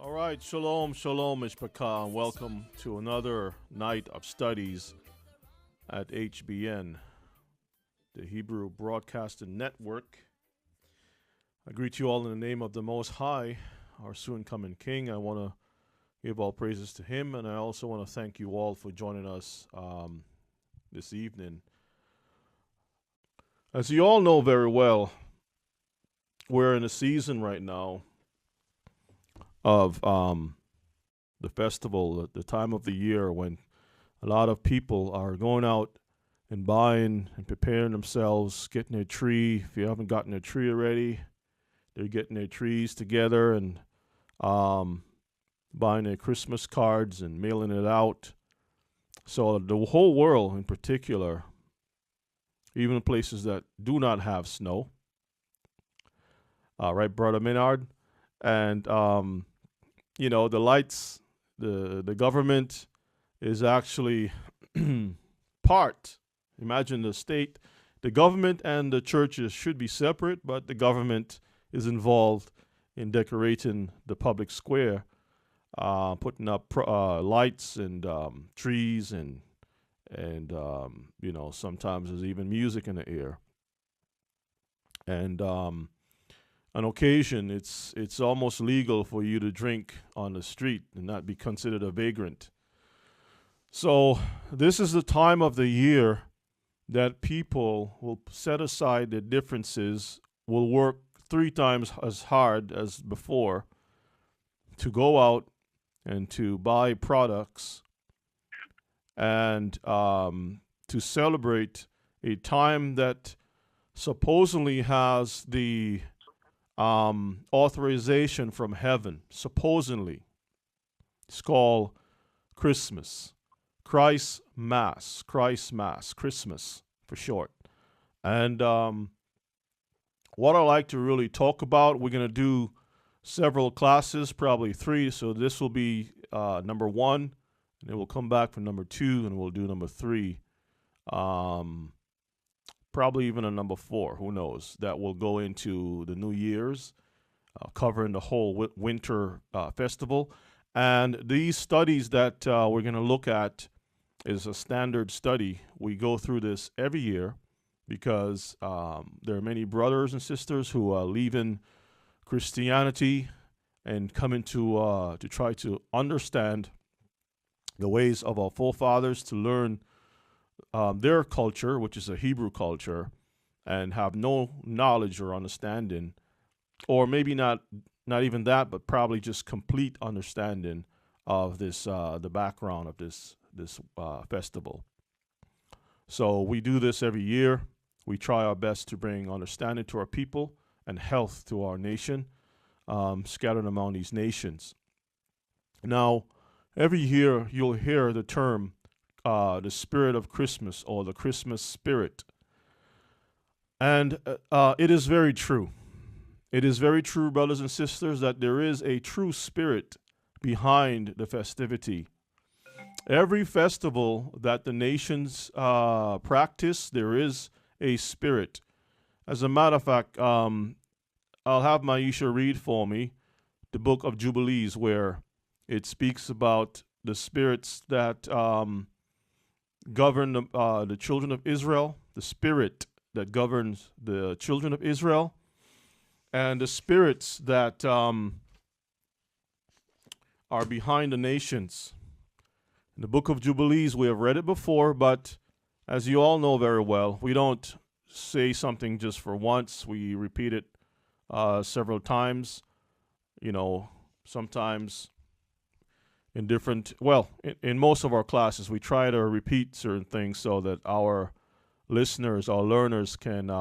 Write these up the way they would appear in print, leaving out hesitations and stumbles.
All right, shalom, shalom, Mishpachah, and welcome to another night of studies at HBN, the Hebrew Broadcasting Network. I greet you all in the name of the Most High, our soon-coming King. I want to give all praises to Him, and I also want to thank you all for joining us this evening. As you all know very well, we're in a season right now of the festival, the time of the year when a lot of people are going out and buying and preparing themselves, getting their tree. If you haven't gotten their tree already, they're getting their trees together and buying their Christmas cards and mailing it out. So the whole world in particular, even places that do not have snow, right, Brother Menard? And the lights, the government is actually part. Imagine the state, the government and the churches should be separate, but the government is involved in decorating the public square, putting up lights and trees and sometimes there's even music in the air. And on occasion, it's almost legal for you to drink on the street and not be considered a vagrant. So this is the time of the year that people will set aside their differences, will work 3 times as hard as before to go out and to buy products and to celebrate a time that supposedly has the authorization from heaven, supposedly. It's called Christmas. Christ Mass, Christmas for short. And what I like to really talk about, we're going to do several classes, probably 3. So this will be number 1, and then we'll come back for number 2, and we'll do number 3. Probably even a number 4, who knows, that will go into the New Year's, covering the whole winter festival. And these studies that we're going to look at is a standard study. We go through this every year because there are many brothers and sisters who are leaving Christianity and coming to try to understand the ways of our forefathers, to learn their culture, which is a Hebrew culture, and have no knowledge or understanding, or maybe not even that, but probably just complete understanding of this the background of this festival. So we do this every year. We try our best to bring understanding to our people and health to our nation, scattered among these nations. Now, every year you'll hear the term the spirit of Christmas, or the Christmas spirit. And it is very true. It is very true, brothers and sisters, that there is a true spirit behind the festivity. Every festival that the nations practice, there is a spirit. As a matter of fact, I'll have Maisha read for me the book of Jubilees, where it speaks about the spirits that govern the children of Israel, the spirit that governs the children of Israel, and the spirits that are behind the nations. In the book of Jubilees, we have read it before, but as you all know very well, we don't say something just for once. We repeat it several times. Sometimes in most of our classes, we try to repeat certain things so that our listeners, our learners can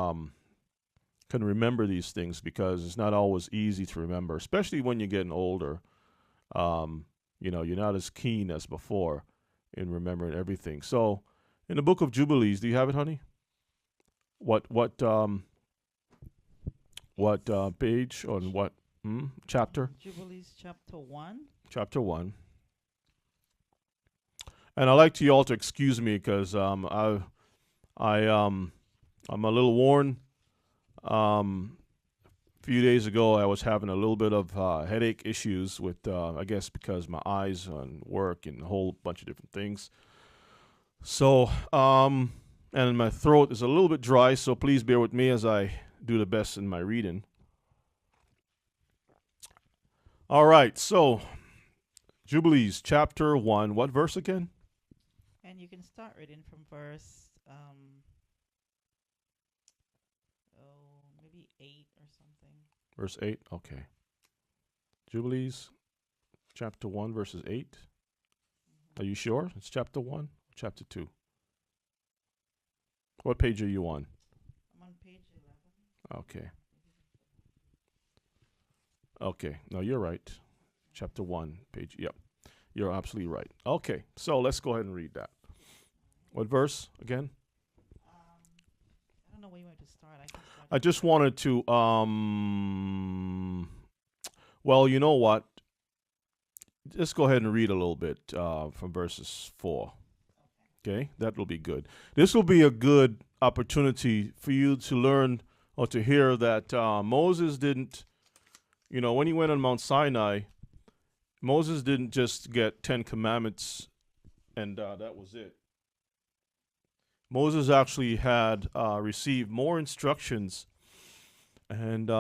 remember these things, because it's not always easy to remember, especially when you're getting older. You're not as keen as before in remembering everything. So in the book of Jubilees, do you have it, honey? What page on what chapter? Jubilees chapter 1. Chapter 1. And I'd like you all to excuse me because I'm a little worn A few days ago, I was having a little bit of headache issues with, I guess, because my eyes and work and a whole bunch of different things. So, and my throat is a little bit dry, so please bear with me as I do the best in my reading. All right, so Jubilees, chapter 1. What verse again? And you can start reading from verse, maybe 8 or something. Verse 8, okay. Jubilees, chapter 1, verses 8. Are you sure? It's chapter 1, chapter 2. What page are you on? I'm on page 11. Okay. Okay, no, you're right. Chapter 1, page, yep. You're absolutely right. Okay, so let's go ahead and read that. What verse again? I don't know where you want to start. I can start. I just wanted to, well, you know what? Just go ahead and read a little bit from verses 4. Okay, that will be good. This will be a good opportunity for you to learn or to hear that Moses didn't, when he went on Mount Sinai, Moses didn't just get 10 commandments and that was it. Moses actually had received more instructions, and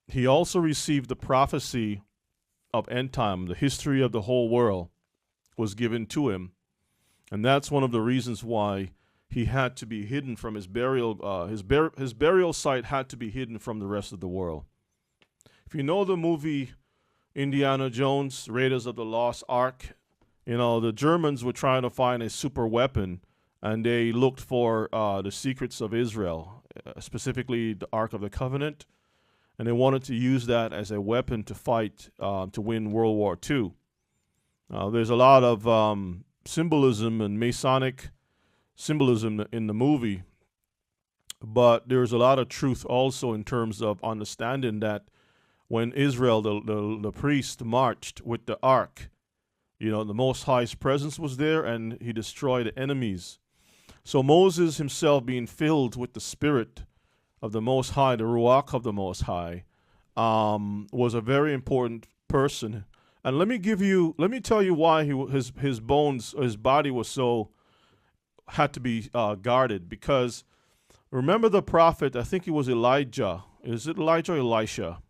he also received the prophecy of end time. The history of the whole world was given to him, and that's one of the reasons why he had to be hidden from his burial. His burial site had to be hidden from the rest of the world. If you know the movie Indiana Jones, Raiders of the Lost Ark, the Germans were trying to find a super weapon, and they looked for the secrets of Israel, specifically the Ark of the Covenant, and they wanted to use that as a weapon to fight to win World War II. There's a lot of symbolism and Masonic symbolism in the movie, but there's a lot of truth also in terms of understanding that when Israel, the priest, marched with the ark, the Most High's presence was there, and he destroyed the enemies. So Moses himself, being filled with the Spirit of the Most High, the Ruach of the Most High, was a very important person. And let me tell you why his bones, his body had to be guarded. Because remember the prophet, I think it was Elijah. Is it Elijah or Elisha?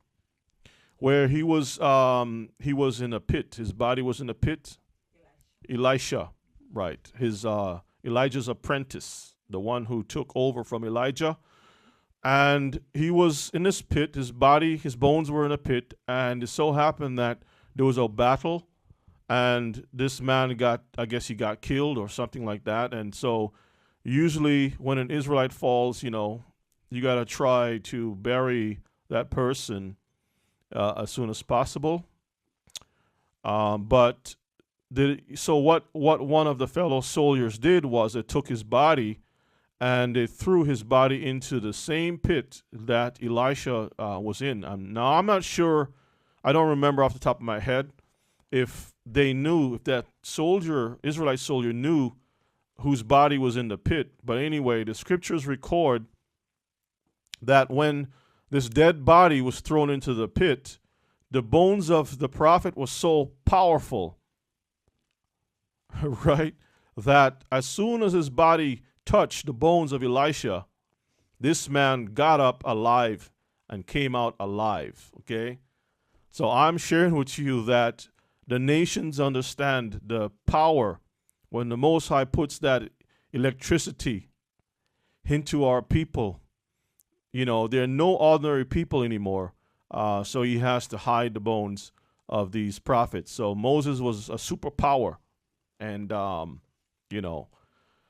Where he was in a pit. His body was in a pit. Elisha, right? Elijah's apprentice, the one who took over from Elijah. And he was in this pit. His bones were in a pit. And it so happened that there was a battle, and this man he got killed or something like that. And so usually when an Israelite falls, you got to try to bury that person as soon as possible. What one of the fellow soldiers did was they took his body and they threw his body into the same pit that Elisha was in. Now, I'm not sure, I don't remember off the top of my head if that Israelite soldier knew whose body was in the pit. But anyway, the scriptures record that when this dead body was thrown into the pit, the bones of the prophet was so powerful, right, that as soon as his body touched the bones of Elisha, this man got up alive and came out alive, okay? So I'm sharing with you that the nations understand the power when the Most High puts that electricity into our people. They're no ordinary people anymore. So he has to hide the bones of these prophets. So Moses was a superpower. And,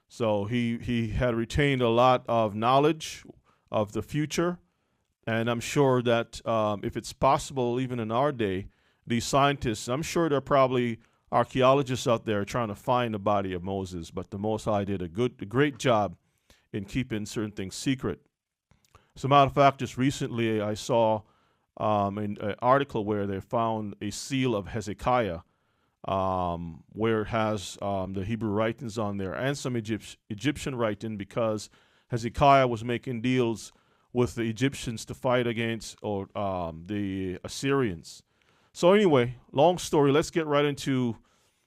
so he had retained a lot of knowledge of the future. And I'm sure that if it's possible, even in our day, these scientists, I'm sure there are probably archaeologists out there trying to find the body of Moses. But the Most High did a great job in keeping certain things secret. As a matter of fact, just recently I saw an article where they found a seal of Hezekiah, where it has the Hebrew writings on there and some Egyptian writing, because Hezekiah was making deals with the Egyptians to fight against or the Assyrians. So anyway, long story. Let's get right into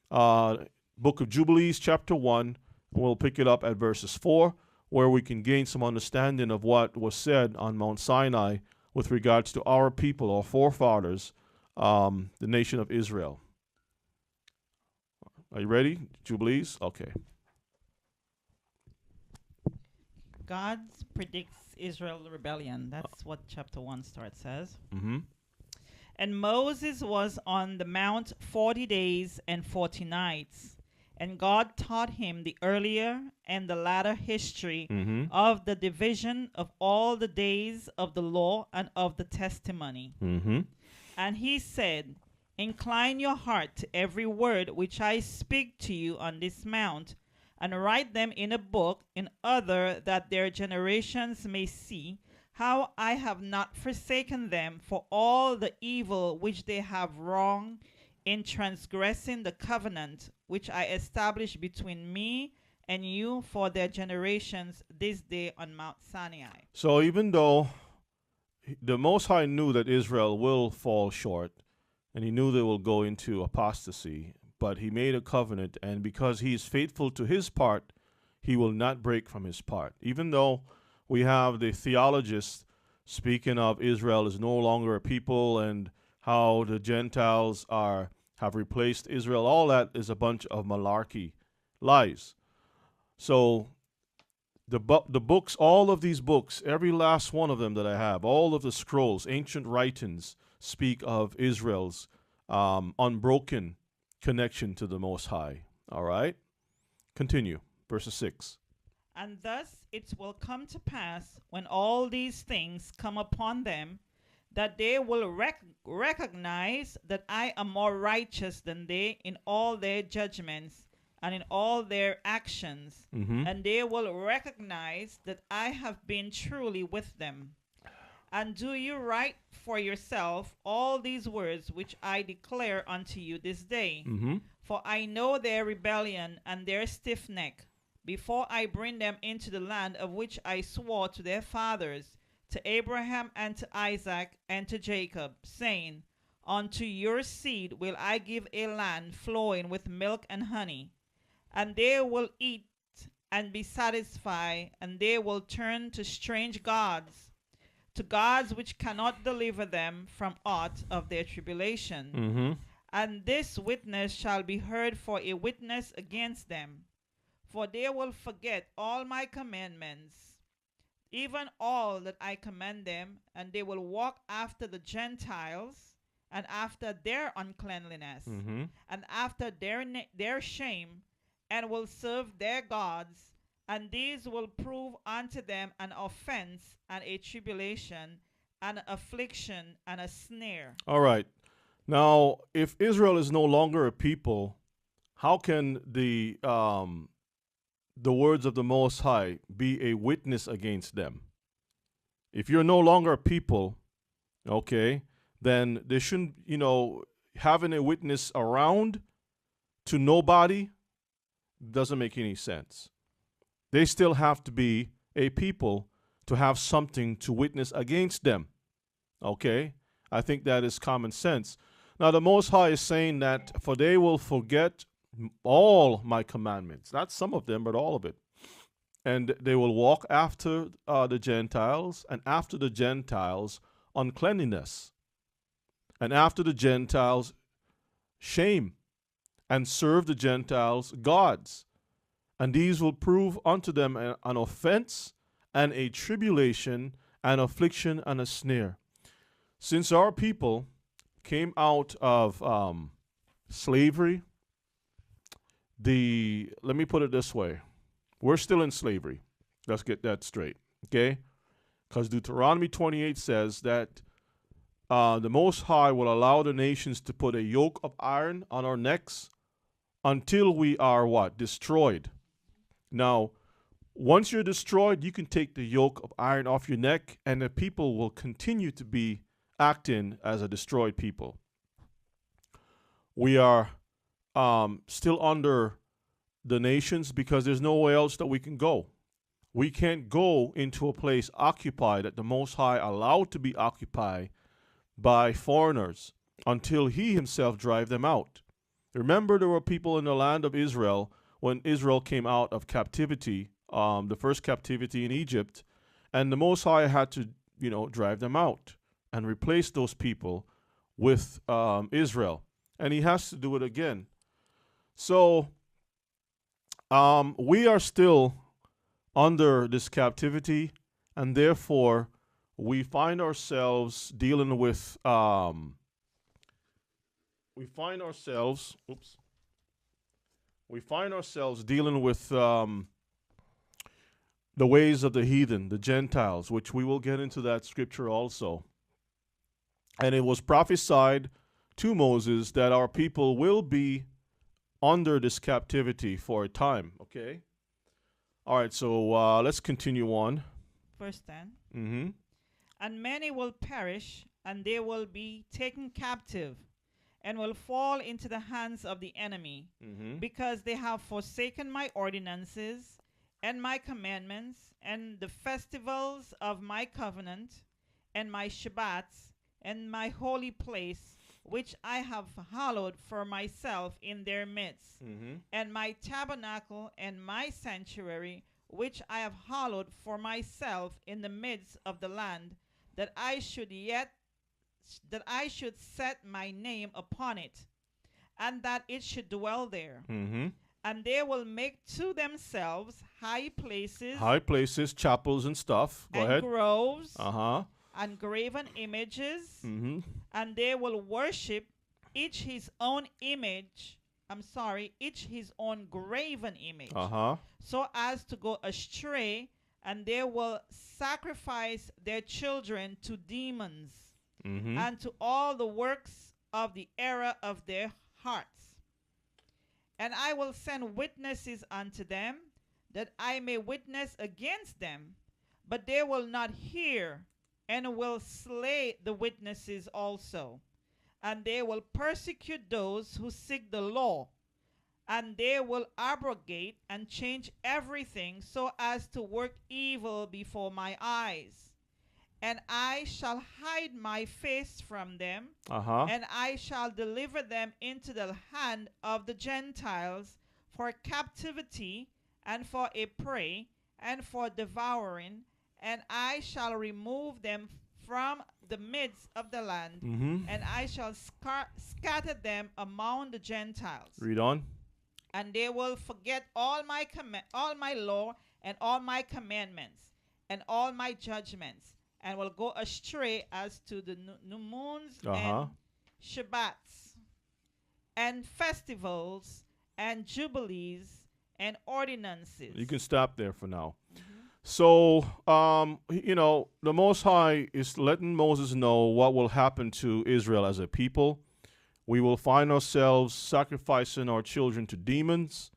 Book of Jubilees, chapter 1. We'll pick it up at verses 4, where we can gain some understanding of what was said on Mount Sinai with regards to our people, our forefathers, the nation of Israel. Are you ready? Jubilees? Okay. God predicts Israel's rebellion. That's what chapter 1 starts says. Mm-hmm. And Moses was on the mount 40 days and 40 nights. And God taught him the earlier and the latter history of the division of all the days of the law and of the testimony. And he said, Incline your heart to every word which I speak to you on this mount, and write them in a book in order that their generations may see how I have not forsaken them for all the evil which they have wronged in transgressing the covenant which I established between me and you for their generations this day on Mount Sinai. So even though the Most High knew that Israel will fall short, and he knew they will go into apostasy, but he made a covenant, and because he is faithful to his part, he will not break from his part. Even though we have the theologists speaking of Israel is no longer a people and how the Gentiles have replaced Israel, all that is a bunch of malarkey, lies. So the books, all of these books, every last one of them that I have, all of the scrolls, ancient writings, speak of Israel's unbroken connection to the Most High. All right? Continue. Verse 6. And thus it will come to pass, when all these things come upon them, that they will recognize that I am more righteous than they in all their judgments and in all their actions, and they will recognize that I have been truly with them. And do you write for yourself all these words which I declare unto you this day? For I know their rebellion and their stiff neck, before I bring them into the land of which I swore to their fathers, to Abraham and to Isaac and to Jacob, saying, Unto your seed will I give a land flowing with milk and honey. And they will eat and be satisfied, and they will turn to strange gods, to gods which cannot deliver them from aught of their tribulation. And this witness shall be heard for a witness against them. For they will forget all my commandments, even all that I command them, and they will walk after the Gentiles, and after their uncleanliness, and after their shame, and will serve their gods, and these will prove unto them an offense and a tribulation, an affliction and a snare. All right. Now, if Israel is no longer a people, how can the words of the Most High be a witness against them? If you're no longer a people, okay, then they shouldn't, having a witness around to nobody doesn't make any sense. They still have to be a people to have something to witness against them. Okay? I think that is common sense. Now, the Most High is saying that, for they will forget all my commandments, not some of them, but all of it. And they will walk after the Gentiles, and after the Gentiles, uncleanliness. And after the Gentiles, shame, and serve the Gentiles gods. And these will prove unto them an offense and a tribulation, an affliction and a snare. Since our people came out of slavery, let me put it this way. We're still in slavery. Let's get that straight, okay? Because Deuteronomy 28 says that the Most High will allow the nations to put a yoke of iron on our necks until we are what? Destroyed. Now, once you're destroyed, you can take the yoke of iron off your neck, and the people will continue to be acting as a destroyed people. We are still under the nations because there's nowhere else that we can go. we can't go into a place occupied that the Most High allowed to be occupied by foreigners until he himself drive them out. Remember, there were people in the land of Israel when Israel came out of captivity, the first captivity in Egypt, and the Most High had to, drive them out and replace those people with Israel. And he has to do it again. So we are still under this captivity, and therefore we find ourselves dealing with dealing with the ways of the heathen, the Gentiles, which we will get into that scripture also. And it was prophesied to Moses that our people will be under this captivity for a time. Okay? All right, so let's continue on. Verse 10. Mm-hmm. And many will perish, and they will be taken captive, and will fall into the hands of the enemy, because they have forsaken my ordinances and my commandments, and the festivals of my covenant, and my Shabbats, and my holy place, which I have hallowed for myself in their midst, and my tabernacle and my sanctuary, which I have hallowed for myself in the midst of the land, that I should set my name upon it, and that it should dwell there. And they will make to themselves high places, chapels and stuff. Go ahead. Groves, and graven images, and they will worship each his own graven image, so as to go astray, and they will sacrifice their children to demons, and to all the works of the error of their hearts. And I will send witnesses unto them, that I may witness against them, but they will not hear, and will slay the witnesses also. And they will persecute those who seek the law, and they will abrogate and change everything, so as to work evil before my eyes. And I shall hide my face from them, and I shall deliver them into the hand of the Gentiles for captivity, and for a prey, and for devouring, and I shall remove them from the midst of the land, and I shall scatter them among the Gentiles. Read on. And they will forget all my law and all my commandments and all my judgments, and will go astray as to the new moons and Shabbats and festivals and jubilees and ordinances. You can stop there for now. So, the Most High is letting Moses know what will happen to Israel as a people. We will find ourselves sacrificing our children to demons.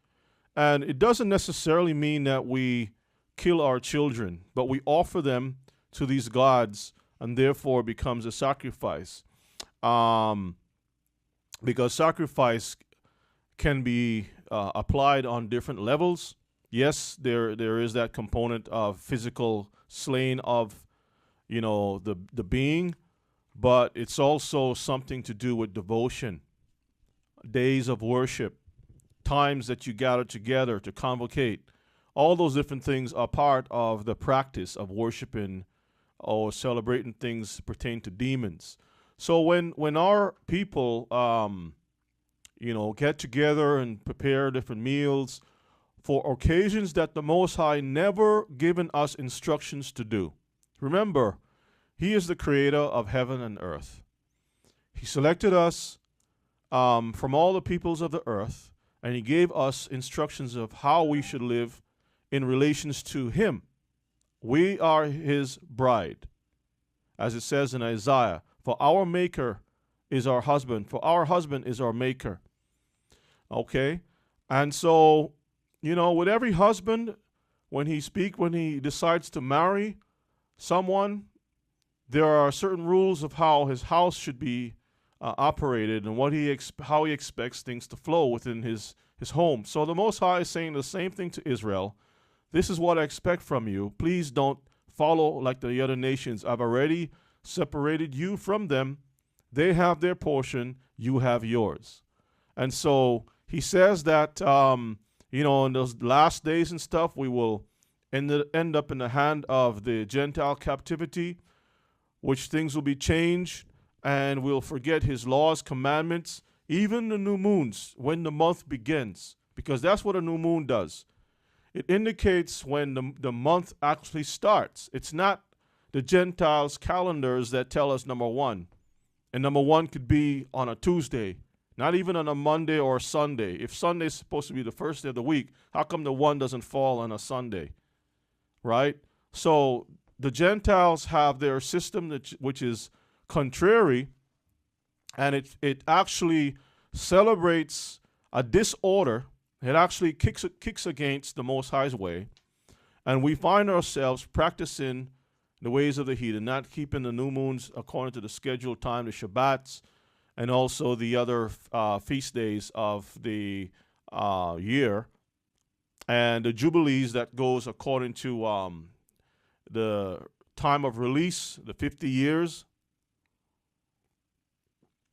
And it doesn't necessarily mean that we kill our children, but we offer them to these gods, and therefore becomes a sacrifice. Because sacrifice can be applied on different levels. Yes, there is that component of physical slaying of, the being, but it's also something to do with devotion, days of worship, times that you gather together to convocate. All those different things are part of the practice of worshiping or celebrating things pertain to demons. So when our people, get together and prepare different meals for occasions that the Most High never given us instructions to do. Remember, he is the creator of heaven and earth. He selected us from all the peoples of the earth, and he gave us instructions of how we should live in relations to him. We are his bride, as it says in Isaiah, for our maker is our husband, for our husband is our maker. Okay? And so, with every husband, when he decides to marry someone, there are certain rules of how his house should be operated, and how he expects things to flow within his home. So the Most High is saying the same thing to Israel, This is what I expect from you. Please don't follow like the other nations. I've already separated you from them. They have their portion, you have yours. And so he says that, in those last days and stuff, we will end up in the hand of the Gentile captivity, which things will be changed, and we'll forget his laws, commandments, even the new moons when the month begins, because that's what a new moon does. It indicates when the month actually starts. It's not the Gentiles' calendars that tell us number one. And number one could be on a Tuesday, not even on a Monday or a Sunday. If Sunday is supposed to be the first day of the week, how come the one doesn't fall on a Sunday? Right? So the Gentiles have their system which is contrary, and it actually celebrates a disorder. It actually kicks against the Most High's way, and we find ourselves practicing the ways of the heathen, not keeping the new moons according to the scheduled time, the Shabbats, and also the other feast days of the year, and the Jubilees that goes according to the time of release, the 50 years,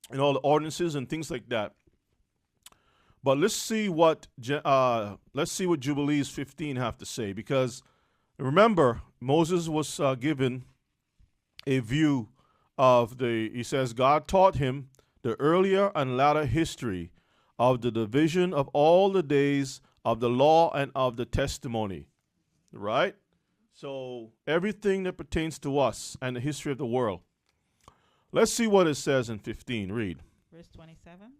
and all the ordinances and things like that. But let's see what Jubilees 15 have to say, because remember, Moses was given a view of he says, God taught him the earlier and latter history of the division of all the days of the law and of the testimony. Right? So everything that pertains to us and the history of the world. Let's see what it says in 15. Read. Verse 27?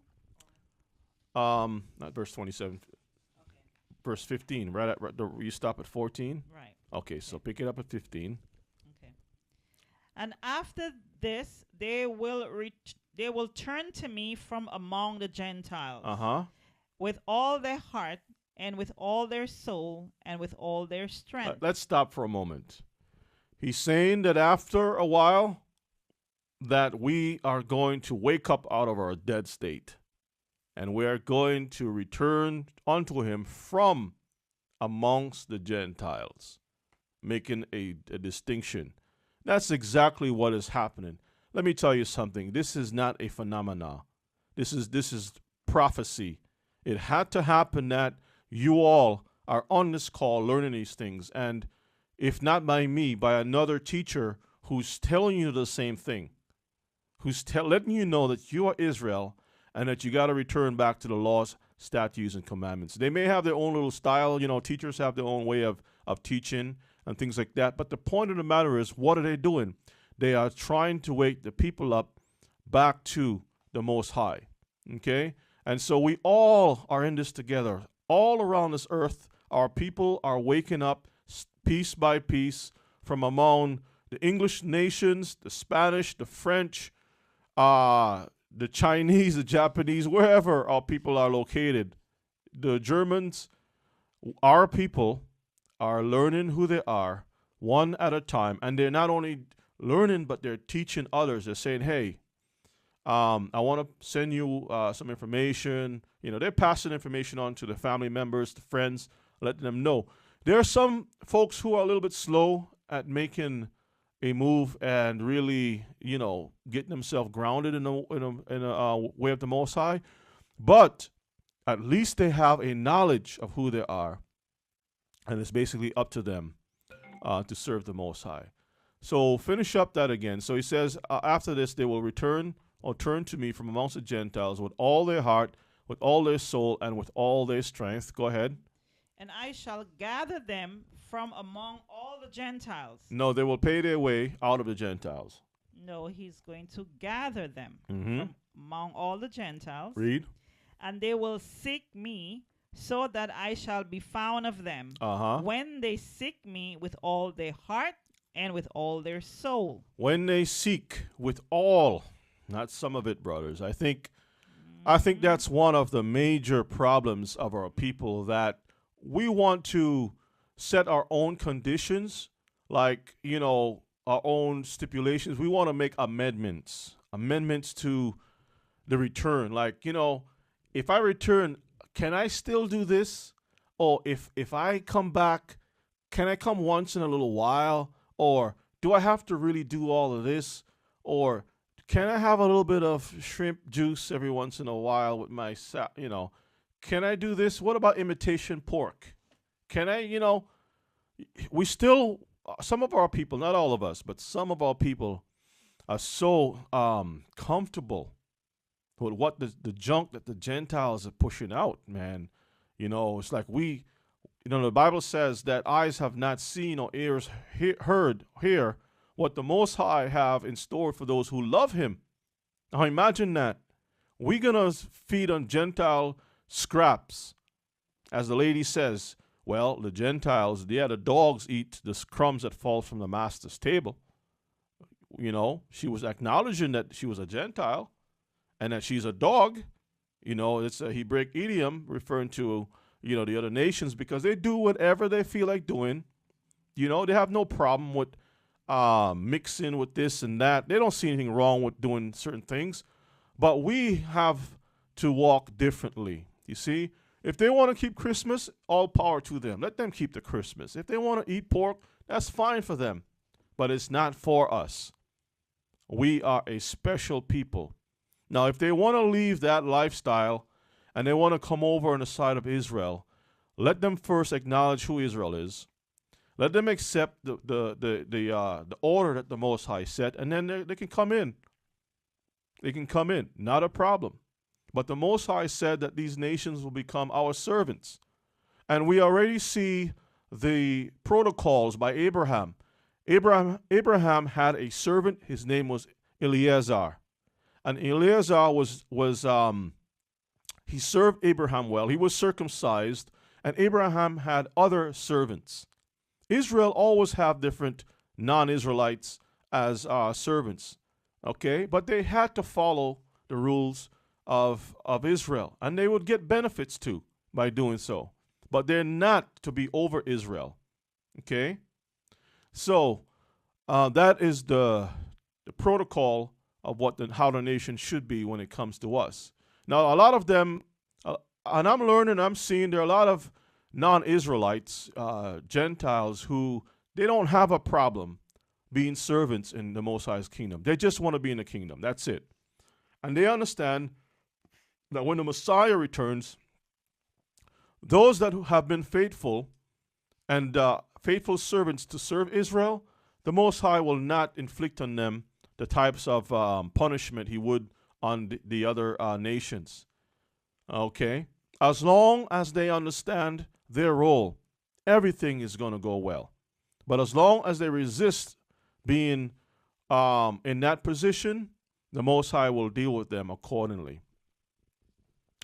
Not verse 27. Okay. Verse 15. You stop at 14? Right. Okay, so pick it up at 15. Okay. And after this, they will turn to me from among the Gentiles. With all their heart and with all their soul and with all their strength. Let's stop for a moment. He's saying that after a while, that we are going to wake up out of our dead state, and we are going to return unto him from amongst the Gentiles, making a distinction. That's exactly what is happening. Let me tell you something. This is not a phenomena. This is prophecy. It had to happen that you all are on this call learning these things, and if not by me, by another teacher who's telling you the same thing, who's letting you know that you are Israel and that you got to return back to the laws, statutes, and commandments. They may have their own little style. Teachers have their own way of teaching and things like that. But the point of the matter is, what are they doing? They are trying to wake the people up back to the Most High. Okay? And so we all are in this together. All around this earth, our people are waking up piece by piece from among the English nations, the Spanish, the French, the Chinese, the Japanese, wherever our people are located. The Germans, our people are learning who they are one at a time. And they're not only learning, but they're teaching others. They're saying, hey, I want to send you some information. They're passing information on to the family members, the friends, letting them know. There are some folks who are a little bit slow at making a move and really, getting themselves grounded in a way of the Most High. But at least they have a knowledge of who they are. And it's basically up to them to serve the Most High. So finish up that again. So he says, after this, they will return or turn to me from amongst the Gentiles with all their heart, with all their soul, and with all their strength. Go ahead. And I shall gather them from among all the Gentiles. No, they will pay their way out of the Gentiles. No, he's going to gather them from among all the Gentiles. Read. And they will seek me so that I shall be found of them. When they seek me with all their heart and with all their soul. When they seek with all, not some of it, brothers. I think that's one of the major problems of our people, that we want to set our own conditions, like, our own stipulations. We want to make amendments to the return. Like, if I return, can I still do this? Or if I come back can I come once in a little while? Or do I have to really do all of this? Or can I have a little bit of shrimp juice every once in a while with my, can I do this? What about imitation pork? Can I, we still, some of our people, not all of us, but some of our people are so comfortable with what the junk that the Gentiles are pushing out, man. It's like the Bible says that eyes have not seen or ears heard, hear what the Most High have in store for those who love Him. Now imagine that. We're going to feed on Gentile scraps. As the lady says, well, the Gentiles, the dogs eat the crumbs that fall from the master's table. She was acknowledging that she was a Gentile and that she's a dog. It's a Hebraic idiom referring to, the other nations, because they do whatever they feel like doing. They have no problem with mixing with this and that. They don't see anything wrong with doing certain things. But we have to walk differently. You see, if they want to keep Christmas, all power to them. Let them keep the Christmas. If they want to eat pork, that's fine for them. But it's not for us. We are a special people. Now, if they want to leave that lifestyle and they want to come over on the side of Israel, let them first acknowledge who Israel is. Let them accept the order that the Most High set, and then they can come in. They can come in, not a problem. But the Most High said that these nations will become our servants. And we already see the protocols by Abraham. Abraham had a servant. His name was Eleazar. And Eleazar he served Abraham well. He was circumcised, and Abraham had other servants. Israel always have different non-Israelites as servants, okay? But they had to follow the rules of Israel, and they would get benefits too by doing so. But they're not to be over Israel, okay? So that is the protocol of how the nation should be when it comes to us. Now, a lot of them, and I'm seeing there are a lot of non-Israelites, Gentiles, who they don't have a problem being servants in the Most High's kingdom. They just want to be in the kingdom. That's it. And they understand that when the Messiah returns, those that have been faithful and faithful servants to serve Israel, the Most High will not inflict on them the types of punishment He would on the other nations. Okay? As long as they understand their role, everything is going to go well. But as long as they resist being in that position, the Most High will deal with them accordingly.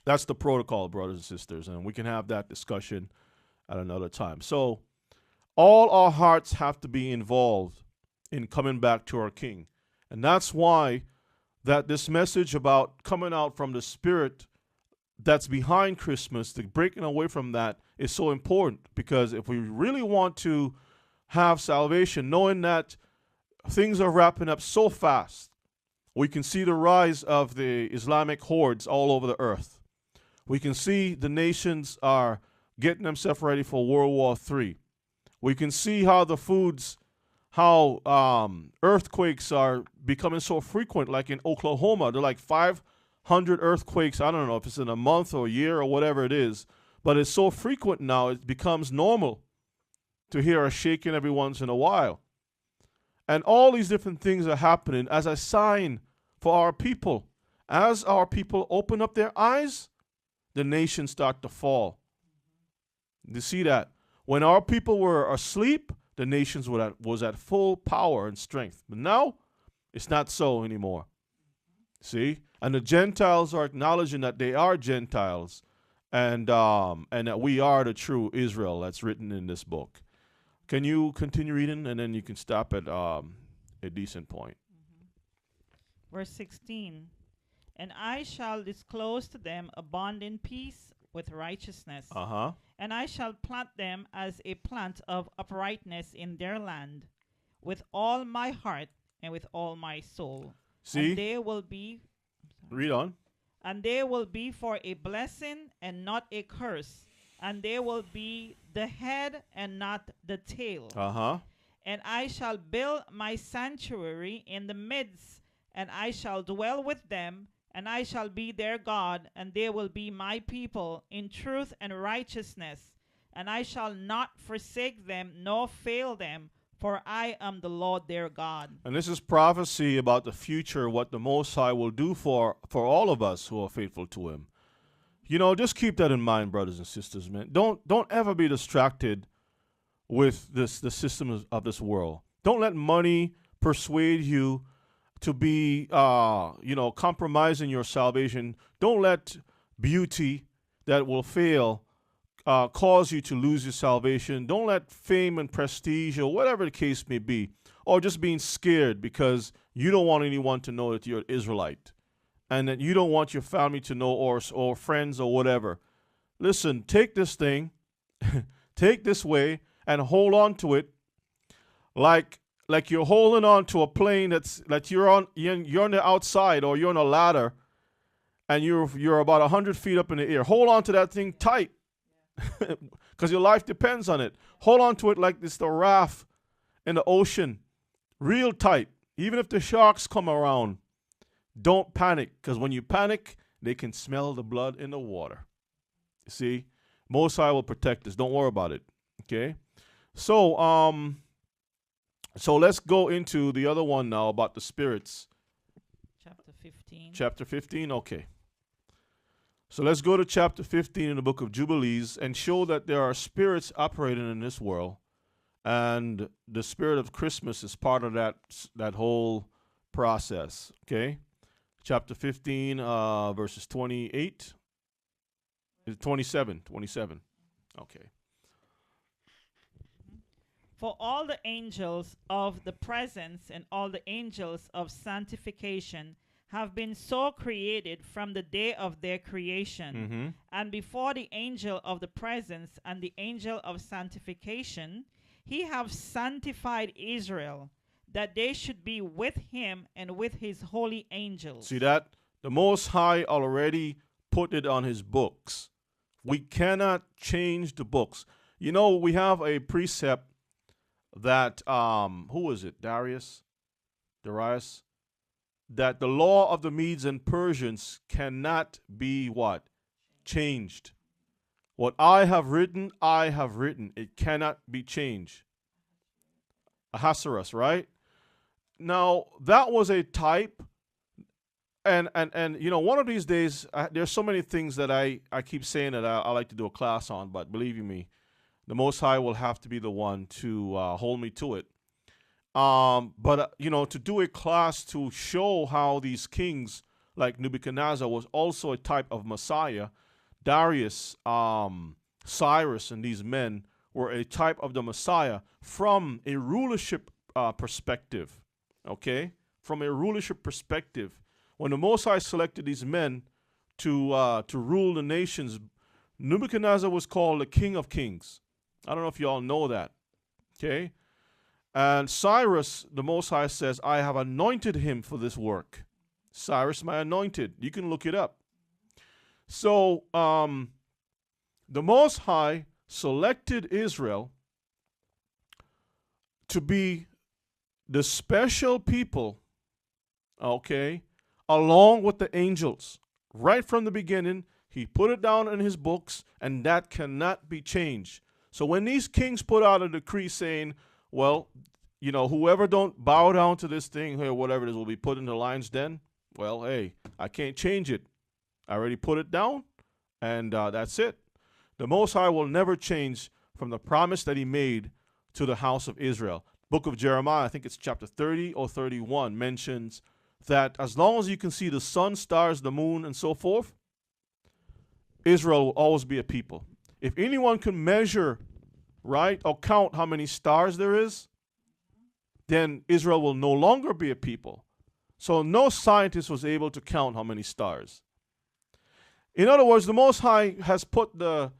That's the protocol, brothers and sisters, and we can have that discussion at another time. So all our hearts have to be involved in coming back to our King. And that's why that this message about coming out from the spirit that's behind Christmas, the breaking away from that, is so important. Because if we really want to have salvation, knowing that things are wrapping up so fast, we can see the rise of the Islamic hordes all over the earth. We can see the nations are getting themselves ready for World War III. We can see how earthquakes are becoming so frequent, like in Oklahoma. They're like 500 earthquakes. I don't know if it's in a month or a year or whatever it is, but it's so frequent now, it becomes normal to hear a shaking every once in a while. And all these different things are happening as a sign for our people. As our people open up their eyes, the nations start to fall. You see that? When our people were asleep, the nations was at full power and strength. But now, it's not so anymore. See? And the Gentiles are acknowledging that they are Gentiles and that we are the true Israel that's written in this book. Can you continue reading, and then you can stop at a decent point? Verse 16. And I shall disclose to them a bond in peace with righteousness. And I shall plant them as a plant of uprightness in their land, with all my heart and with all my soul. See? And they will be... Read on. And they will be for a blessing and not a curse. and they will be the head and not the tail. Uh-huh. And I shall build my sanctuary in the midst, and I shall dwell with them, and I shall be their God, and they will be my people in truth and righteousness. And I shall not forsake them nor fail them, for I am the Lord their God. And this is prophecy about the future, what the Most High will do for all of us who are faithful to Him. You know, just keep that in mind, brothers and sisters, man. Don't ever be distracted with the systems of this world. Don't let money persuade you to be, compromising your salvation. Don't let beauty that will fail cause you to lose your salvation. Don't let fame and prestige or whatever the case may be, or just being scared because you don't want anyone to know that you're an Israelite and that you don't want your family to know, or friends or whatever. Listen, take this thing, take this way, and hold on to it like you're holding on to a plane that you're on the outside, or you're on a ladder and you're about 100 feet up in the air. Hold on to that thing tight because your life depends on it. Hold on to it like it's the raft in the ocean, real tight. Even if the sharks come around, don't panic, because when you panic, they can smell the blood in the water. See, Most High will protect us. Don't worry about it. Okay. So let's go into the other one now about the spirits. Chapter 15. Chapter 15, okay. So let's go to chapter 15 in the book of Jubilees and show that there are spirits operating in this world, and the spirit of Christmas is part of that whole process. Okay. Chapter 15, verses 28, 27. Okay. For all the angels of the presence and all the angels of sanctification have been so created from the day of their creation. Mm-hmm. And before the angel of the presence and the angel of sanctification, he have sanctified Israel, that they should be with him and with his holy angels. See that? The Most High already put it on his books. We cannot change the books. You know, we have a precept that, who was it? Darius? That the law of the Medes and Persians cannot be what? Changed. What I have written, I have written. It cannot be changed. Ahasuerus, right? Now, that was a type, and you know, one of these days, there's so many things that I keep saying that I like to do a class on, but believe you me, the Most High will have to be the one to hold me to it. You know, to do a class to show how these kings, like Nebuchadnezzar, was also a type of Messiah. Darius, Cyrus, and these men were a type of the Messiah from a rulership perspective. Okay, from a rulership perspective, when the Most High selected these men to rule the nations, Nebuchadnezzar was called the King of Kings. I don't know if you all know that. Okay. And Cyrus, the Most High says, I have anointed him for this work. Cyrus, my anointed. You can look it up. So, the Most High selected Israel to be the special people, okay, along with the angels. Right from the beginning, he put it down in his books, and that cannot be changed. So when these kings put out a decree saying, well, you know, whoever don't bow down to this thing or whatever it is will be put in the lion's den. Well, hey, I can't change it. I already put it down, and that's it. The Most High will never change from the promise that he made to the house of Israel. Book of Jeremiah, I think it's chapter 30 or 31, mentions that as long as you can see the sun, stars, the moon, and so forth, Israel will always be a people. If anyone can measure, right, or count how many stars there is, then Israel will no longer be a people. So no scientist was able to count how many stars. In other words, the Most High has put the,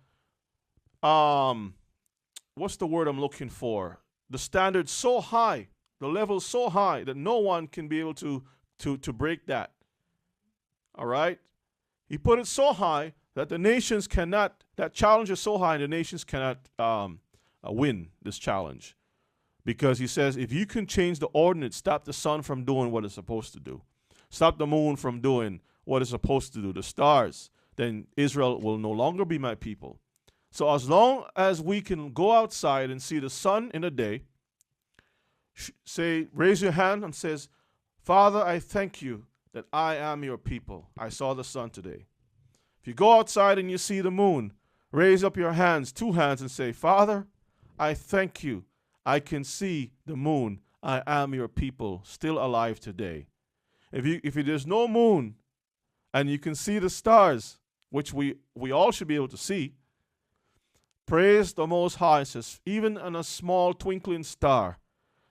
what's the word I'm looking for? The standard so high, the level so high that no one can be able to break that. All right? He put it so high that the nations cannot, that challenge is so high, the nations cannot win this challenge. Because he says, if you can change the ordinance, stop the sun from doing what it's supposed to do, stop the moon from doing what it's supposed to do, the stars, then Israel will no longer be my people. So as long as we can go outside and see the sun in a day, say, raise your hand and says, Father, I thank you that I am your people. I saw the sun today. If you go outside and you see the moon, raise up your hands, two hands, and say, Father, I thank you. I can see the moon. I am your people, still alive today. If there's no moon and you can see the stars, which we all should be able to see, praise the Most High. It says, even in a small twinkling star,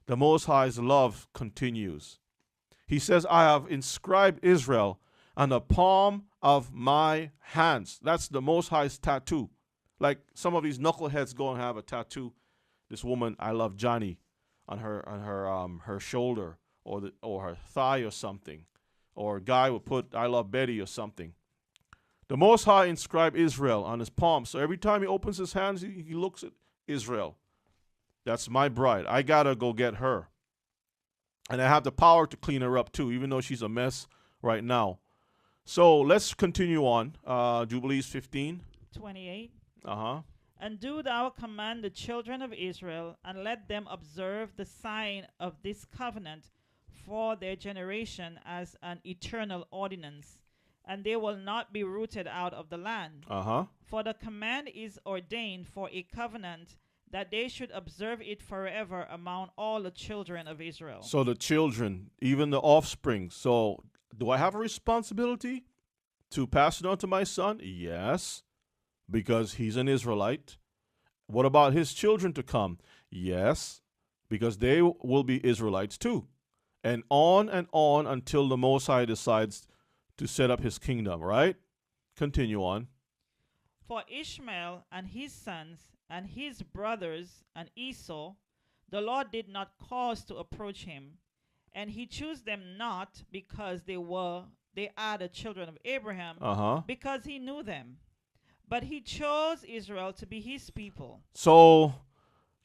the Most High's love continues. He says, I have inscribed Israel on the palm of my hands. That's the Most High's tattoo. Like some of these knuckleheads go and have a tattoo. This woman, I love Johnny, on her shoulder or her thigh or something. Or a guy would put I love Betty or something. The Most High inscribed Israel on his palm. So every time he opens his hands, he looks at Israel. That's my bride. I got to go get her. And I have the power to clean her up too, even though she's a mess right now. So let's continue on. Jubilees 15:28. Uh-huh. And do thou command the children of Israel, and let them observe the sign of this covenant for their generation as an eternal ordinance, and they will not be rooted out of the land. Uh-huh. For the command is ordained for a covenant, that they should observe it forever among all the children of Israel. So the children, even the offspring. So do I have a responsibility to pass it on to my son? Yes, because he's an Israelite. What about his children to come? Yes, because they will be Israelites too. And on until the Most High decides to set up his kingdom, right? Continue on. For Ishmael and his sons and his brothers and Esau, the Lord did not cause to approach him, and he chose them not because they are the children of Abraham, because he knew them. But he chose Israel to be his people. So,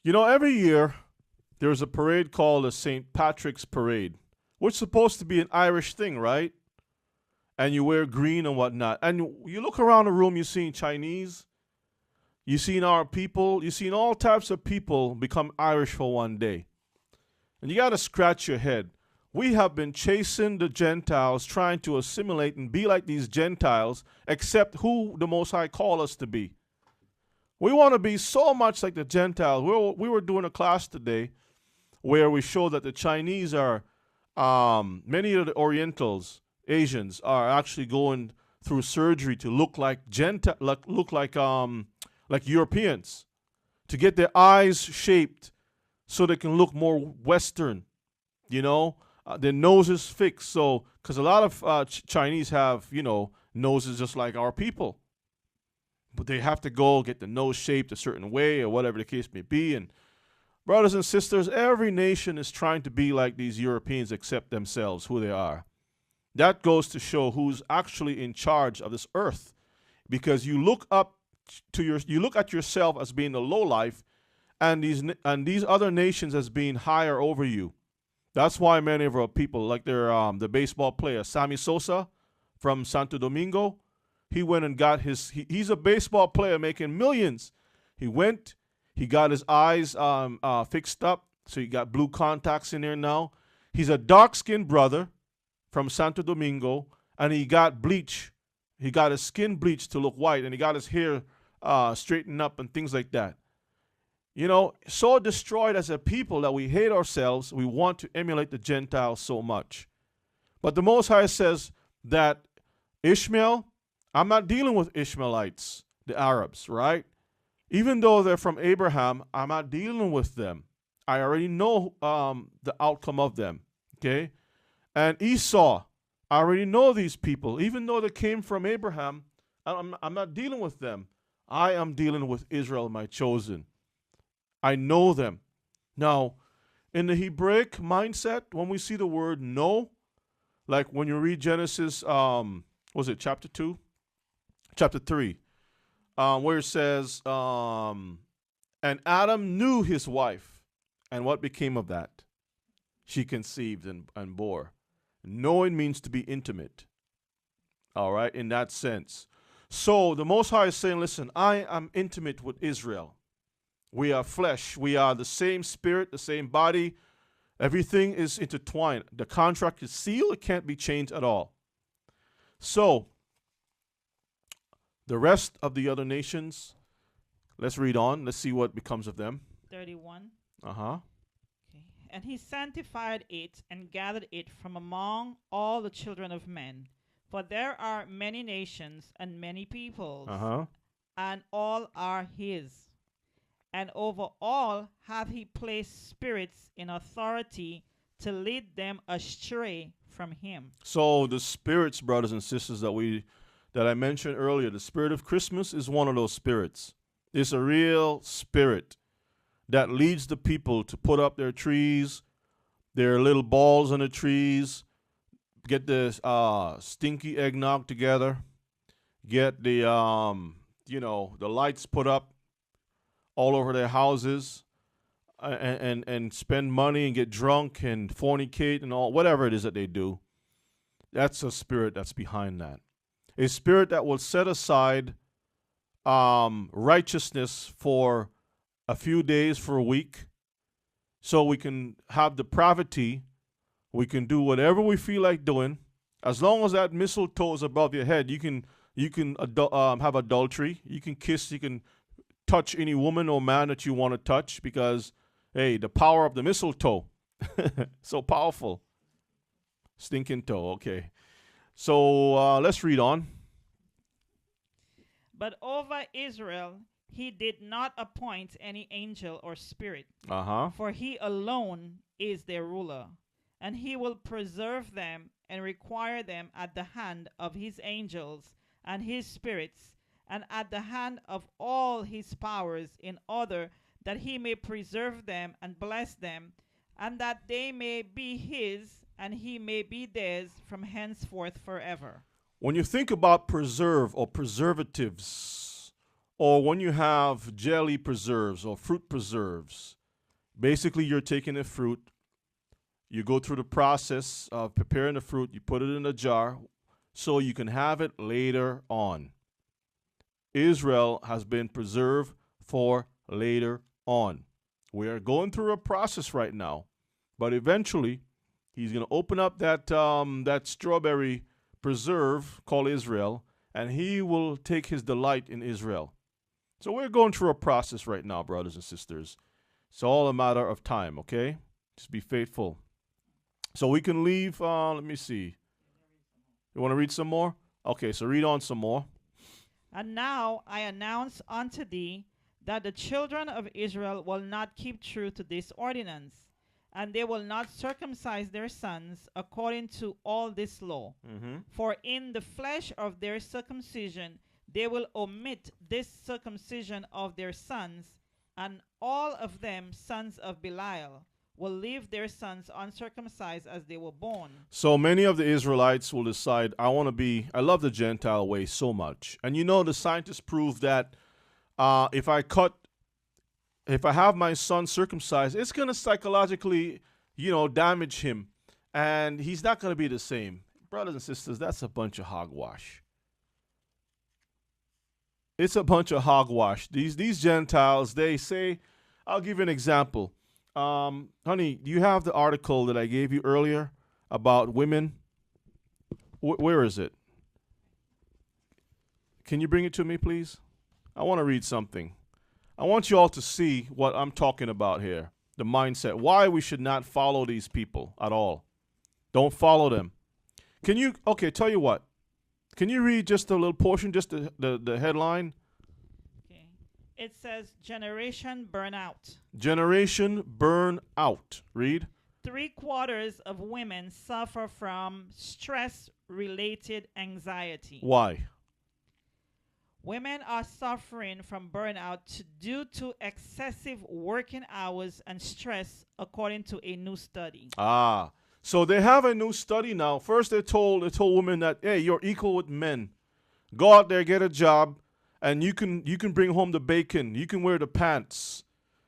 every year there's a parade called the St. Patrick's Parade, which is supposed to be an Irish thing, right? And you wear green and whatnot. And you look around the room, you've seen Chinese, you've seen our people, you've seen all types of people become Irish for one day. And you got to scratch your head. We have been chasing the Gentiles, trying to assimilate and be like these Gentiles, except who the Most High called us to be. We want to be so much like the Gentiles. We were doing a class today where we showed that the Chinese are, many of the Orientals, Asians, are actually going through surgery to look like like Europeans, to get their eyes shaped so they can look more Western, their noses fixed. So, because a lot of Chinese have, noses just like our people. But they have to go get the nose shaped a certain way or whatever the case may be. And brothers and sisters, every nation is trying to be like these Europeans except themselves, who they are. That goes to show who's actually in charge of this earth. Because you look at yourself as being the low life, and these other nations as being higher over you. That's why many of our people, like the baseball player Sammy Sosa from Santo Domingo, he went and got he's a baseball player making millions. He got his eyes fixed up, so he got blue contacts in there now. He's a dark-skinned brother from Santo Domingo, and he got bleach. He got his skin bleached to look white, and he got his hair straightened up and things like that. So destroyed as a people that we hate ourselves, we want to emulate the Gentiles so much. But the Most High says that Ishmael, I'm not dealing with Ishmaelites, the Arabs, right? Even though they're from Abraham, I'm not dealing with them. I already know the outcome of them, okay? And Esau, I already know these people. Even though they came from Abraham, I'm not dealing with them. I am dealing with Israel, my chosen. I know them. Now, in the Hebraic mindset, when we see the word know, like when you read Genesis, was it chapter 2? chapter 3, where it says, and Adam knew his wife, and what became of that? She conceived and bore. Knowing means to be intimate, all right, in that sense. So the Most High is saying, listen, I am intimate with Israel. We are flesh. We are the same spirit, the same body. Everything is intertwined. The contract is sealed. It can't be changed at all. So the rest of the other nations, let's read on. Let's see what becomes of them. 31. Uh-huh. Okay. And he sanctified it and gathered it from among all the children of men. For there are many nations and many peoples, Uh-huh. and all are his. And over all hath he placed spirits in authority to lead them astray from him. So the spirits, brothers and sisters, that I mentioned earlier, the spirit of Christmas is one of those spirits. It's a real spirit that leads the people to put up their trees, their little balls on the trees, get the stinky eggnog together, get the the lights put up all over their houses, and spend money and get drunk and fornicate and all whatever it is that they do. That's a spirit that's behind that. A spirit that will set aside righteousness for a few days, for a week, so we can have depravity. We can do whatever we feel like doing. As long as that mistletoe is above your head, you can have adultery. You can kiss. You can touch any woman or man that you want to touch, because, hey, the power of the mistletoe, so powerful. Stinking toe. Okay. So let's read on. But over Israel he did not appoint any angel or spirit, Uh-huh. for he alone is their ruler. And he will preserve them and require them at the hand of his angels and his spirits, and at the hand of all his powers, in order that he may preserve them and bless them, and that they may be his, and he may be theirs from henceforth forever. When you think about preserve or preservatives, or when you have jelly preserves or fruit preserves, basically you're taking a fruit, you go through the process of preparing the fruit, you put it in a jar so you can have it later on. Israel has been preserved for later on. We are going through a process right now, but eventually he's going to open up that strawberry preserve called Israel, and he will take his delight in Israel. So we're going through a process right now, brothers and sisters. It's all a matter of time, okay? Just be faithful. So we can leave, let me see. You want to read some more? Okay, so read on some more. And now I announce unto thee that the children of Israel will not keep true to this ordinance, and they will not circumcise their sons according to all this law. Mm-hmm. For in the flesh of their circumcision they will omit this circumcision of their sons, and all of them sons of Belial will leave their sons uncircumcised as they were born. So many of the Israelites will decide, I love the Gentile way so much. And you know, the scientists prove that if I have my son circumcised, it's going to psychologically, damage him. And he's not going to be the same. Brothers and sisters, that's a bunch of hogwash. It's a bunch of hogwash. These Gentiles, they say, I'll give you an example. Honey, do you have the article that I gave you earlier about women? Where is it? Can you bring it to me, please? I want to read something. I want you all to see what I'm talking about here. The mindset. Why we should not follow these people at all. Don't follow them. Tell you what. Can you read just a little portion, just the headline? Okay. It says, Generation Burnout. Generation burn out. Read. 3/4 of women suffer from stress-related anxiety. Why? Women are suffering from burnout due to excessive working hours and stress, according to a new study. So they have a new study now. First, they told women that, hey, you're equal with men. Go out there, get a job, and you can bring home the bacon. You can wear the pants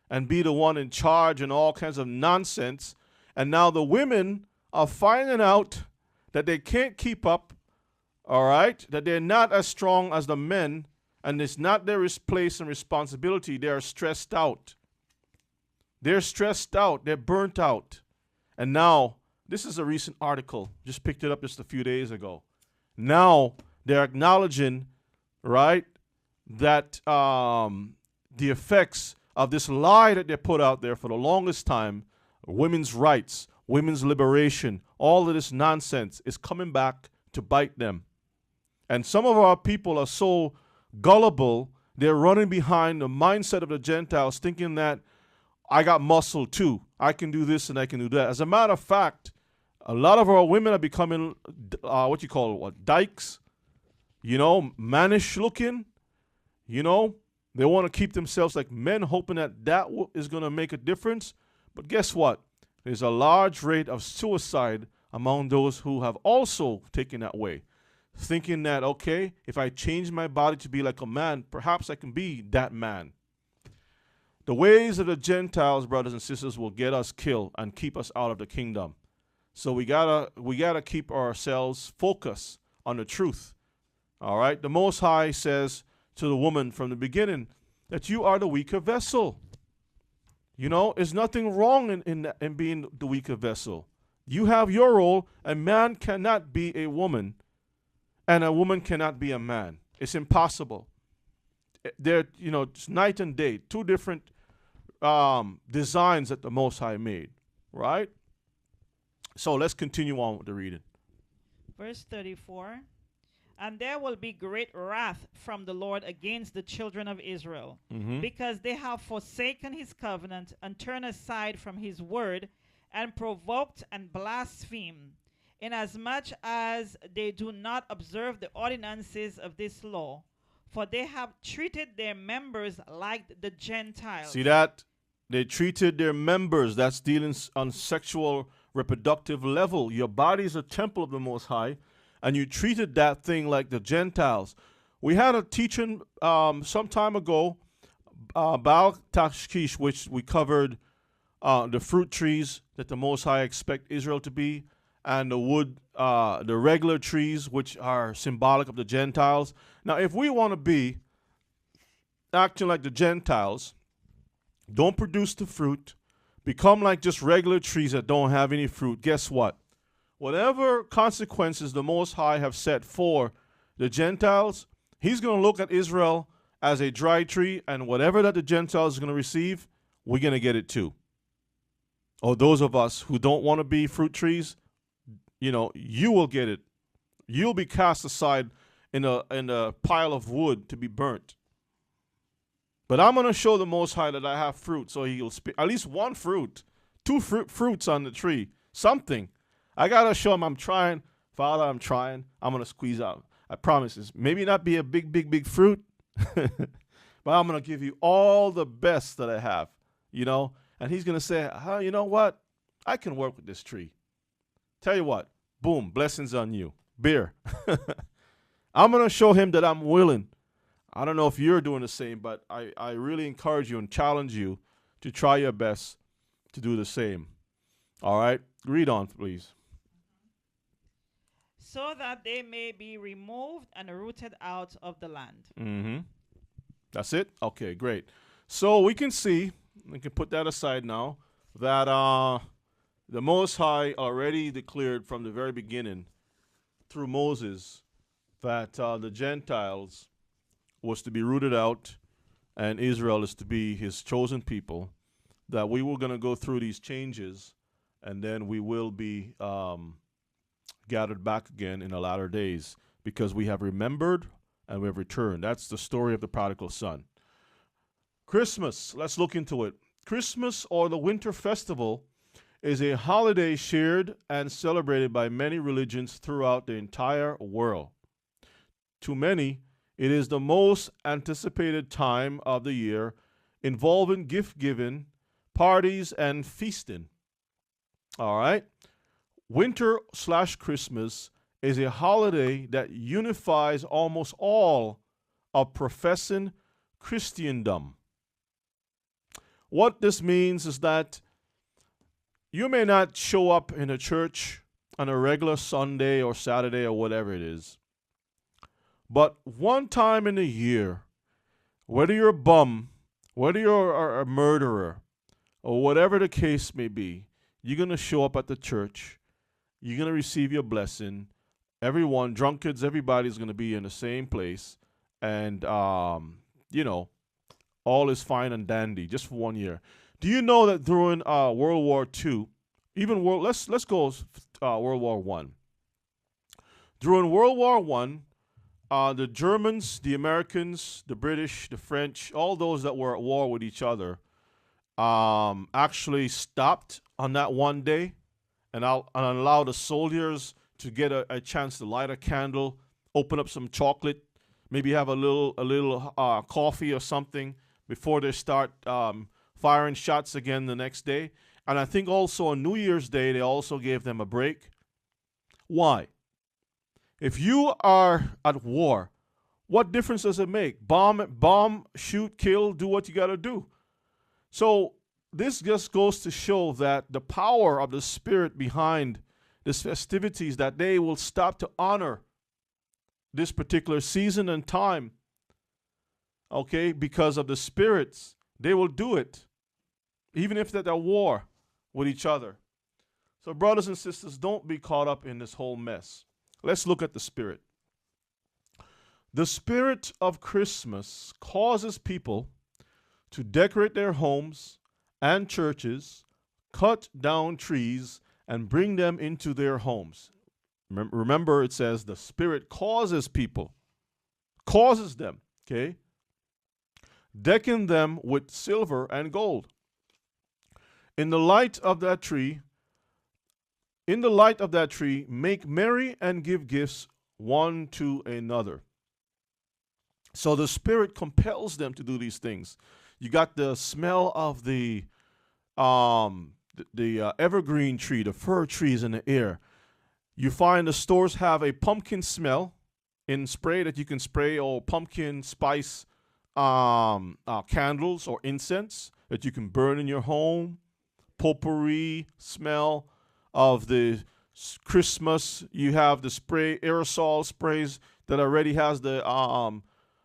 and be the one in charge and all kinds of nonsense. And now the women are finding out that they can't keep up, all right, that they're not as strong as the men, and it's not their place and responsibility. They are stressed out. They're stressed out. They're burnt out. And now, this is a recent article. Just picked it up just a few days ago. Now, they're acknowledging, right, that the effects of this lie that they put out there for the longest time, women's rights, women's liberation, all of this nonsense is coming back to bite them. And some of our people are so gullible, they're running behind the mindset of the Gentiles, thinking that I got muscle too. I can do this and I can do that. As a matter of fact, a lot of our women are becoming dykes, mannish looking, They want to keep themselves like men, hoping that is going to make a difference. But guess what? There's a large rate of suicide among those who have also taken that way, thinking that, okay, if I change my body to be like a man, perhaps I can be that man. The ways of the Gentiles, brothers and sisters, will get us killed and keep us out of the kingdom. So we gotta keep ourselves focused on the truth. All right? The Most High says to the woman from the beginning that you are the weaker vessel. There's nothing wrong in being the weaker vessel. You have your role. A man cannot be a woman, and a woman cannot be a man. It's impossible. They're, it's night and day, two different designs that the Most High made, right? So let's continue on with the reading. Verse 34. And there will be great wrath from the Lord against the children of Israel, because they have forsaken his covenant and turned aside from his word and provoked and blasphemed, inasmuch as they do not observe the ordinances of this law. For they have treated their members like the Gentiles. See that? They treated their members, that's dealing on sexual reproductive level. Your body is a temple of the Most High, and you treated that thing like the Gentiles. We had a teaching some time ago about Tashkish, which we covered the fruit trees that the Most High expect Israel to be, and the wood, the regular trees, which are symbolic of the Gentiles. Now, if we want to be acting like the Gentiles, don't produce the fruit, become like just regular trees that don't have any fruit, guess what? Whatever consequences the Most High have set for the Gentiles, he's going to look at Israel as a dry tree, and whatever that the Gentiles are going to receive, we're going to get it too. Or those of us who don't want to be fruit trees, you will get it. You'll be cast aside in a pile of wood to be burnt. But I'm going to show the Most High that I have fruit, so he'll speak. At least one fruit, two fruits on the tree, something. I got to show him I'm trying. Father, I'm trying. I'm going to squeeze out. I promise this. Maybe not be a big fruit, but I'm going to give you all the best that I have, And he's going to say, you know what? I can work with this tree. Tell you what, boom, blessings on you. Beer. I'm going to show him that I'm willing. I don't know if you're doing the same, but I really encourage you and challenge you to try your best to do the same. All right? Read on, please. So that they may be removed and rooted out of the land. That's it? Okay, great. So we can see, we can put that aside now, that the Most High already declared from the very beginning through Moses that the Gentiles was to be rooted out and Israel is to be his chosen people, that we were going to go through these changes and then we will be gathered back again in the latter days because we have remembered and we have returned. That's the story of the prodigal son. Christmas, let's look into it. Christmas, or the winter festival, is a holiday shared and celebrated by many religions throughout the entire world. To many, it is the most anticipated time of the year, involving gift-giving, parties, and feasting. All right? Winter/Christmas is a holiday that unifies almost all of professing Christendom. What this means is that you may not show up in a church on a regular Sunday or Saturday or whatever it is, but one time in a year, whether you're a bum, whether you're a murderer, or whatever the case may be, you're going to show up at the church. You're going to receive your blessing. Everyone, drunkards, everybody's going to be in the same place. And, all is fine and dandy just for 1 year. Do you know that during World War II, let's go World War One. During World War One, the Germans, the Americans, the British, the French, all those that were at war with each other, actually stopped on that one day and allowed the soldiers to get a chance to light a candle, open up some chocolate, maybe have a little coffee or something before they start firing shots again the next day. And I think also on New Year's Day, they also gave them a break. Why? If you are at war, what difference does it make? Bomb, shoot, kill, do what you got to do. So this just goes to show that the power of the Spirit behind these festivities, that they will stop to honor this particular season and time, okay, because of the spirits. They will do it, even if they're at war with each other. So brothers and sisters, don't be caught up in this whole mess. Let's look at the Spirit. The spirit of Christmas causes people to decorate their homes and churches, cut down trees, and bring them into their homes. Remember, it says the Spirit causes people, causes them, okay? Decking them with silver and gold. In the light of that tree, make merry and give gifts one to another. So the Spirit compels them to do these things. You got the smell of the evergreen tree, the fir trees in the air. You find the stores have a pumpkin smell in spray that you can spray, or pumpkin spice candles or incense that you can burn in your home. Potpourri smell of the Christmas. You have the spray, aerosol sprays that already has the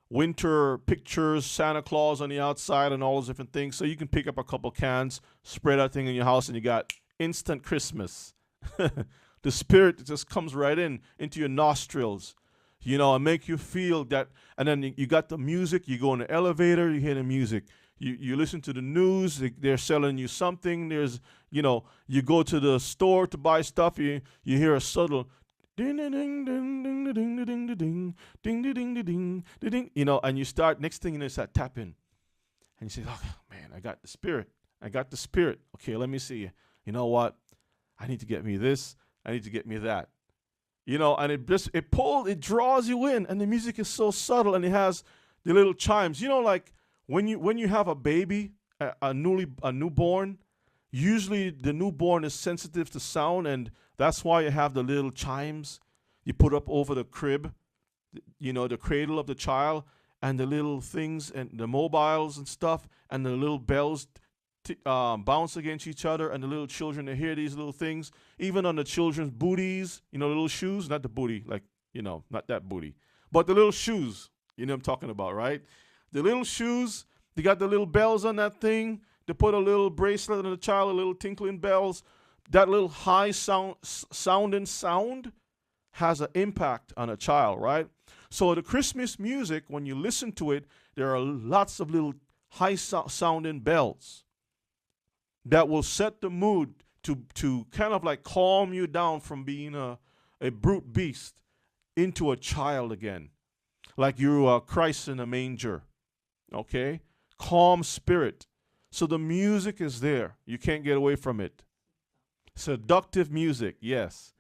winter pictures, Santa Claus on the outside and all those different things. So you can pick up a couple cans, spray that thing in your house, and you got instant Christmas. The Spirit just comes right into your nostrils, and make you feel that. And then you got the music. You go in the elevator, you hear the music. You listen to the news, they're selling you something. There's, you go to the store to buy stuff, you hear a subtle ding ding ding ding ding ding ding ding ding ding ding ding, and you start, next thing you start tapping. And you say, oh man, I got the Spirit. Okay, let me see. You know what? I need to get me this. I need to get me that. And it draws you in, and the music is so subtle, and it has the little chimes. Like when you have a baby, a newborn, usually the newborn is sensitive to sound, and that's why you have the little chimes you put up over the crib, the cradle of the child, and the little things and the mobiles and stuff, and the little bells bounce against each other, and the little children, they hear these little things, even on the children's booties, little shoes, not the booty, like, not that booty, but the little shoes, what I'm talking about, right? The little shoes, they got the little bells on that thing. They put a little bracelet on the child, a little tinkling bells. That little high sounding sound has an impact on a child, right? So the Christmas music, when you listen to it, there are lots of little high sounding bells that will set the mood to kind of like calm you down from being a brute beast into a child again, like you are Christ in a manger, okay? Calm spirit. So the music is there. You can't get away from it. Seductive music, yes.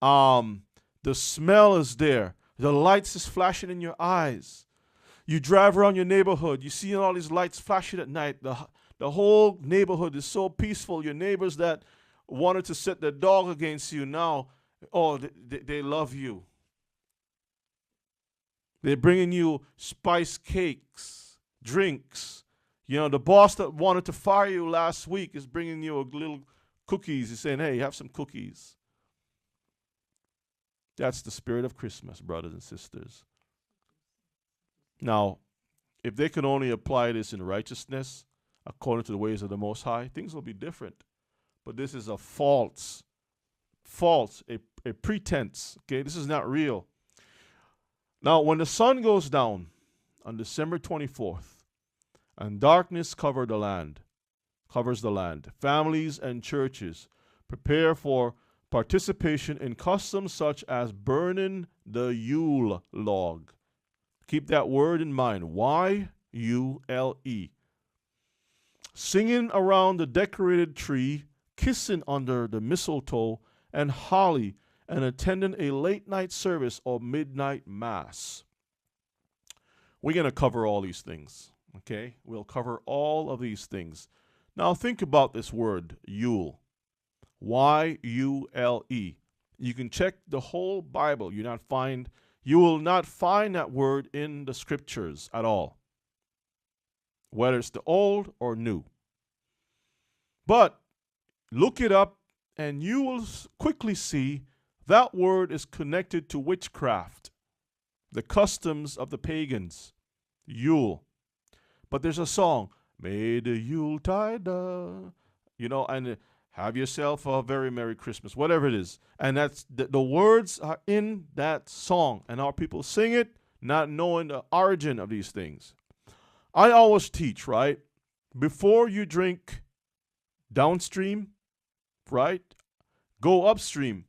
The smell is there. The lights is flashing in your eyes. You drive around your neighborhood. You see all these lights flashing at night. The whole neighborhood is so peaceful. Your neighbors that wanted to set their dog against you now, Oh, they love you. They're bringing you spice cakes, drinks. You know, the boss that wanted to fire you last week is bringing you a little cookies. He's saying, hey, have some cookies. That's the spirit of Christmas, brothers and sisters. Now, if they could only apply this in righteousness, according to the ways of the Most High, things will be different. But this is a false, a pretense. Okay, this is not real. Now, when the sun goes down on December 24th, and darkness covers the land, families and churches prepare for participation in customs such as burning the Yule log. Keep that word in mind, Y-U-L-E. Singing around the decorated tree, kissing under the mistletoe and holly, and attending a late night service or midnight mass. We're going to cover all these things, okay? We'll cover all of these things. Now think about this word, Yule. Y-U-L-E. You can check the whole Bible. You will not find that word in the scriptures at all, whether it's the old or new. But look it up and you will quickly see that word is connected to witchcraft, the customs of the pagans, Yule. But there's a song, May the Yuletide, and have yourself a very Merry Christmas, whatever it is. And that's the words are in that song, and our people sing it, not knowing the origin of these things. I always teach, right? Before you drink downstream, right? Go upstream.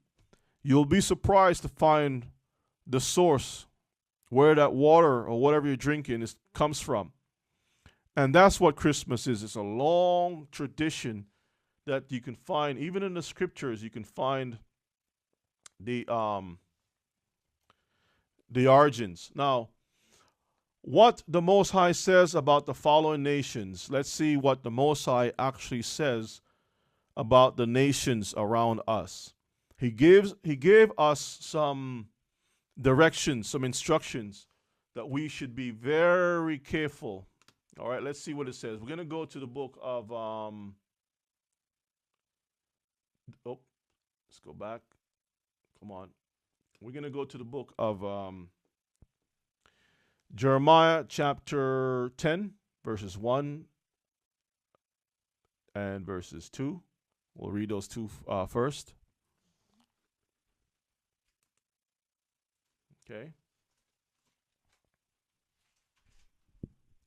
You'll be surprised to find the source where that water or whatever you're drinking comes from. And that's what Christmas is. It's a long tradition that you can find, even in the scriptures, you can find the origins. Now, what the Most High says about the following nations. Let's see what the Most High actually says about the nations around us. He gave us some directions, some instructions that we should be very careful. All right, let's see what it says. We're going to go to the book of let's go back. Come on. We're going to go to the book of Jeremiah chapter 10, verses 1 and verses 2. We'll read those two first. Okay.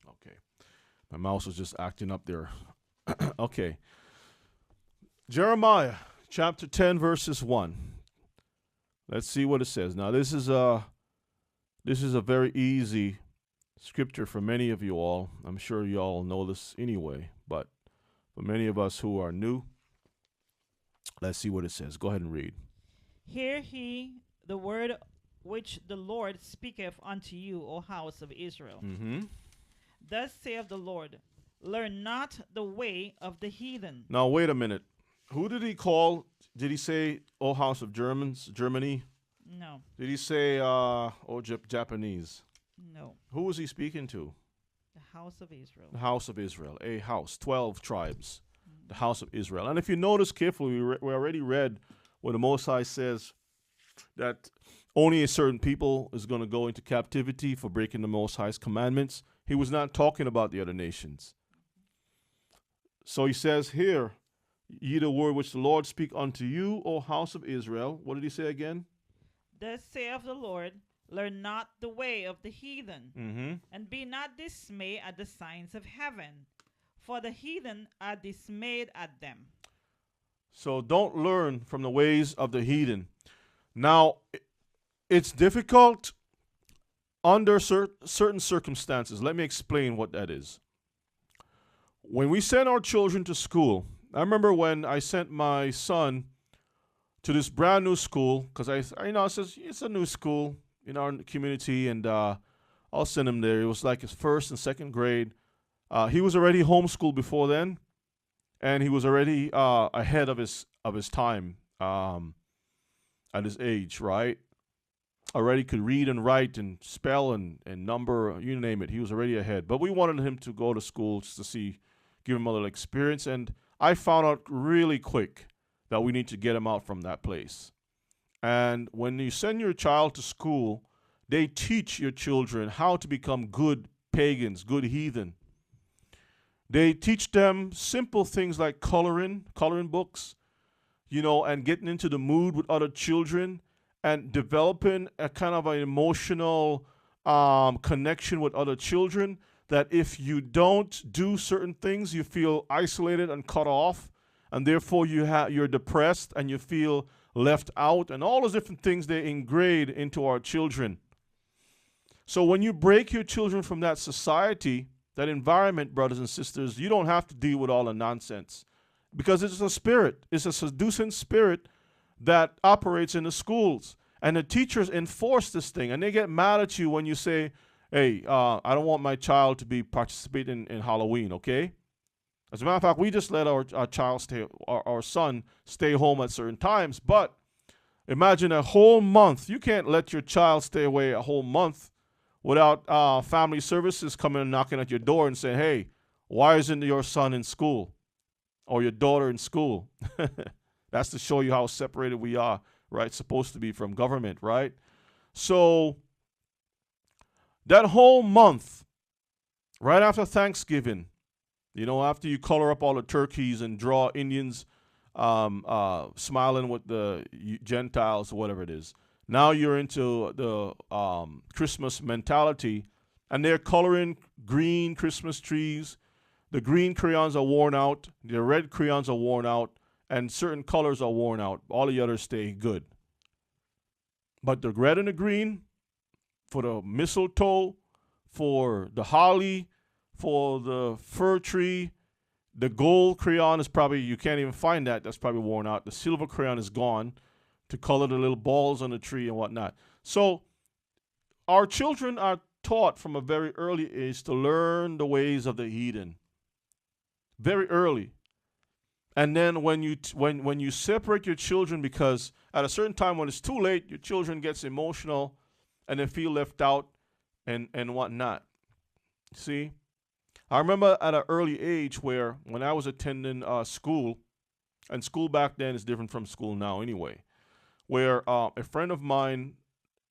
Okay. My mouse was just acting up there. Okay. Jeremiah chapter 10, verses 1. Let's see what it says. Now, this is a very easy scripture for many of you all. I'm sure you all know this anyway, but for many of us who are new, let's see what it says. Go ahead and read. Hear ye the word which the Lord speaketh unto you, O house of Israel. Mm-hmm. Thus saith the Lord, learn not the way of the heathen. Now, wait a minute. Who did he call? Did he say, O house of Germany? No. Did he say, Japanese? No. Who was he speaking to? The house of Israel. The house of Israel. A house. 12 tribes. The house of Israel. And if you notice carefully, we already read where the Most High says that only a certain people is going to go into captivity for breaking the Most High's commandments. He was not talking about the other nations. So he says here, ye the word which the Lord speak unto you, O house of Israel. What did he say again? Thus saith the Lord, learn not the way of the heathen, and be not dismayed at the signs of heaven, for the heathen are dismayed at them. So don't learn from the ways of the heathen. Now, it's difficult under certain circumstances. Let me explain what that is. When we send our children to school, I remember when I sent my son to this brand new school, because I says it's a new school in our community, and I'll send him there. It was like his first and second grade. He was already homeschooled before then, and he was already ahead of his time. at his age, right? Already could read and write and spell and number, you name it. He was already ahead. But we wanted him to go to school just to see, give him a little experience. And I found out really quick that we need to get him out from that place. And when you send your child to school, they teach your children how to become good pagans, good heathen. They teach them simple things like coloring books, and getting into the mood with other children and developing a kind of an emotional connection with other children, that if you don't do certain things, you feel isolated and cut off, and therefore you're depressed and you feel left out, and all those different things they ingrain into our children. So when you break your children from that society, that environment, brothers and sisters, you don't have to deal with all the nonsense, because it's a spirit. It's a seducing spirit that operates in the schools. And the teachers enforce this thing, and they get mad at you when you say, hey, I don't want my child to be participating in Halloween, okay? As a matter of fact, we just let our child stay, our son stay home at certain times. But imagine a whole month. You can't let your child stay away a whole month without family services coming and knocking at your door and saying, hey, why isn't your son in school or your daughter in school? That's to show you how separated we are, right? Supposed to be from government, right? So that whole month, right after Thanksgiving, after you color up all the turkeys and draw Indians smiling with the Gentiles or whatever it is, now you're into the Christmas mentality, and they're coloring green Christmas trees. The green crayons are worn out. The red crayons are worn out. And certain colors are worn out. All the others stay good. But the red and the green, for the mistletoe, for the holly, for the fir tree, the gold crayon is probably, you can't even find that. That's probably worn out. The silver crayon is gone to color the little balls on the tree and whatnot. So our children are taught from a very early age to learn the ways of the heathen. Very early. And then when you separate your children, because at a certain time when it's too late, your children gets emotional and they feel left out and whatnot. See? I remember at an early age where when I was attending school, and school back then is different from school now anyway, where a friend of mine,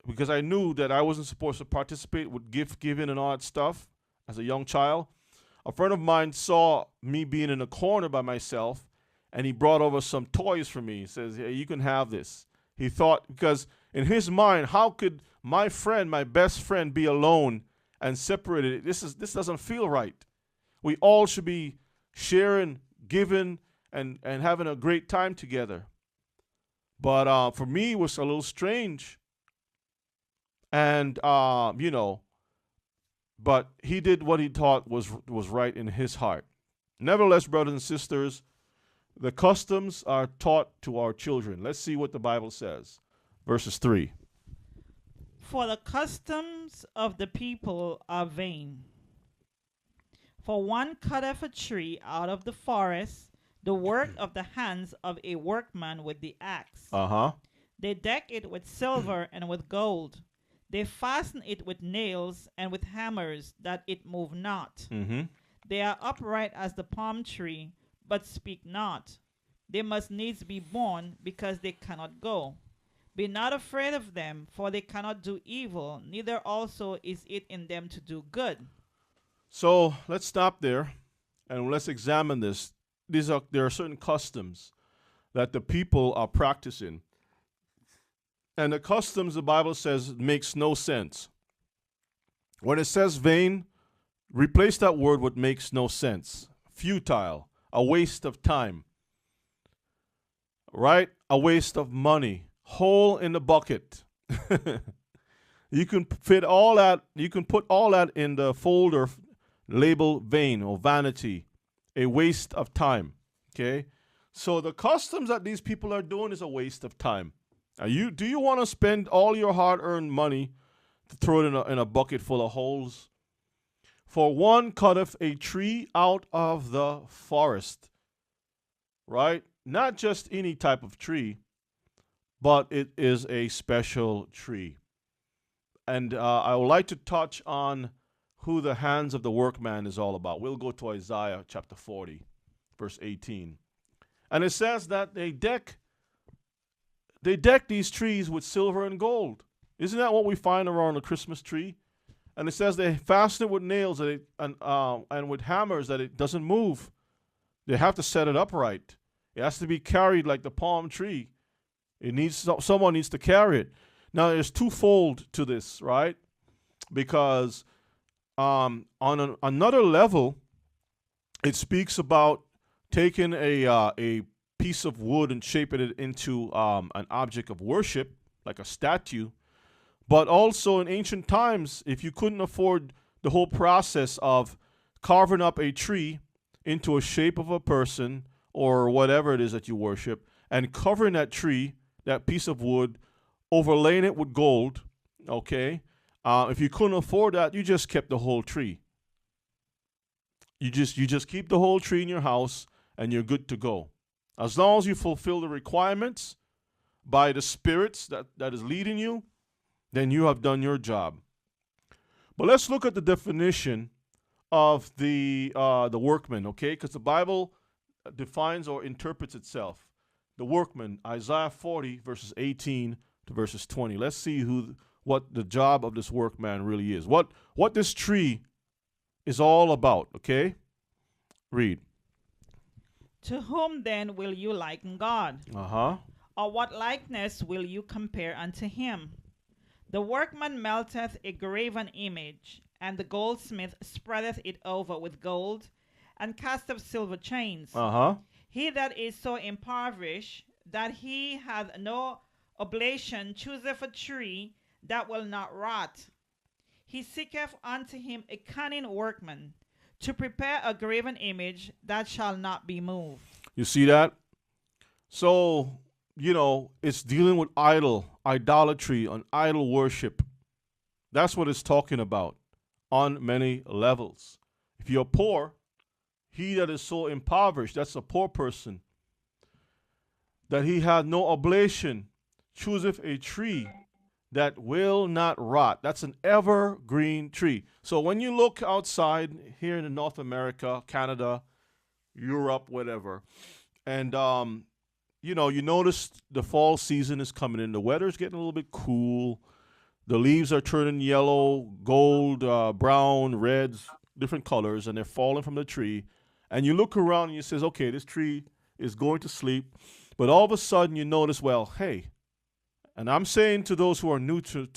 because I knew that I wasn't supposed to participate with gift giving and all that stuff as a young child, a friend of mine saw me being in a corner by myself, and he brought over some toys for me. He says, hey, you can have this. He thought, because in his mind, how could my friend, my best friend, be alone and separated? This doesn't feel right. We all should be sharing, giving, and having a great time together. But for me, it was a little strange. And, but he did what he thought was right in his heart. Nevertheless, brothers and sisters, the customs are taught to our children. Let's see what the Bible says. Verses 3. For the customs of the people are vain. For one cutteth a tree out of the forest, the work of the hands of a workman with the axe. They deck it with silver and with gold. They fasten it with nails and with hammers, that it move not. They are upright as the palm tree, but speak not. They must needs be born, because they cannot go. Be not afraid of them, for they cannot do evil, neither also is it in them to do good. So let's stop there and let's examine this. There are certain customs that the people are practicing. And the customs, the Bible says, makes no sense. When it says vain, replace that word with makes no sense. Futile, a waste of time, right? A waste of money, hole in the bucket. You can fit all that, you can put all that in the folder labeled vain or vanity, a waste of time, okay? So the customs that these people are doing is a waste of time. Do you want to spend all your hard-earned money to throw it in a bucket full of holes? For one cutteth a tree out of the forest, right? Not just any type of tree, but it is a special tree. And I would like to touch on who the hands of the workman is all about. We'll go to Isaiah chapter 40, verse 18. And it says that they deck these trees with silver and gold. Isn't that what we find around the Christmas tree? And it says they fasten it with nails and with hammers that it doesn't move. They have to set it upright. It has to be carried like the palm tree. Someone needs to carry it. Now, there's twofold to this, right? Because on another level, it speaks about taking a piece of wood and shaping it into an object of worship, like a statue. But also in ancient times, if you couldn't afford the whole process of carving up a tree into a shape of a person or whatever it is that you worship, and covering that tree, that piece of wood, overlaying it with gold, okay? If you couldn't afford that, you just kept the whole tree. You just keep the whole tree in your house, and you're good to go. As long as you fulfill the requirements by the spirits that is leading you, then you have done your job. But let's look at the definition of the workman, okay? Because the Bible defines or interprets itself. The workman, Isaiah 40, verses 18 to verses 20. Let's see what the job of this workman really is. What this tree is all about, okay? Read. To whom then will you liken God? Or what likeness will you compare unto him? The workman melteth a graven image, and the goldsmith spreadeth it over with gold, and casteth silver chains. He that is so impoverished that he hath no oblation chooseth a tree that will not rot. He seeketh unto him a cunning workman, to prepare a graven image that shall not be moved. You see that? So, it's dealing with idolatry, and idol worship. That's what it's talking about on many levels. If you're poor, he that is so impoverished, that's a poor person, that he had no oblation, chooseth a tree that will not rot. That's an evergreen tree. So when you look outside here in North America, Canada, Europe, whatever, and you notice the fall season is coming in. The weather's getting a little bit cool. The leaves are turning yellow, gold, brown, reds, different colors, and they're falling from the tree. And you look around and you say, okay, this tree is going to sleep. But all of a sudden you notice, well, hey, and I'm saying to those who are new to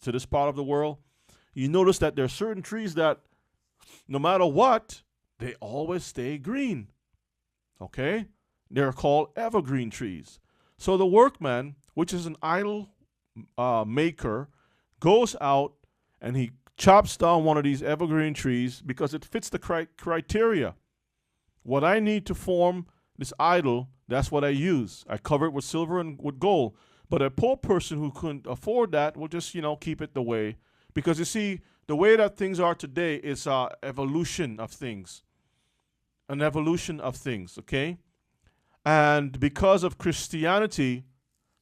this part of the world, you notice that there are certain trees that no matter what, they always stay green. Okay? They're called evergreen trees. So the workman, which is an idol maker, goes out and he chops down one of these evergreen trees because it fits the criteria. What I need to form this idol, that's what I use. I cover it with silver and with gold. But a poor person who couldn't afford that will just, keep it the way. Because you see, the way that things are today is evolution of things. An evolution of things, okay? And because of Christianity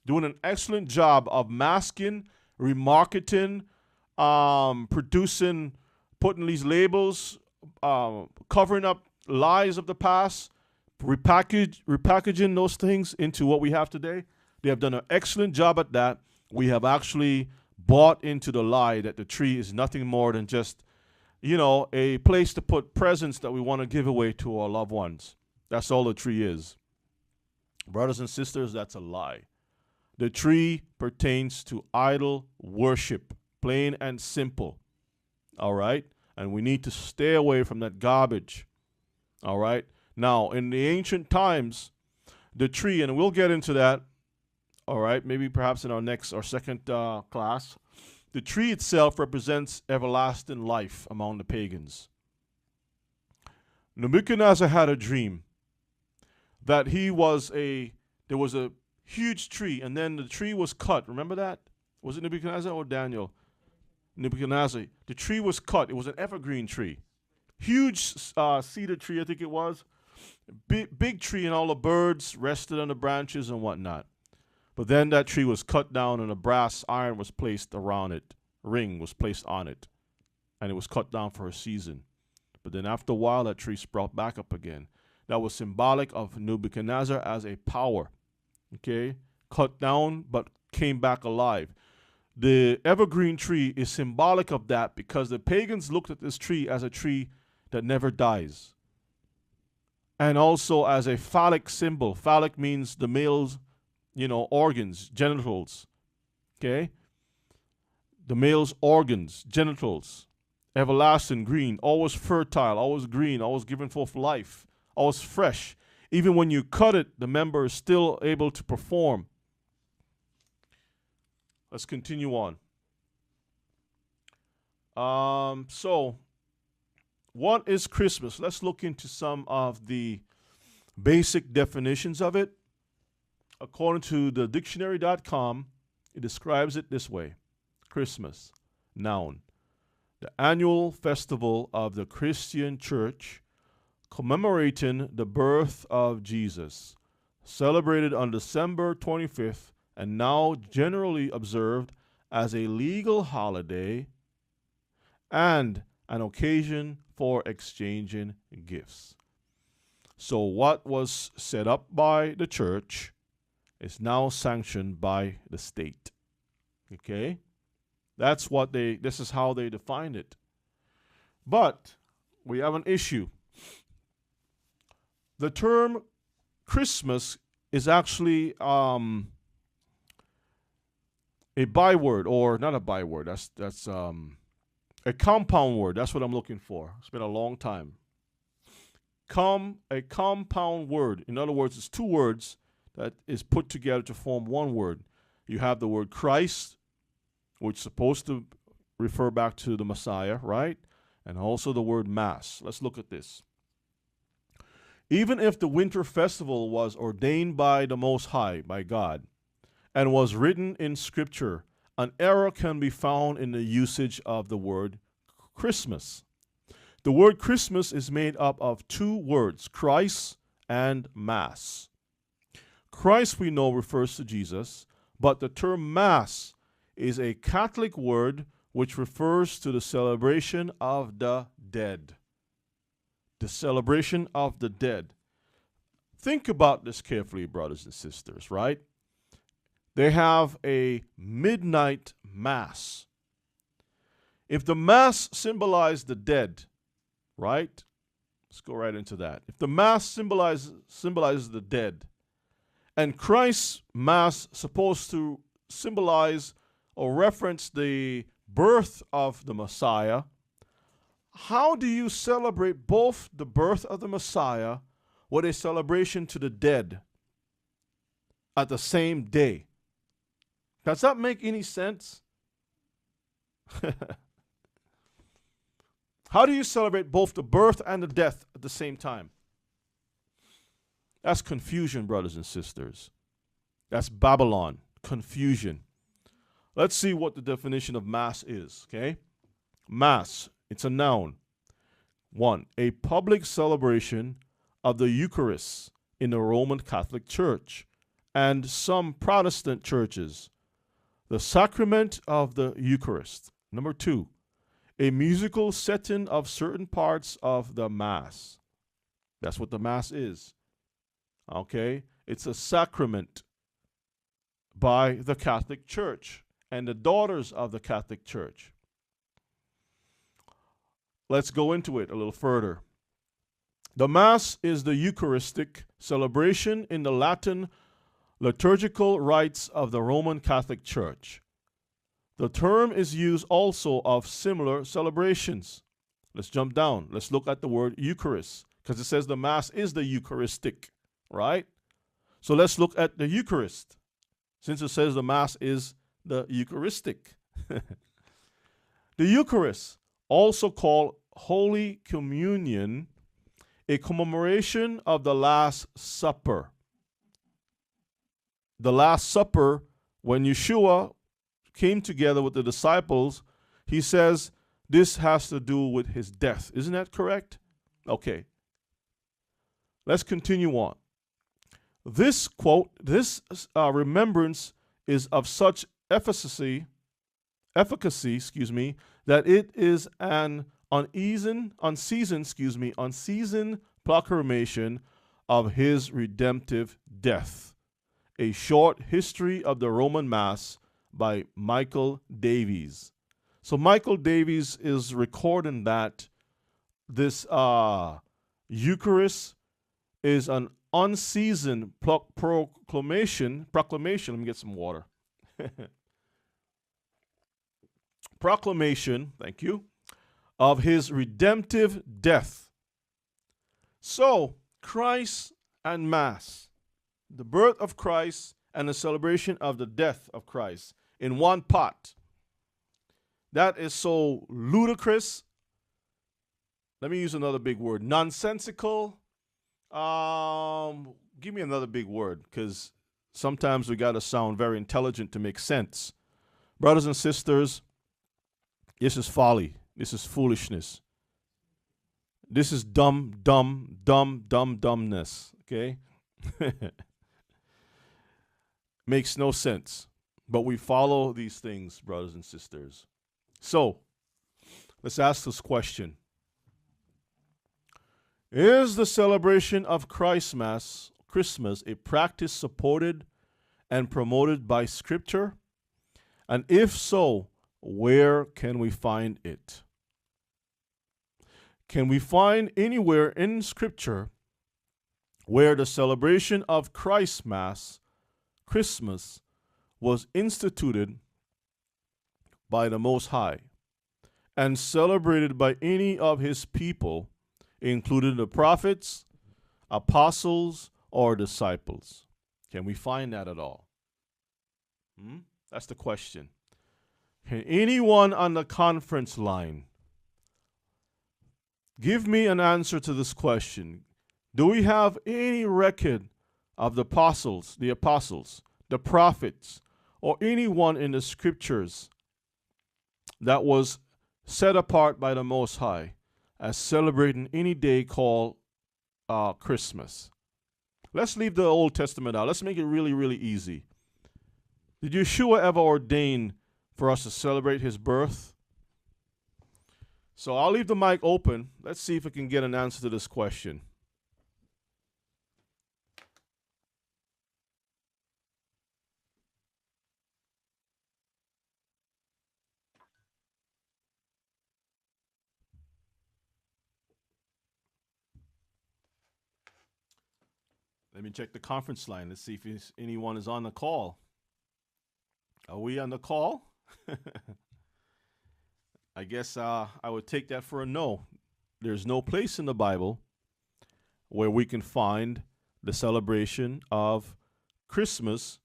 doing an excellent job of masking, remarketing, producing, putting these labels, covering up lies of the past, repackaging those things into what we have today. They have done an excellent job at that. We have actually bought into the lie that the tree is nothing more than just, a place to put presents that we want to give away to our loved ones. That's all the tree is. Brothers and sisters, that's a lie. The tree pertains to idol worship, plain and simple. All right? And we need to stay away from that garbage. All right? Now, in the ancient times, the tree, and we'll get into that, all right, maybe perhaps in our next or second class, the tree itself represents everlasting life among the pagans. Nebuchadnezzar had a dream that there was a huge tree, and then the tree was cut. Remember that? Was it Nebuchadnezzar or Daniel? Nebuchadnezzar. The tree was cut. It was an evergreen tree. Huge cedar tree, I think it was. Big tree, and all the birds rested on the branches and whatnot. But then that tree was cut down and a brass iron was placed around it. A ring was placed on it. And it was cut down for a season. But then after a while, that tree sprout back up again. That was symbolic of Nebuchadnezzar as a power. Okay? Cut down, but came back alive. The evergreen tree is symbolic of that because the pagans looked at this tree as a tree that never dies. And also as a phallic symbol. Phallic means the male's, organs, genitals. Okay? The male's organs, genitals. Everlasting green, always fertile, always green, always giving forth life, always fresh. Even when you cut it, the member is still able to perform. Let's continue on. So, what is Christmas? Let's look into some of the basic definitions of it. According to the dictionary.com, it describes it this way. Christmas, noun. The annual festival of the Christian church commemorating the birth of Jesus, celebrated on December 25th and now generally observed as a legal holiday and an occasion for exchanging gifts. So what was set up by the church is now sanctioned by the state. Okay? This is how they defined it. But we have an issue. The term Christmas is actually a byword, or not a byword. That's a compound word. That's what I'm looking for. It's been a long time. A compound word. In other words, it's two words that is put together to form one word. You have the word Christ, which is supposed to refer back to the Messiah, right? And also the word Mass. Let's look at this. Even if the winter festival was ordained by the Most High, by God, and was written in Scripture, an error can be found in the usage of the word Christmas. The word Christmas is made up of two words, Christ and Mass. Christ, we know, refers to Jesus, but the term Mass is a Catholic word which refers to the celebration of the dead. The celebration of the dead. Think about this carefully, brothers and sisters, right? They have a midnight mass. If the mass symbolized the dead, right? Let's go right into that. If the mass symbolizes the dead, and Christ's mass supposed to symbolize or reference the birth of the Messiah, how do you celebrate both the birth of the Messiah with a celebration to the dead at the same day? Does that make any sense? How do you celebrate both the birth and the death at the same time? That's confusion, brothers and sisters. That's Babylon, confusion. Let's see what the definition of Mass is, okay? Mass, it's a noun. 1. A public celebration of the Eucharist in the Roman Catholic Church and some Protestant churches. The sacrament of the Eucharist. Number 2. A musical setting of certain parts of the Mass. That's what the Mass is. Okay? It's a sacrament by the Catholic Church and the daughters of the Catholic Church. Let's go into it a little further. The Mass is the Eucharistic celebration in the Latin liturgical rites of the Roman Catholic Church. The term is used also of similar celebrations. Let's jump down. Let's look at the word Eucharist, because it says the Mass is the Eucharistic, right? So let's look at the Eucharist, since it says the Mass is the Eucharistic. The Eucharist, also called Holy Communion, a commemoration of the Last Supper. The Last Supper, when Yeshua came together with the disciples, he says this has to do with his death. Isn't that correct? Okay. Let's continue on. This quote, this remembrance is of such efficacy, that it is an unseasoned proclamation of his redemptive death. A Short History of the Roman Mass by Michael Davies. So Michael Davies is recording that this Eucharist is an unseasoned proclamation. Let me get some water. Proclamation, thank you, of his redemptive death. So, Christ and Mass, the birth of Christ and the celebration of the death of Christ in one pot. That is so ludicrous. Let me use another big word. Nonsensical. Give me another big word, because sometimes we got to sound very intelligent to make sense. Brothers and sisters, this is folly. This is foolishness. This is dumbness. Okay? Makes no sense. But we follow these things, brothers and sisters. So, let's ask this question. Is the celebration of Christmas a practice supported and promoted by Scripture? And if so, where can we find it? Can we find anywhere in Scripture where the celebration of Christmas was instituted by the Most High and celebrated by any of his people, including the prophets, apostles, or disciples? Can we find that at all? That's the question. Can anyone on the conference line give me an answer to this question? Do we have any record of the apostles, the prophets, or anyone in the scriptures that was set apart by the Most High as celebrating any day called Christmas? Let's leave the Old Testament out. Let's make it really, really easy. Did Yeshua ever ordain for us to celebrate his birth? So I'll leave the mic open. Let's see if we can get an answer to this question. Let me check the conference line. Let's see if anyone is on the call. Are we on the call? I guess I would take that for a no. There's no place in the Bible where we can find the celebration of Christmas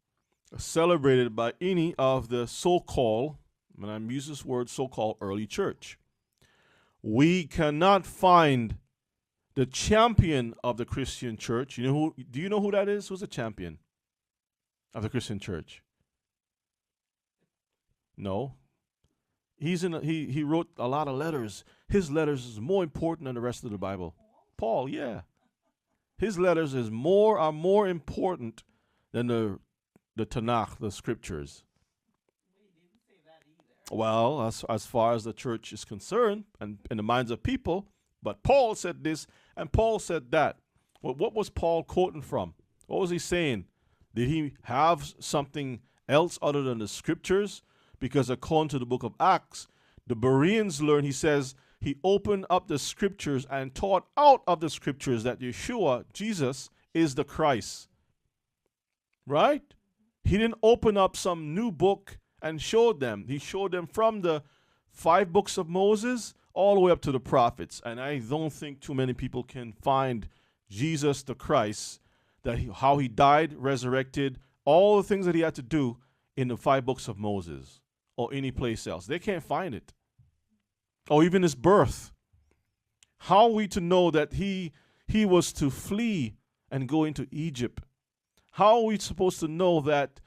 celebrated by any of the so-called, and I'm using this word, so-called early church. We cannot find the champion of the Christian church. Do you know who that is? Who's the champion of the Christian church? No. He wrote a lot of letters. His letters is more important than the rest of the Bible. Paul, yeah. His letters are more important than the Tanakh, the scriptures. We didn't say that either. Well, as far as the church is concerned, and in the minds of people, but Paul said this and Paul said that. Well, what was Paul quoting from? What was he saying? Did he have something else other than the scriptures? Because according to the book of Acts, the Bereans learned, he says, he opened up the scriptures and taught out of the scriptures that Yeshua, Jesus, is the Christ. Right? He didn't open up some new book and showed them. He showed them from the 5 books of Moses all the way up to the prophets. And I don't think too many people can find Jesus the Christ, how he died, resurrected, all the things that he had to do in the 5 books of Moses or any place else. They can't find it. Or even his birth. How are we to know that he was to flee and go into Egypt? How are we supposed to know that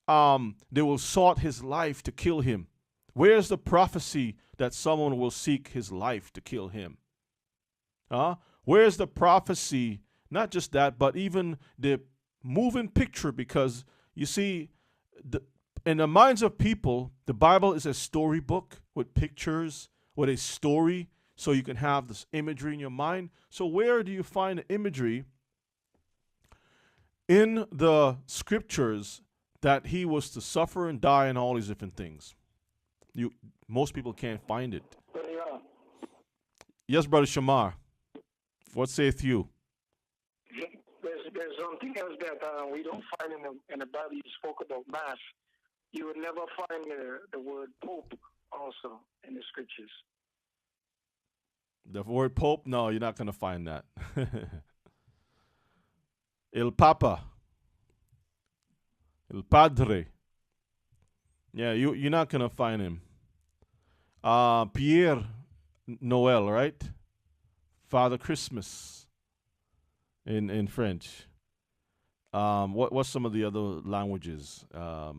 they will sought his life to kill him? Where's the prophecy that someone will seek his life to kill him? Where's the prophecy, not just that, but even the moving picture because, you see, in the minds of people, the Bible is a storybook with pictures, with a story, so you can have this imagery in your mind. So where do you find the imagery in the scriptures that he was to suffer and die and all these different things? Most people can't find it. Yes, Brother Shamar. What saith you? There's something else that we don't find in the Bible. You spoke about Mass. You would never find the word Pope also in the scriptures. The word Pope? No, you're not going to find that. El Papa. El Padre. Yeah, you're not going to find him. Pierre Noel, right? Father Christmas in French. What's some of the other languages? No,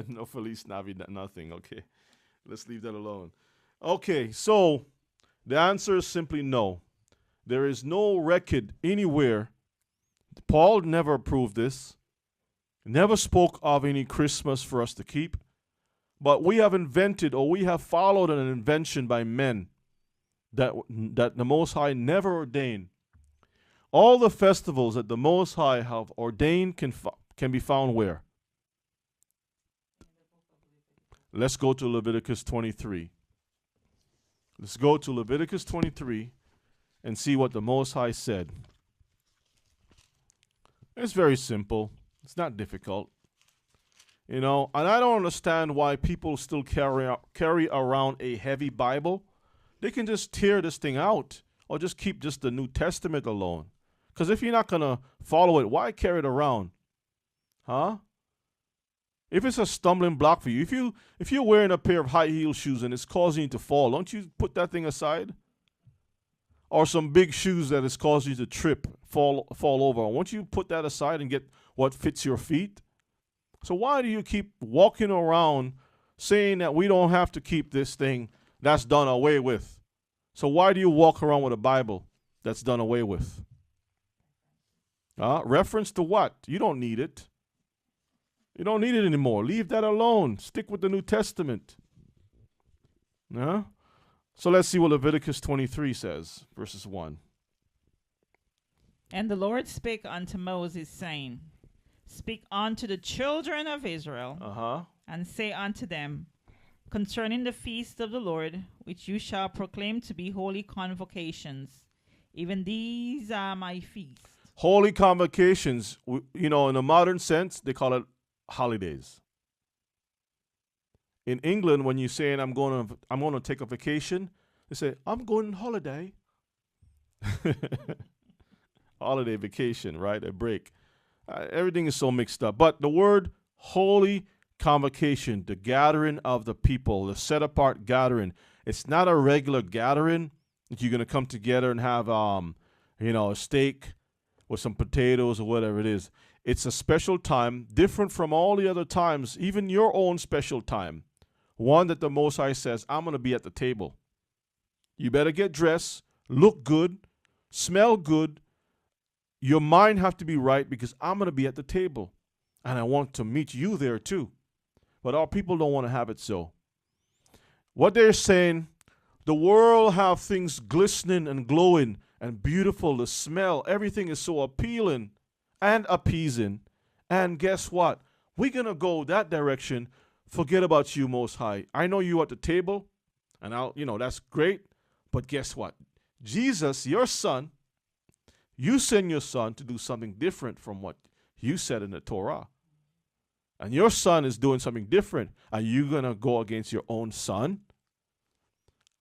no Feliz Navidad, nothing. Okay, let's leave that alone. Okay, so the answer is simply no. There is no record anywhere. Paul never approved this. Never spoke of any Christmas for us to keep. But we have invented, or we have followed an invention by men that the Most High never ordained. All the festivals that the Most High have ordained can be found where? Let's go to Leviticus 23. Let's go to Leviticus 23 and see what the Most High said. It's very simple. It's not difficult. You know, and I don't understand why people still carry around a heavy Bible. They can just tear this thing out or just keep just the New Testament alone. Because if you're not going to follow it, why carry it around? Huh? If it's a stumbling block for you, if you're wearing a pair of high heel shoes and it's causing you to fall, don't you put that thing aside? Or some big shoes that is causing you to trip, fall over. Won't you put that aside and get what fits your feet? So why do you keep walking around saying that we don't have to keep this thing that's done away with? So why do you walk around with a Bible that's done away with? Reference to what? You don't need it. You don't need it anymore. Leave that alone. Stick with the New Testament. So let's see what Leviticus 23 says, verses 1. And the Lord spake unto Moses, saying, Speak unto the children of Israel, and say unto them, concerning the feast of the Lord, which you shall proclaim to be holy convocations, even these are my feasts. Holy convocations, in a modern sense, they call it holidays. In England, when you're saying I'm going to take a vacation, they say I'm going on holiday. Holiday, vacation, right? A break. Everything is so mixed up. But the word holy convocation, the gathering of the people, the set apart gathering, it's not a regular gathering that you're going to come together and have, a steak with some potatoes or whatever it is. It's a special time, different from all the other times, even your own special time. One that the Most High says, I'm going to be at the table. You better get dressed, look good, smell good. Your mind have to be right because I'm going to be at the table. And I want to meet you there too. But our people don't want to have it so. What they're saying, the world have things glistening and glowing and beautiful. The smell, everything is so appealing and appeasing. And guess what? We're going to go that direction. Forget about you, Most High. I know you at the table, and that's great. But guess what? Jesus, your son, you send your son to do something different from what you said in the Torah. And your son is doing something different. Are you going to go against your own son?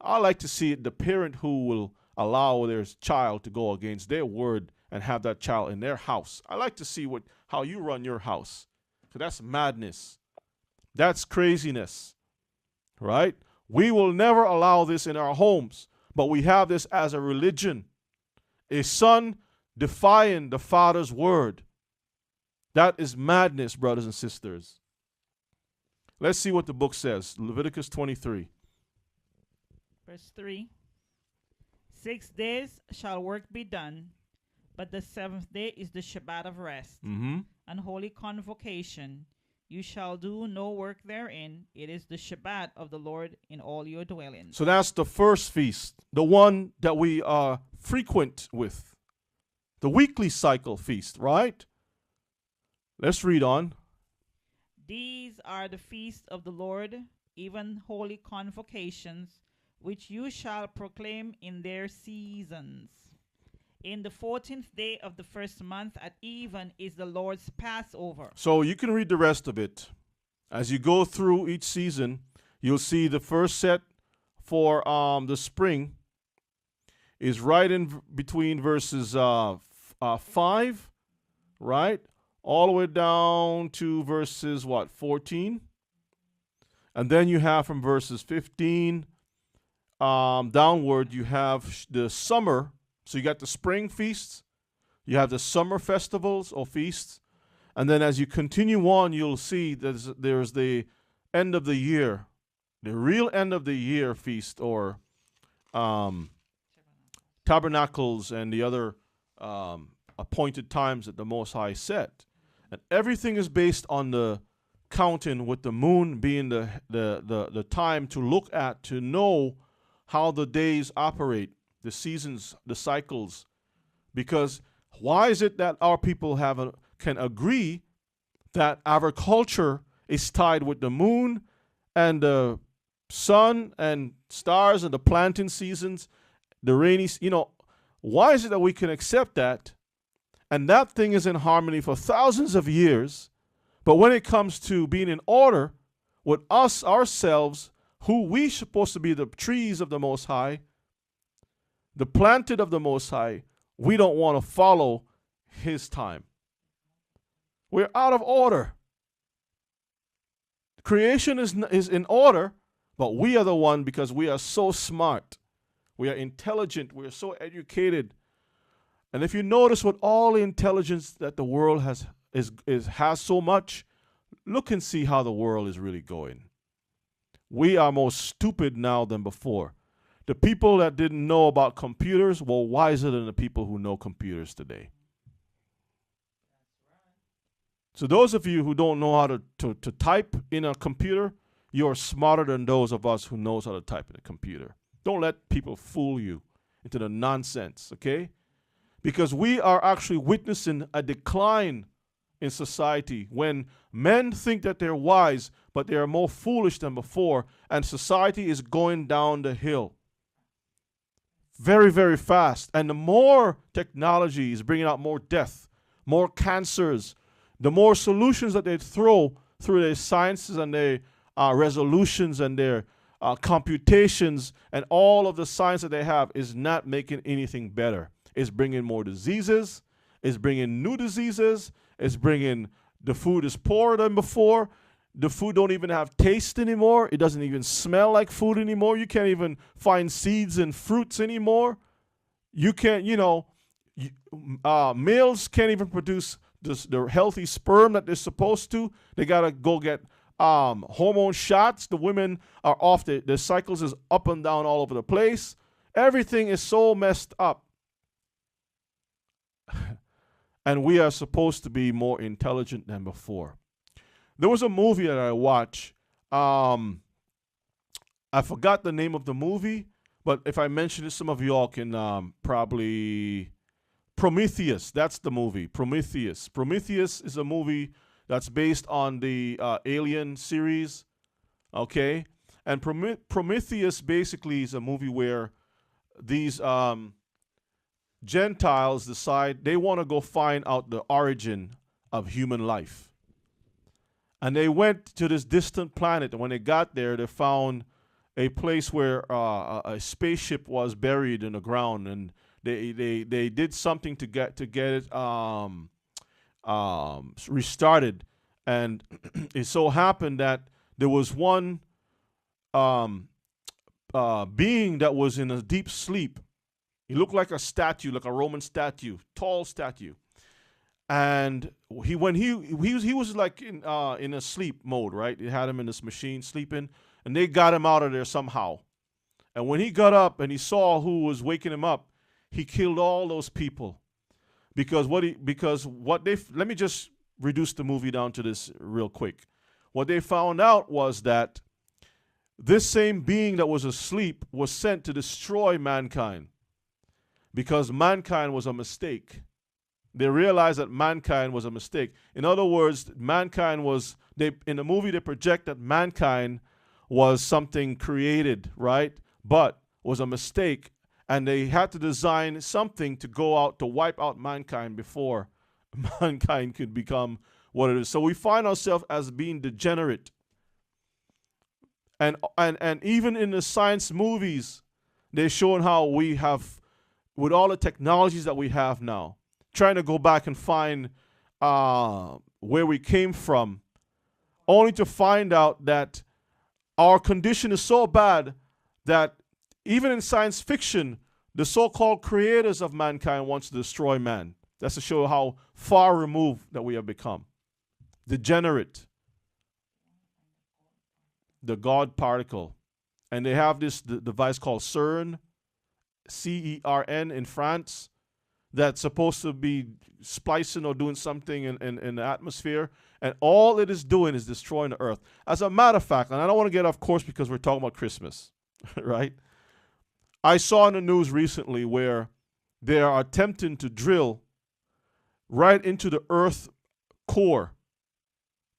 I like to see the parent who will allow their child to go against their word and have that child in their house. I like to see how you run your house. Because that's madness. That's craziness. Right? We will never allow this in our homes. But we have this as a religion. A son defying the father's word. That is madness, brothers and sisters. Let's see what the book says. Leviticus 23. Verse 3. 6 days shall work be done, but the 7th day is the Shabbat of rest Mm-hmm. and holy convocation. You shall do no work therein. It is the Shabbat of the Lord in all your dwellings. So that's the first feast, the one that we are frequent with, the weekly cycle feast, right? Let's read on. These are the feasts of the Lord, even holy convocations, which you shall proclaim in their seasons. In the 14th day of the first month at even is the Lord's Passover. So you can read the rest of it. As you go through each season, you'll see the first set for the spring is right in between verses 5, right? All the way down to verses, 14? And then you have from verses 15 downward, you have the summer. So you got the spring feasts, you have the summer festivals or feasts, and then as you continue on, you'll see there's the end of the year, the real end of the year feast, or tabernacles and the other appointed times that the Most High set. And everything is based on the counting, with the moon being the time to look at, to know how the days operate, the seasons, the cycles. Because why is it that our people can agree that agriculture is tied with the moon and the sun and stars and the planting seasons, the rainy, why is it that we can accept that and that thing is in harmony for thousands of years, but when it comes to being in order with us, ourselves, who we supposed to be the trees of the Most High, the planted of the Most High, we don't want to follow his time. We're out of order. Creation is in order, but we are the one, because we are so smart. We are intelligent. We are so educated. And if you notice, with all the intelligence that the world has so much, look and see how the world is really going. We are more stupid now than before. The people that didn't know about computers were wiser than the people who know computers today. So those of you who don't know how to type in a computer, you're smarter than those of us who knows how to type in a computer. Don't let people fool you into the nonsense, okay? Because we are actually witnessing a decline in society when men think that they're wise, but they are more foolish than before, and society is going down the hill very, very fast. And the more technology is bringing out more death, more cancers, the more solutions that they throw through their sciences and their resolutions and their computations, and all of the science that they have is not making anything better. It's bringing more diseases. It's bringing new diseases. It's bringing, the food is poorer than before. The food don't even have taste anymore. It doesn't even smell like food anymore. You can't even find seeds and fruits anymore. You can't, males can't even produce the healthy sperm that they're supposed to. They got to go get hormone shots. The women are off. Their cycles is up and down all over the place. Everything is so messed up. And we are supposed to be more intelligent than before. There was a movie that I watched. I forgot the name of the movie, but if I mention it, some of y'all can probably... Prometheus, that's the movie, Prometheus. Prometheus is a movie that's based on the Alien series, okay? And Prometheus basically is a movie where these Gentiles decide they want to go find out the origin of human life. And they went to this distant planet, and when they got there, they found a place where a spaceship was buried in the ground, and they did something to get it restarted. And it so happened that there was one being that was in a deep sleep. He looked like a statue, like a Roman statue, tall statue. And he was like in a sleep mode, right? They had him in this machine sleeping, and they got him out of there somehow. And when he got up and he saw who was waking him up, he killed all those people. Because let me just reduce the movie down to this real quick. What they found out was that this same being that was asleep was sent to destroy mankind because mankind was a mistake. They realized that mankind was a mistake. In other words, in the movie they project that mankind was something created, right? But was a mistake, and they had to design something to go out to wipe out mankind before mankind could become what it is. So we find ourselves as being degenerate. And even in the science movies, they're showing how we have, with all the technologies that we have now, trying to go back and find where we came from, only to find out that our condition is so bad that even in science fiction, the so-called creators of mankind wants to destroy man. That's to show how far removed that we have become. Degenerate. The God particle. And they have this device called CERN, CERN in France, that's supposed to be splicing or doing something in the atmosphere. And all it is doing is destroying the earth. As a matter of fact, and I don't want to get off course because we're talking about Christmas, right? I saw in the news recently where they are attempting to drill right into the earth core.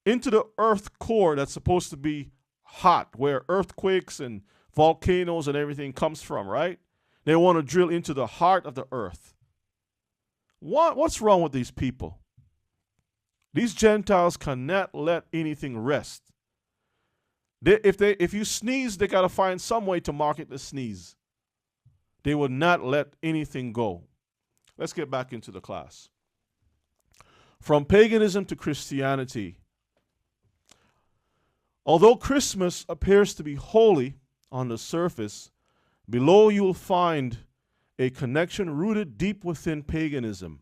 Into the earth core that's supposed to be hot, where earthquakes and volcanoes and everything comes from, right? They want to drill into the heart of the earth. What's wrong with these people? These Gentiles cannot let anything rest. If you sneeze, they got to find some way to market the sneeze. They will not let anything go. Let's get back into the class. From paganism to Christianity. Although Christmas appears to be holy on the surface, below you will find a connection rooted deep within paganism.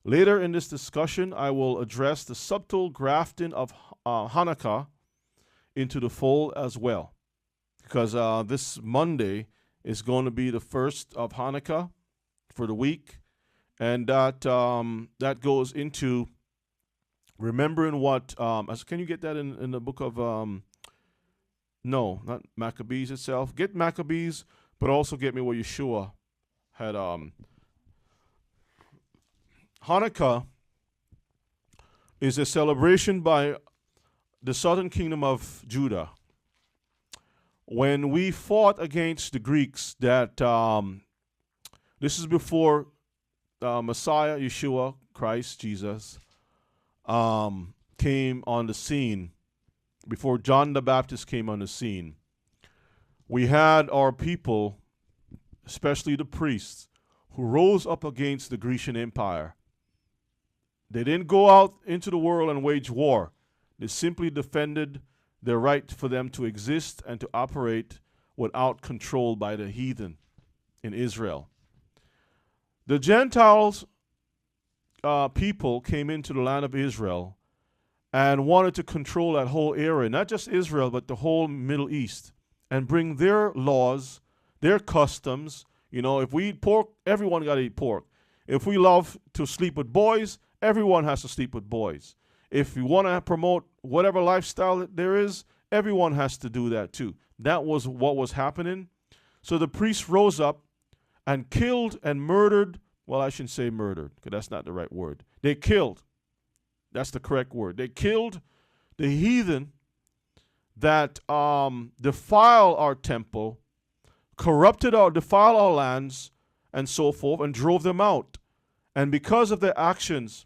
Later in this discussion, I will address the subtle grafting of Hanukkah into the fold as well, because this Monday is going to be the first of Hanukkah for the week, and that goes into remembering what, can you get that in the book of, no, not Maccabees itself. Get Maccabees, but also get me where Yeshua had, Hanukkah is a celebration by the southern kingdom of Judah. When we fought against the Greeks, that this is before Messiah, Yeshua, Christ, Jesus, came on the scene, before John the Baptist came on the scene, we had our people, especially the priests, who rose up against the Grecian Empire. They didn't go out into the world and wage war. They simply defended the right for them to exist and to operate without control by the heathen in Israel. The Gentiles people came into the land of Israel and wanted to control that whole area, not just Israel, but the whole Middle East, and bring their laws, their customs. You know, if we eat pork, everyone got to eat pork. If we love to sleep with boys, everyone has to sleep with boys. If you want to promote whatever lifestyle that there is, everyone has to do that too. That was what was happening. So the priests rose up and killed and murdered. Well, I shouldn't say murdered, because that's not the right word. They killed. That's the correct word. They killed the heathen that defile our temple, defile our lands, and so forth, and drove them out. And because of their actions,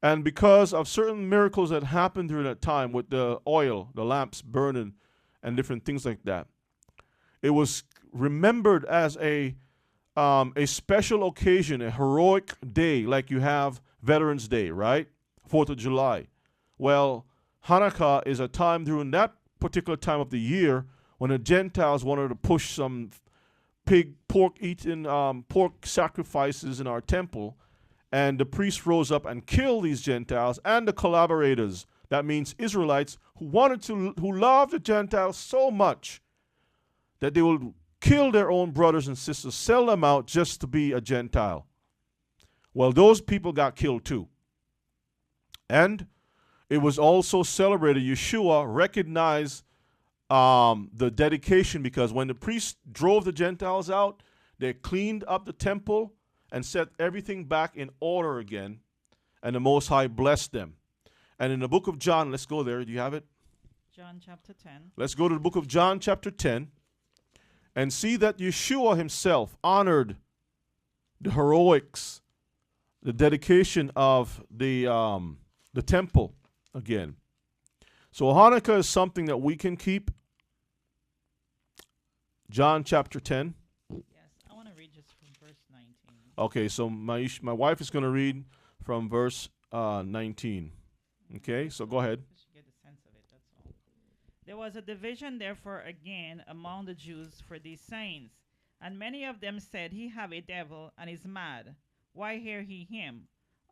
and because of certain miracles that happened during that time with the oil, the lamps burning, and different things like that, it was remembered as a special occasion, a heroic day, like you have Veterans Day, right? 4th of July. Well, Hanukkah is a time during that particular time of the year when the Gentiles wanted to push some pork sacrifices in our temple, and the priests rose up and killed these Gentiles and the collaborators. That means Israelites who loved the Gentiles so much that they will kill their own brothers and sisters, sell them out just to be a Gentile. Well, those people got killed too. And it was also celebrated. Yeshua recognized the dedication, because when the priests drove the Gentiles out, they cleaned up the temple and set everything back in order again, and the Most High blessed them. And in the book of John, let's go there. Do you have it? John chapter 10. Let's go to the book of John chapter 10 and see that Yeshua himself honored the heroics, the dedication of the temple again. So Hanukkah is something that we can keep. John chapter 10. Yes, I want to read just from verse 19. Okay, so my wife is going to read from verse 19. Okay, so go ahead. Just get a sense of it, that's all. There was a division, therefore, again among the Jews for these sayings. And many of them said, He have a devil, and is mad. Why hear he him?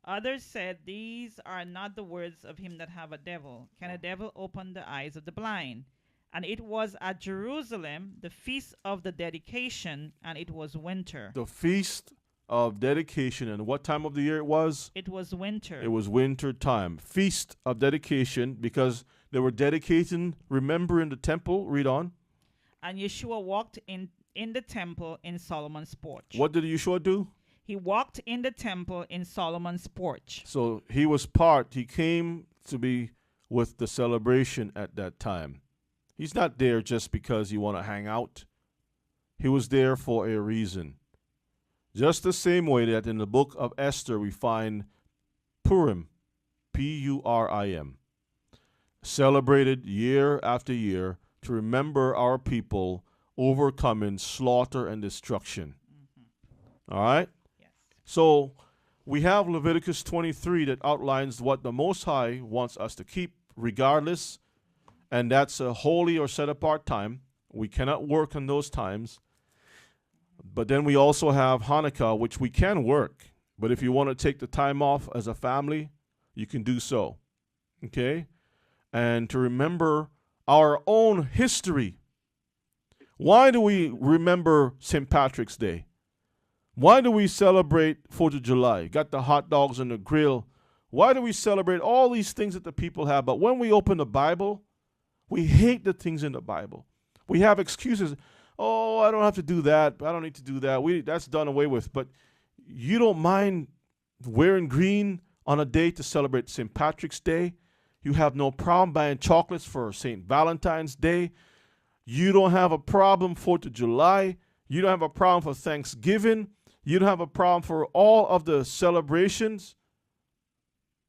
Others said, These are not the words of him that have a devil. Can a devil open the eyes of the blind? And it was at Jerusalem, the feast of the dedication, and it was winter. The feast of dedication, and what time of the year it was? It was winter. It was winter time. Feast of dedication, because they were dedicating, remembering the temple. Read on. And Yeshua walked in the temple in Solomon's porch. What did Yeshua do? He walked in the temple in Solomon's porch. So he came to be with the celebration at that time. He's not there just because he want to hang out. He was there for a reason. Just the same way that in the book of Esther we find Purim, Purim, celebrated year after year to remember our people overcoming slaughter and destruction. Mm-hmm. All right? Yes. So we have Leviticus 23 that outlines what the Most High wants us to keep regardless, and that's a holy or set apart time. We cannot work on those times. But then we also have Hanukkah, which we can work. But if you want to take the time off as a family, you can do so. Okay? And to remember our own history. Why do we remember St. Patrick's Day? Why do we celebrate 4th of July? Got the hot dogs on the grill. Why do we celebrate all these things that the people have? But when we open the Bible, we hate the things in the Bible. We have excuses. Oh, I don't have to do that. I don't need to do that. That's done away with. But you don't mind wearing green on a day to celebrate St. Patrick's Day. You have no problem buying chocolates for St. Valentine's Day. You don't have a problem 4th of July. You don't have a problem for Thanksgiving. You don't have a problem for all of the celebrations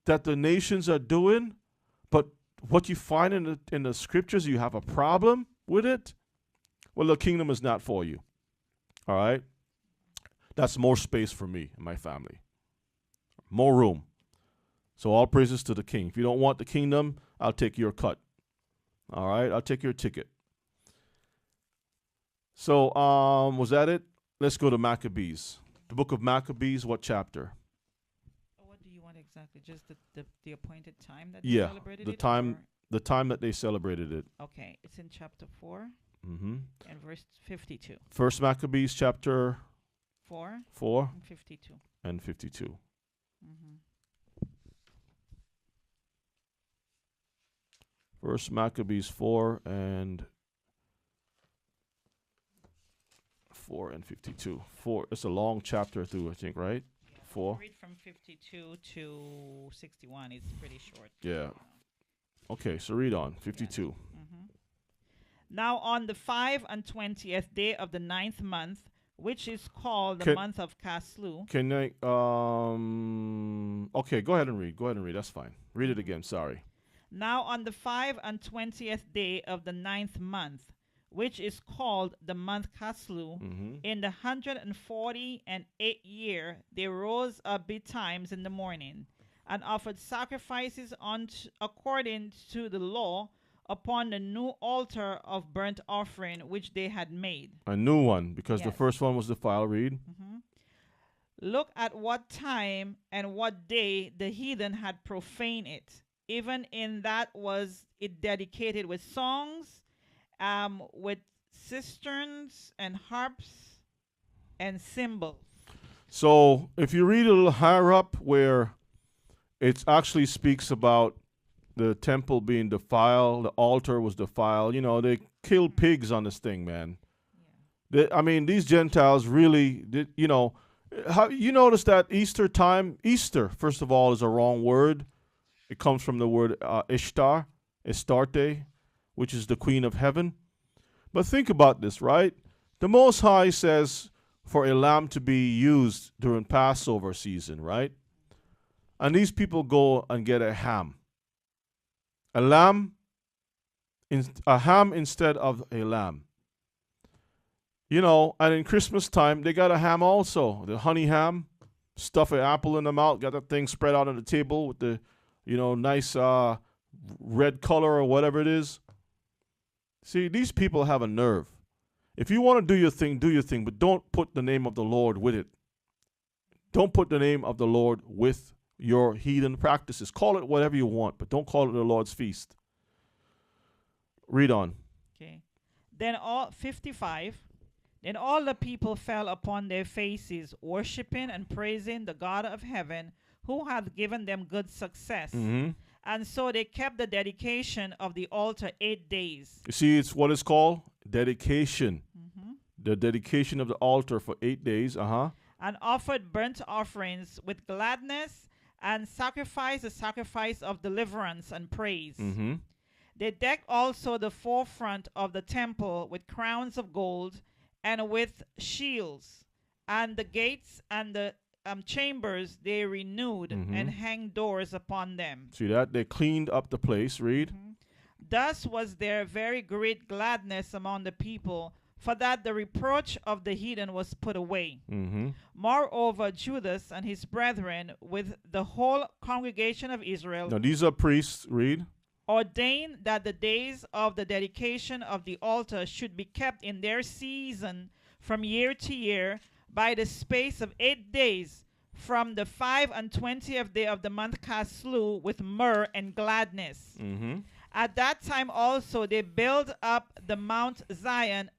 that the nations are doing. But what you find in the scriptures, you have a problem with it. Well, the kingdom is not for you. All right? That's more space for me and my family. More room. So all praises to the king. If you don't want the kingdom, I'll take your cut. All right? I'll take your ticket. So, was that it? Let's go to Maccabees. The book of Maccabees, what chapter? What do you want exactly? Just the appointed time that Yeah, they celebrated the it? time the time that they celebrated it. Okay, it's in chapter 4 Mm-hmm. and verse 52. First Maccabees chapter 4 4 and 52. and 52. Mm-hmm. First Maccabees 4 and 52. 4. It's a long chapter through, I think, right? Yeah, 4. read from 52 to 61. It's pretty short. Yeah. Okay, so read on. 52. Mm-hmm. Now on the 25th day of the 9th month, which is called the month of Caslu. Can I okay, go ahead and read. That's fine. Read it again, sorry. Now on the 25th day of the 9th month, which is called the month Caslu, in the 148th year, they rose up betimes in the morning, and offered sacrifices according to the law upon the new altar of burnt offering which they had made. A new one, because the Yes. first one was defiled. Read. Look at what time and what day the heathen had profaned it. Even in that was it dedicated with songs, with cisterns and harps and cymbals. So if you read a little higher up where it actually speaks about the temple being defiled, the altar was defiled, they killed pigs on this thing, man. I mean, these Gentiles really did, how, you notice that Easter time, Easter, first of all, is a wrong word. It comes from the word Ishtar, Astarte, which is the queen of heaven. But think about this, right? The Most High says for a lamb to be used during Passover season, right? And these people go and get a ham. A ham instead of a lamb. And in Christmas time, they got a ham also, the honey ham. Stuff an apple in the mouth, got that thing spread out on the table with the, nice red color or whatever it is. See, these people have a nerve. If you want to do your thing, but don't put the name of the Lord with it. Don't put the name of the Lord with your heathen practices. Call it whatever you want, but don't call it the Lord's feast. Read on. Okay. Then all 55. Then all the people fell upon their faces, worshiping and praising the God of heaven, who hath given them good success. Mm-hmm. And so they kept the dedication of the altar 8 days. You see, it's what it's called? Dedication. Mm-hmm. The dedication of the altar for 8 days. And offered burnt offerings with gladness, and sacrificed the sacrifice of deliverance and praise. Mm-hmm. They decked also the forefront of the temple with crowns of gold, and with shields, and the gates and the chambers they renewed, and hang doors upon them. See that? They cleaned up the place. Read. Thus was there very great gladness among the people, for that the reproach of the heathen was put away. Moreover, Judas and his brethren, with the whole congregation of Israel, Now these are priests. Read. ordained that the days of the dedication of the altar should be kept in their season from year to year by the space of 8 days, from the 25th day of the month Caslu, with myrrh and gladness. At that time also they build up the Mount Zion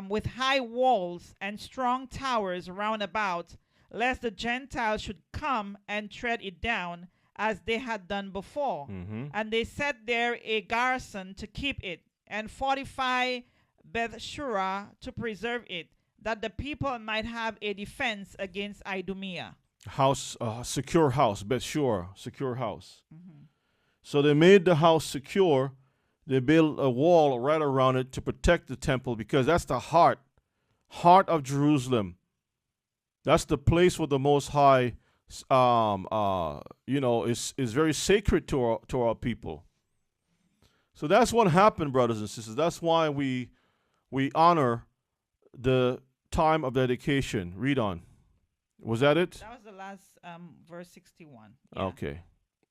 with high walls and strong towers round about, lest the Gentiles should come and tread it down, as they had done before. And they set there a garrison to keep it, and fortify Bethshura to preserve it, that the people might have a defense against Idumea. House, secure house, Bethshura, secure house. So they made the house secure. They built a wall right around it to protect the temple, because that's the heart of Jerusalem. That's the place where the Most High is very sacred to our people. So that's what happened, brothers and sisters. That's why we honor the time of dedication. Read on. Was that it? That was the last verse 61. Yeah. Okay.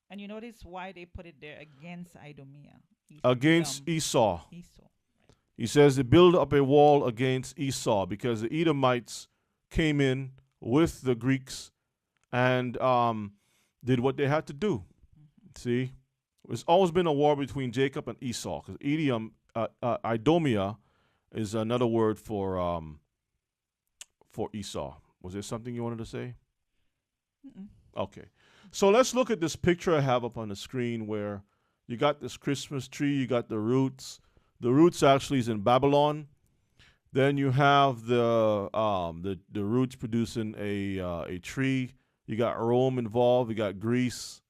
And you notice why they put it there, against Idumea. Against Esau. Esau. He says they build up a wall against Esau, because the Edomites came in with the Greeks and did what they had to do. See, there's always been a war between Jacob and Esau, because Idumea is another word for Esau. Was there something you wanted to say? Okay, so let's look at this picture I have up on the screen, where you got this Christmas tree, you got the roots. The roots actually is in Babylon. Then you have the roots producing a tree. You got Rome involved. You got Greece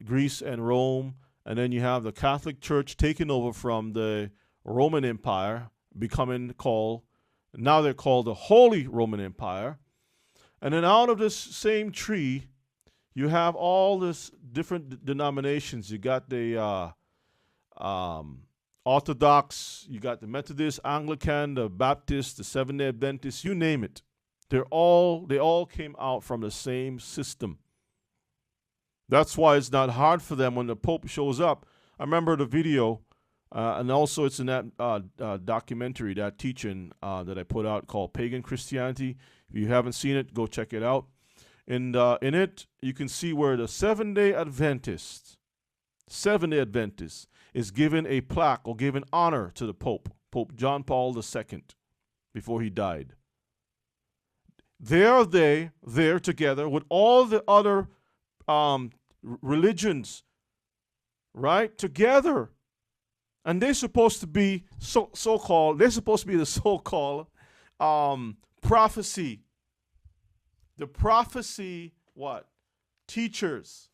and Rome. And then you have the Catholic Church taking over from the Roman Empire, now they're called the Holy Roman Empire. And then out of this same tree, you have all this different denominations. You got the Orthodox, you got the Methodist, Anglican, the Baptist, the Seventh-day Adventist, you name it. They all came out from the same system. That's why it's not hard for them when the Pope shows up. I remember the video, and also it's in that documentary, that teaching that I put out called Pagan Christianity. If you haven't seen it, go check it out. And in it, you can see where the Seventh-day Adventist is given a plaque or given honor to the Pope. Pope John Paul II, before he died. There are they there together with all the other religions, right? Together. And they're supposed to be so-called, they're supposed to be the so-called prophecy. The prophecy, what? Teachers.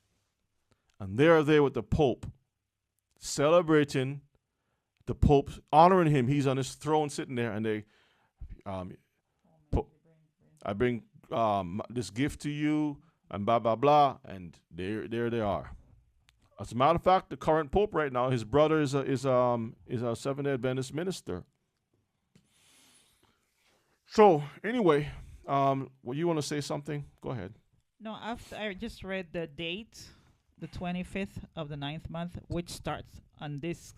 And they're there with the Pope, celebrating the Pope, honoring him. He's on his throne sitting there, and they, I bring this gift to you, and blah, blah, blah, and there they are. As a matter of fact, the current Pope right now, his brother is a Seventh-day Adventist minister. So, anyway, well, you want to say something? Go ahead. No, after I just read the date, the 25th of the 9th month, which starts on this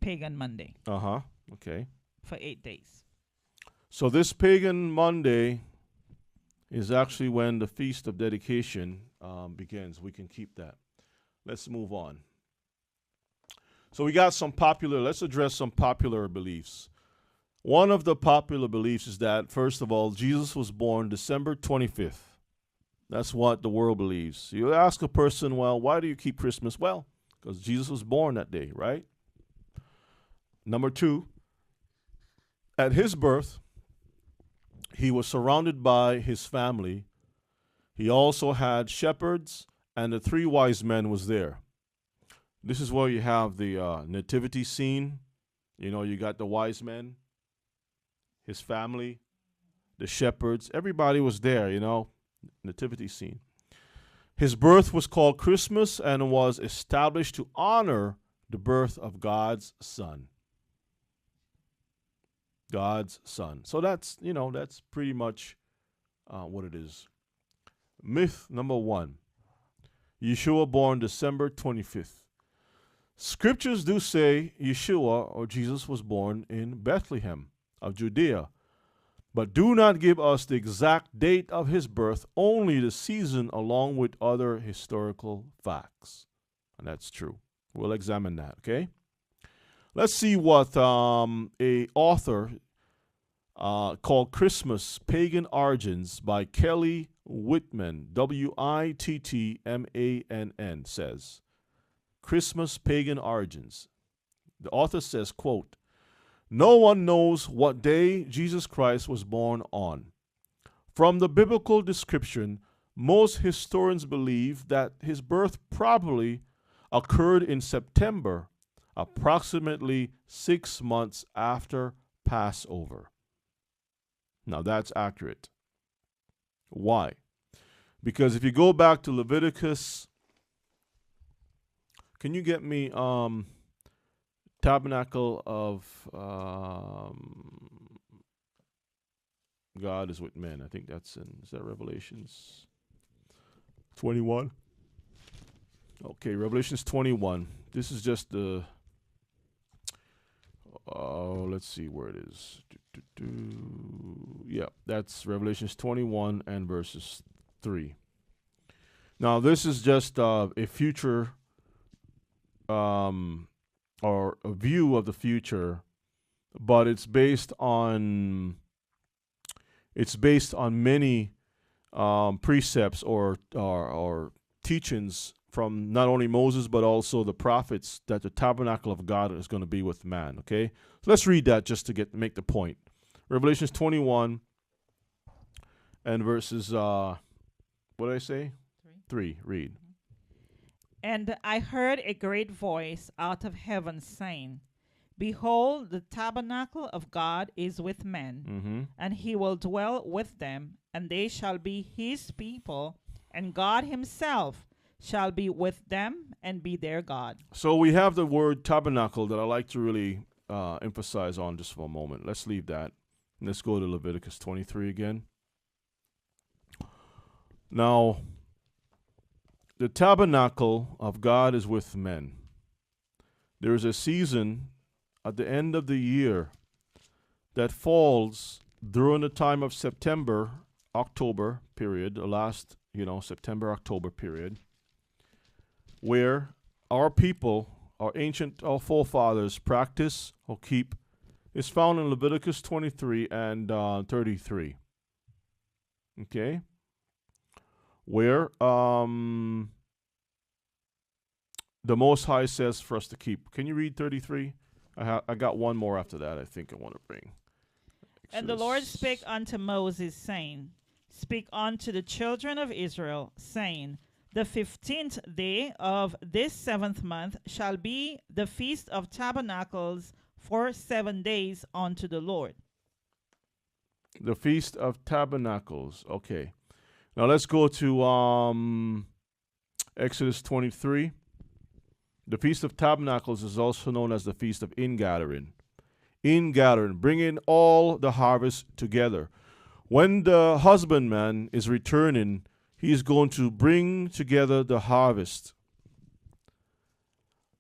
pagan Monday. Uh-huh. Okay. For 8 days. So this pagan Monday is actually when the Feast of Dedication begins. We can keep that. Let's move on. So we got let's address some popular beliefs. One of the popular beliefs is that, first of all, Jesus was born December 25th. That's what the world believes. You ask a person, well, why do you keep Christmas? Well, because Jesus was born that day, right? Number two, at his birth, he was surrounded by his family. He also had shepherds, and the 3 wise men was there. This is where you have the nativity scene. You know, you got the wise men, his family, the shepherds. Everybody was there, you know, nativity scene. His birth was called Christmas and was established to honor the birth of God's Son. God's Son. So that's, you know, that's pretty much what it is. Myth number 1. Yeshua born December 25th. Scriptures do say Yeshua, or Jesus, was born in Bethlehem of Judea, but do not give us the exact date of his birth, only the season along with other historical facts. And that's true. We'll examine that, okay? Let's see what a author called Christmas, Pagan Origins by Kelly Whitman, Wittmann, says. Christmas, Pagan Origins. The author says, quote, "No one knows what day Jesus Christ was born on. From the biblical description, most historians believe that his birth probably occurred in September, approximately 6 months after Passover." Now that's accurate. Why? Because if you go back to Leviticus, can you get me tabernacle of God is with men? I think that's is that Revelations 21? Okay, Revelations 21. This is just the, let's see where it is. Yeah, that's Revelations 21 and verses 3. Now, this is just a future, or a view of the future, but it's based on many precepts or teachings from not only Moses but also the prophets, that the tabernacle of God is going to be with man. Okay, so let's read that just to make the point. Revelations 21 and verses what did I say? 3. Read. And I heard a great voice out of heaven saying, "Behold, the tabernacle of God is with men, and he will dwell with them, and they shall be his people, and God himself shall be with them and be their God." So we have the word tabernacle that I like to really emphasize on just for a moment. Let's leave that. Let's go to Leviticus 23 again. Now, the tabernacle of God is with men. There is a season at the end of the year that falls during the time of September, October period, the last, September, October period, where our people, our forefathers practice or keep is found in Leviticus 23 and 33. Okay? Where the Most High says for us to keep. Can you read 33? I got one more after that I think I want to bring. And the Lord spake unto Moses, saying, Speak unto the children of Israel, saying, The 15th day of this 7th month shall be the Feast of Tabernacles for 7 days unto the Lord. The Feast of Tabernacles. Okay. Now let's go to Exodus 23. The Feast of Tabernacles is also known as the Feast of Ingathering. Ingathering, bringing all the harvest together. When the husbandman is returning, he is going to bring together the harvest.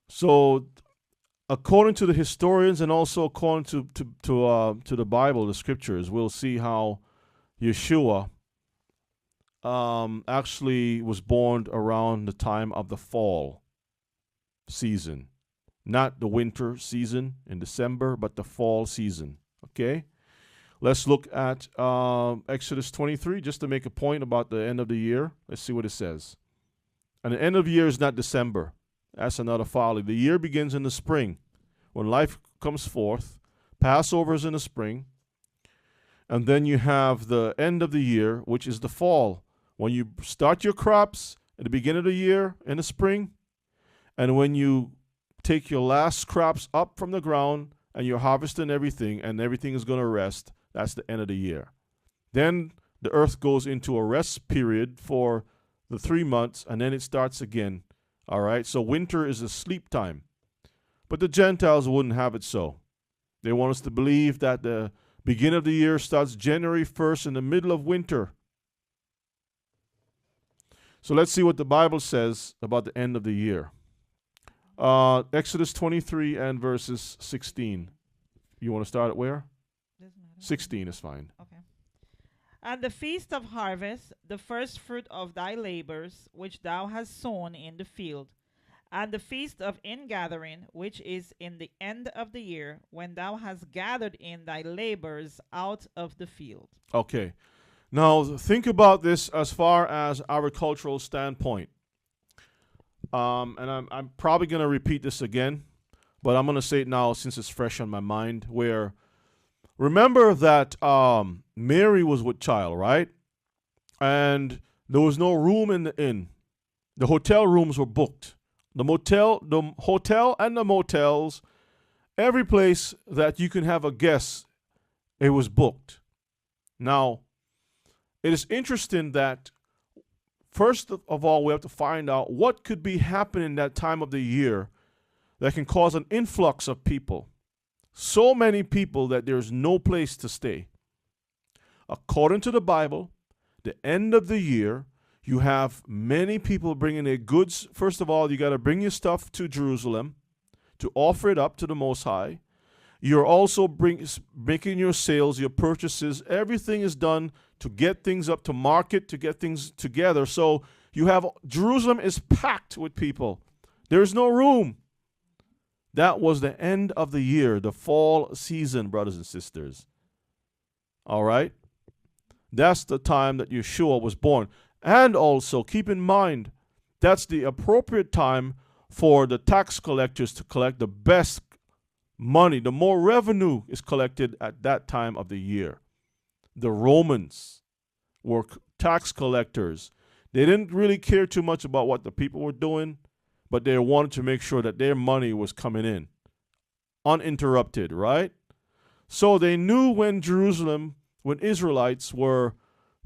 So, according to the historians and also according to the Bible, the scriptures, we'll see how Yeshua actually was born around the time of the fall season. Not the winter season in December, but the fall season. Okay? Let's look at Exodus 23 just to make a point about the end of the year. Let's see what it says. And the end of the year is not December. That's another folly. The year begins in the spring when life comes forth. Passover is in the spring. And then you have the end of the year, which is the fall. When you start your crops at the beginning of the year in the spring, and when you take your last crops up from the ground and you're harvesting everything and everything is going to rest, that's the end of the year. Then the earth goes into a rest period for the 3 months and then it starts again. All right, so winter is a sleep time. But the Gentiles wouldn't have it so. They want us to believe that the beginning of the year starts January 1st in the middle of winter. So let's see what the Bible says about the end of the year. Exodus 23 and verses 16. You want to start at where? 16 is fine. Okay. And the feast of harvest, the first fruit of thy labors, which thou hast sown in the field, and the feast of ingathering, which is in the end of the year, when thou hast gathered in thy labors out of the field. Okay. Now think about this as far as agricultural standpoint. And I'm probably going to repeat this again, but I'm going to say it now since it's fresh on my mind. Where remember that Mary was with child, right? And there was no room in the inn. The hotel rooms were booked. The hotel and the motels, every place that you can have a guest, it was booked. Now, it is interesting that first of all, we have to find out what could be happening that time of the year that can cause an influx of people. So many people that there's no place to stay. According to the Bible, the end of the year, you have many people bringing their goods. First of all, you got to bring your stuff to Jerusalem to offer it up to the Most High. You're also making your sales, your purchases. Everything is done to get things up to market, to get things together. So you have Jerusalem is packed with people. There's no room. That was the end of the year, the fall season, brothers and sisters. All right? That's the time that Yeshua was born. And also, keep in mind, that's the appropriate time for the tax collectors to collect the best money. The more revenue is collected at that time of the year. The Romans were tax collectors. They didn't really care too much about what the people were doing, but they wanted to make sure that their money was coming in uninterrupted, right? So they knew when Israelites were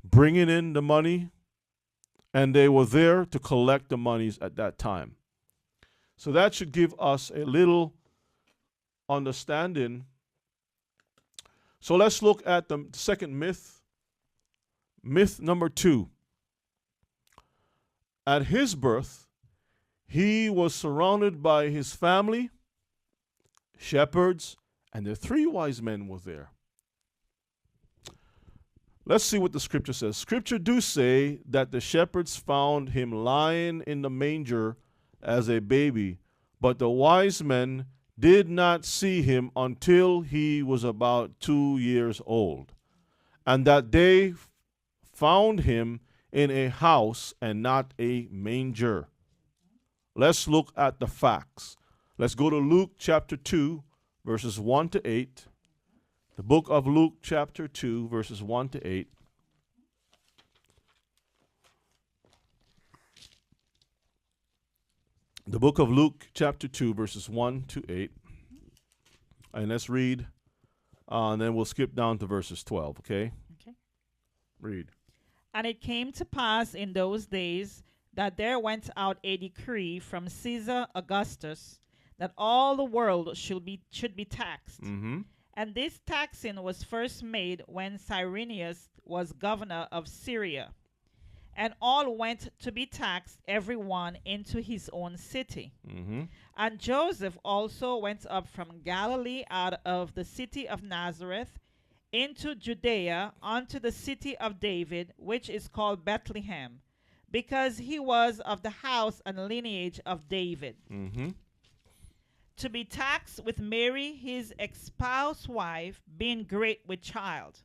bringing in the money, and they were there to collect the monies at that time. So that should give us a little understanding. So let's look at the second myth. Myth number 2. At his birth, he was surrounded by his family, shepherds, and the 3 wise men were there. Let's see what the scripture says. Scripture do say that the shepherds found him lying in the manger as a baby, but the wise men did not see him until he was about 2 years old, and that they found him in a house and not a manger. Let's look at the facts. Let's go to Luke chapter 2, verses 1 to 8. The book of Luke chapter 2, verses 1 to 8. The book of Luke chapter 2, verses 1 to 8. And let's read, and then we'll skip down to verses 12, okay? Okay. Read. And it came to pass in those days that there went out a decree from Caesar Augustus that all the world should be taxed. Mm-hmm. And this taxing was first made when Cyrenius was governor of Syria. And all went to be taxed, every one into his own city. Mm-hmm. And Joseph also went up from Galilee out of the city of Nazareth into Judea unto the city of David, which is called Bethlehem, because he was of the house and lineage of David, Mm-hmm. to be taxed with Mary his espoused wife, being great with child.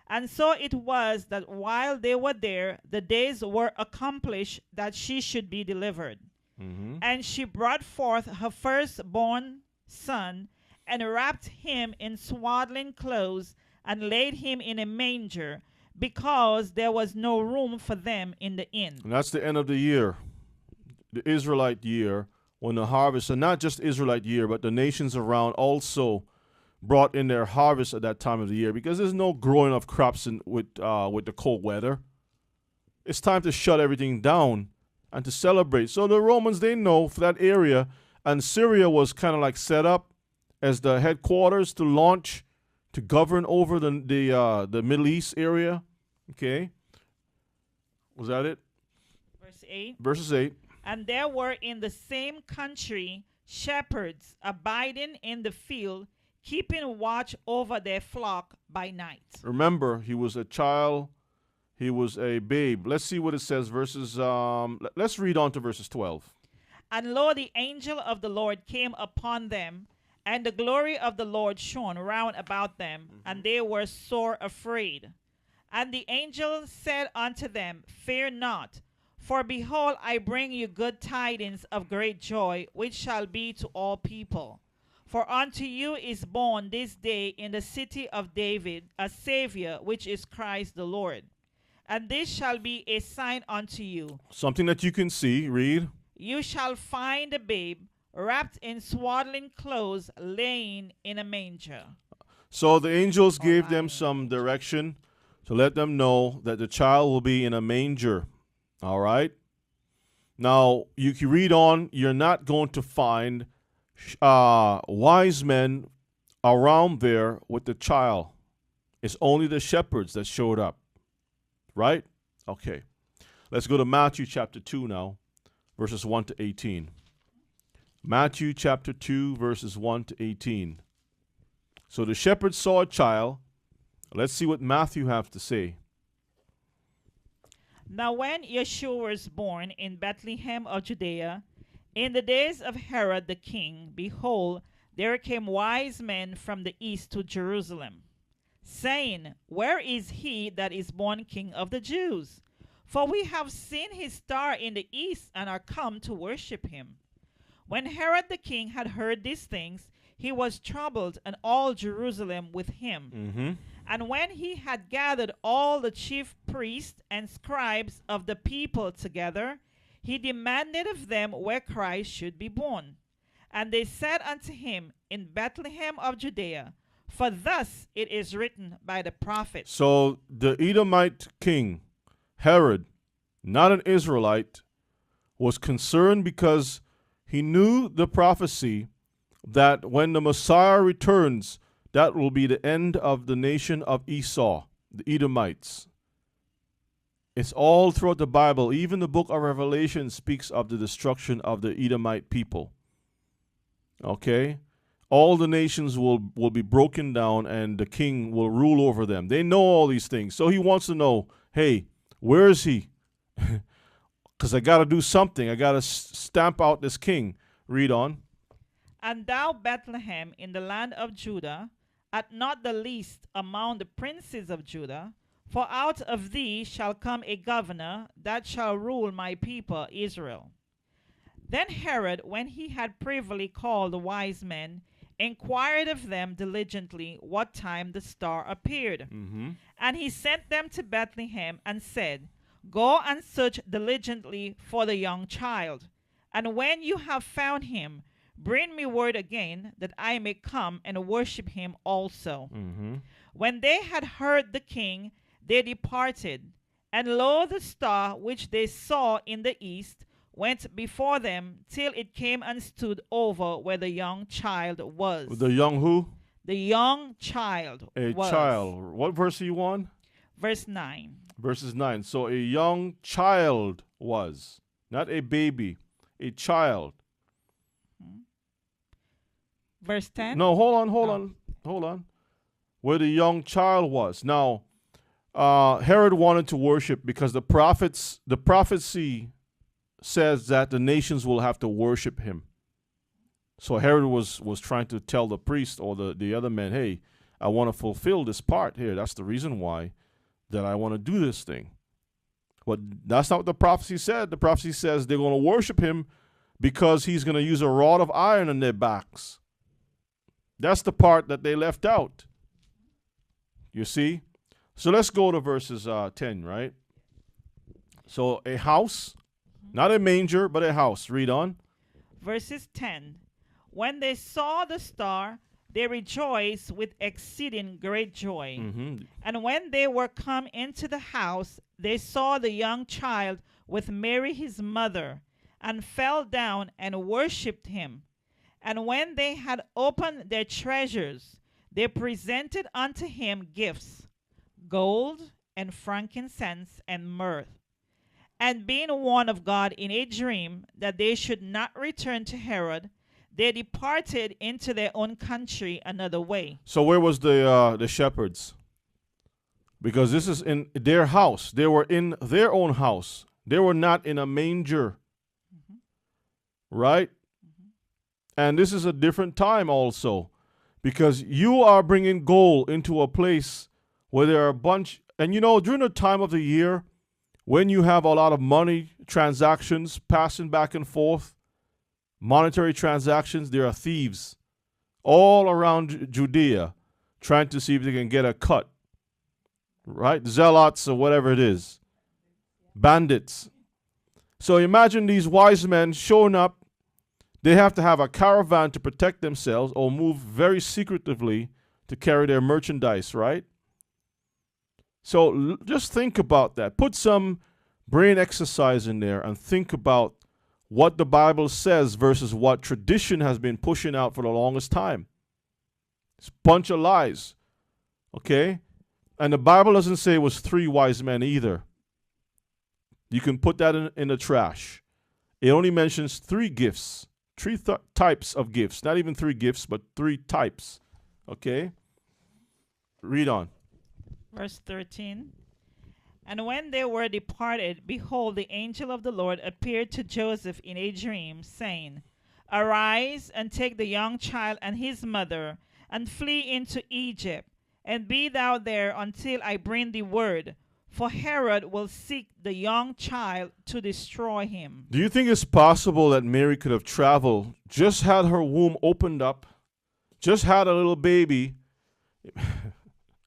And so it was that while they were there, the days were accomplished that she should be delivered. Mm-hmm. And she brought forth her firstborn son, and wrapped him in swaddling clothes, and laid him in a manger, because there was no room for them in the inn. And that's the end of the year, the Israelite year, when the harvest, and not just Israelite year, but the nations around also brought in their harvest at that time of the year, because there's no growing of crops with the cold weather. It's time to shut everything down and to celebrate. So the Romans, they know for that area, and Syria was kind of like set up as the headquarters to launch, to govern over the Middle East area. Okay, was that it? Verse 8. Verses 8. And there were in the same country shepherds abiding in the field, keeping watch over their flock by night. Remember, he was a child. He was a babe. Let's see what it says. Let's read on to verses 12. And lo, the angel of the Lord came upon them, and the glory of the Lord shone round about them, and they were sore afraid. And the angel said unto them, Fear not, for behold, I bring you good tidings of great joy, which shall be to all people. For unto you is born this day in the city of David a Savior, which is Christ the Lord. And this shall be a sign unto you. Something that you can see. Read. You shall find a babe wrapped in swaddling clothes, laying in a manger. So the angels gave them some direction to let them know that the child will be in a manger. All right. Now, you can read on. You're not going to find wise men around there with the child. It's only the shepherds that showed up. Right? Okay. Let's go to Matthew chapter 2 now, verses 1 to 18. Matthew chapter 2, verses 1 to 18. So the shepherds saw a child. Let's see what Matthew has to say. Now when Yeshua was born in Bethlehem of Judea, in the days of Herod the king, behold, there came wise men from the east to Jerusalem, saying, Where is he that is born King of the Jews? For we have seen his star in the east, and are come to worship him. When Herod the king had heard these things, he was troubled, and all Jerusalem with him. Mm-hmm. And when he had gathered all the chief priests and scribes of the people together, he demanded of them where Christ should be born. And they said unto him, In Bethlehem of Judea, for thus it is written by the prophet. So the Edomite king, Herod, not an Israelite, was concerned because he knew the prophecy that when the Messiah returns, that will be the end of the nation of Esau, the Edomites. It's all throughout the Bible. Even the book of Revelation speaks of the destruction of the Edomite people. Okay? All the nations will be broken down, and the king will rule over them. They know all these things. So he wants to know, hey, where is he? Because I got to do something. I got to stamp out this king. Read on. And thou, Bethlehem, in the land of Judah, art not the least among the princes of Judah, for out of thee shall come a governor that shall rule my people Israel. Then Herod, when he had privily called the wise men, inquired of them diligently what time the star appeared. Mm-hmm. And he sent them to Bethlehem and said, Go and search diligently for the young child. And when you have found him, bring me word again, that I may come and worship him also. Mm-hmm. When they had heard the king, they departed. And lo, the star which they saw in the east went before them till it came and stood over where the young child was. The young who? The young child A was. child. What verse are you on? Verse 9. Verses 9. So a young child was, not a baby, a child. Verse 10. No, hold on. Where the young child was. Now, Herod wanted to worship because the prophecy says that the nations will have to worship him. So Herod was trying to tell the priest or the other men, hey, I want to fulfill this part here. That's the reason why that I want to do this thing. But that's not what the prophecy said. The prophecy says they're going to worship him because he's going to use a rod of iron on their backs. That's the part that they left out. You see? So let's go to verses 10, right? So a house, not a manger, but a house. Read on. Verses 10. When they saw the star, they rejoiced with exceeding great joy. Mm-hmm. And when they were come into the house, they saw the young child with Mary his mother, and fell down and worshipped him. And when they had opened their treasures, they presented unto him gifts, gold and frankincense and myrrh. And being warned of God in a dream that they should not return to Herod, they departed into their own country another way. So where was the shepherds? Because this is in their house. They were in their own house. They were not in a manger. Right? And this is a different time also, because you are bringing gold into a place where there are a bunch, and during the time of the year when you have a lot of money transactions passing back and forth, monetary transactions, there are thieves all around Judea trying to see if they can get a cut, right? Zealots or whatever it is, bandits. So imagine these wise men showing up. They have to have a caravan to protect themselves or move very secretively to carry their merchandise, right? So just think about that. Put some brain exercise in there and think about what the Bible says versus what tradition has been pushing out for the longest time. It's a bunch of lies, okay? And the Bible doesn't say it was 3 wise men either. You can put that in the trash. It only mentions 3 gifts. 3 types of gifts. Not even 3 gifts, but 3 types. Okay? Read on. Verse 13. And when they were departed, behold, the angel of the Lord appeared to Joseph in a dream, saying, Arise and take the young child and his mother, and flee into Egypt, and be thou there until I bring thee word. For Herod will seek the young child to destroy him. Do you think it's possible that Mary could have traveled, just had her womb opened up, just had a little baby?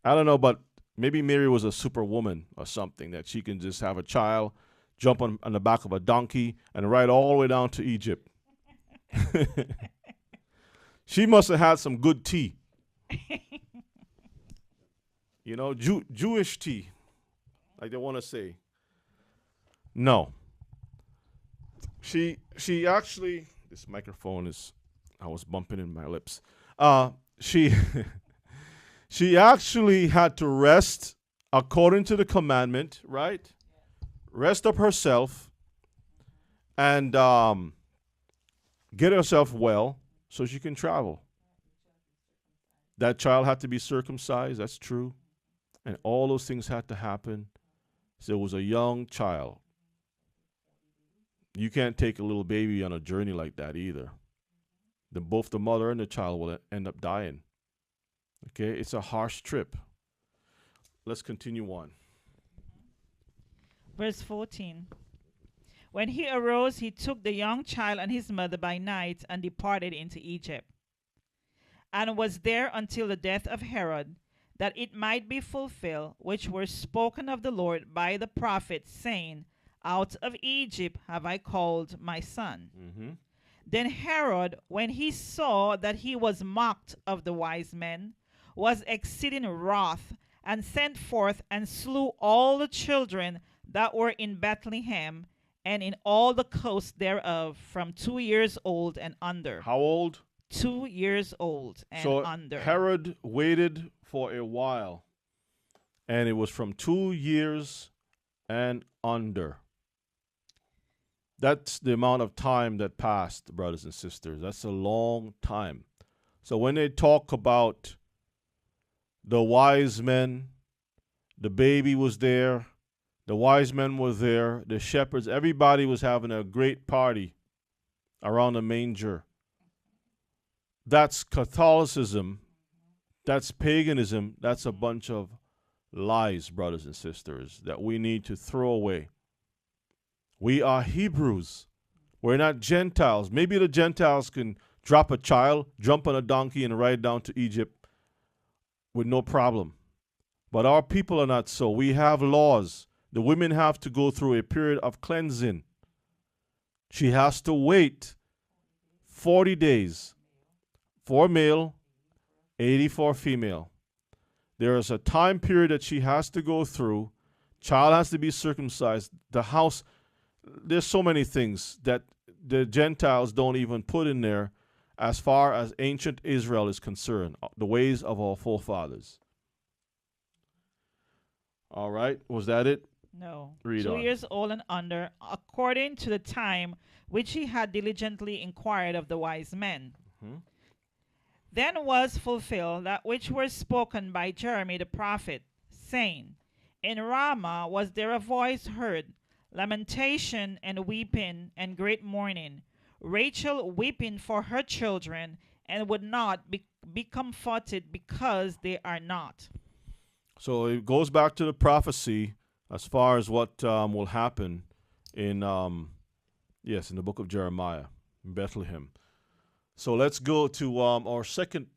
I don't know, but maybe Mary was a superwoman or something, that she can just have a child, jump on the back of a donkey, and ride all the way down to Egypt. She must have had some good tea. Jewish tea. Like they want to say. No. She actually, this microphone is, I was bumping in my lips. She actually had to rest according to the commandment, right? Rest up herself and get herself well so she can travel. That child had to be circumcised, that's true. And all those things had to happen. So it was a young child. You can't take a little baby on a journey like that either. Both the mother and the child will end up dying. Okay, it's a harsh trip. Let's continue on. Verse 14. When he arose, he took the young child and his mother by night and departed into Egypt, and was there until the death of Herod, that it might be fulfilled, which were spoken of the Lord by the prophet, saying, Out of Egypt have I called my son. Mm-hmm. Then Herod, when he saw that he was mocked of the wise men, was exceeding wroth, and sent forth and slew all the children that were in Bethlehem and in all the coasts thereof, from 2 years old and under. How old? 2 years old and so under. Herod waited for a while, and it was from 2 years and under. That's the amount of time that passed, brothers and sisters. That's a long time. So when they talk about the wise men, the baby was there, the wise men were there, the shepherds, everybody was having a great party around the manger. That's Catholicism. That's paganism. That's a bunch of lies, brothers and sisters, that we need to throw away. We are Hebrews. We're not Gentiles. Maybe the Gentiles can drop a child, jump on a donkey, and ride down to Egypt with no problem. But our people are not so. We have laws. The women have to go through a period of cleansing. She has to wait 40 days for male, 80 for female. There is a time period that she has to go through. Child has to be circumcised. The house, there's so many things that the Gentiles don't even put in there as far as ancient Israel is concerned, the ways of our forefathers. All right, was that it? No. Read 2 on. years old and under, according to the time which he had diligently inquired of the wise men. Mm-hmm. Then was fulfilled that which was spoken by Jeremy the prophet, saying, In Ramah was there a voice heard, lamentation and weeping and great mourning, Rachel weeping for her children, and would not be comforted because they are not. So it goes back to the prophecy as far as what will happen in in the book of Jeremiah, in Bethlehem. So let's go to our second,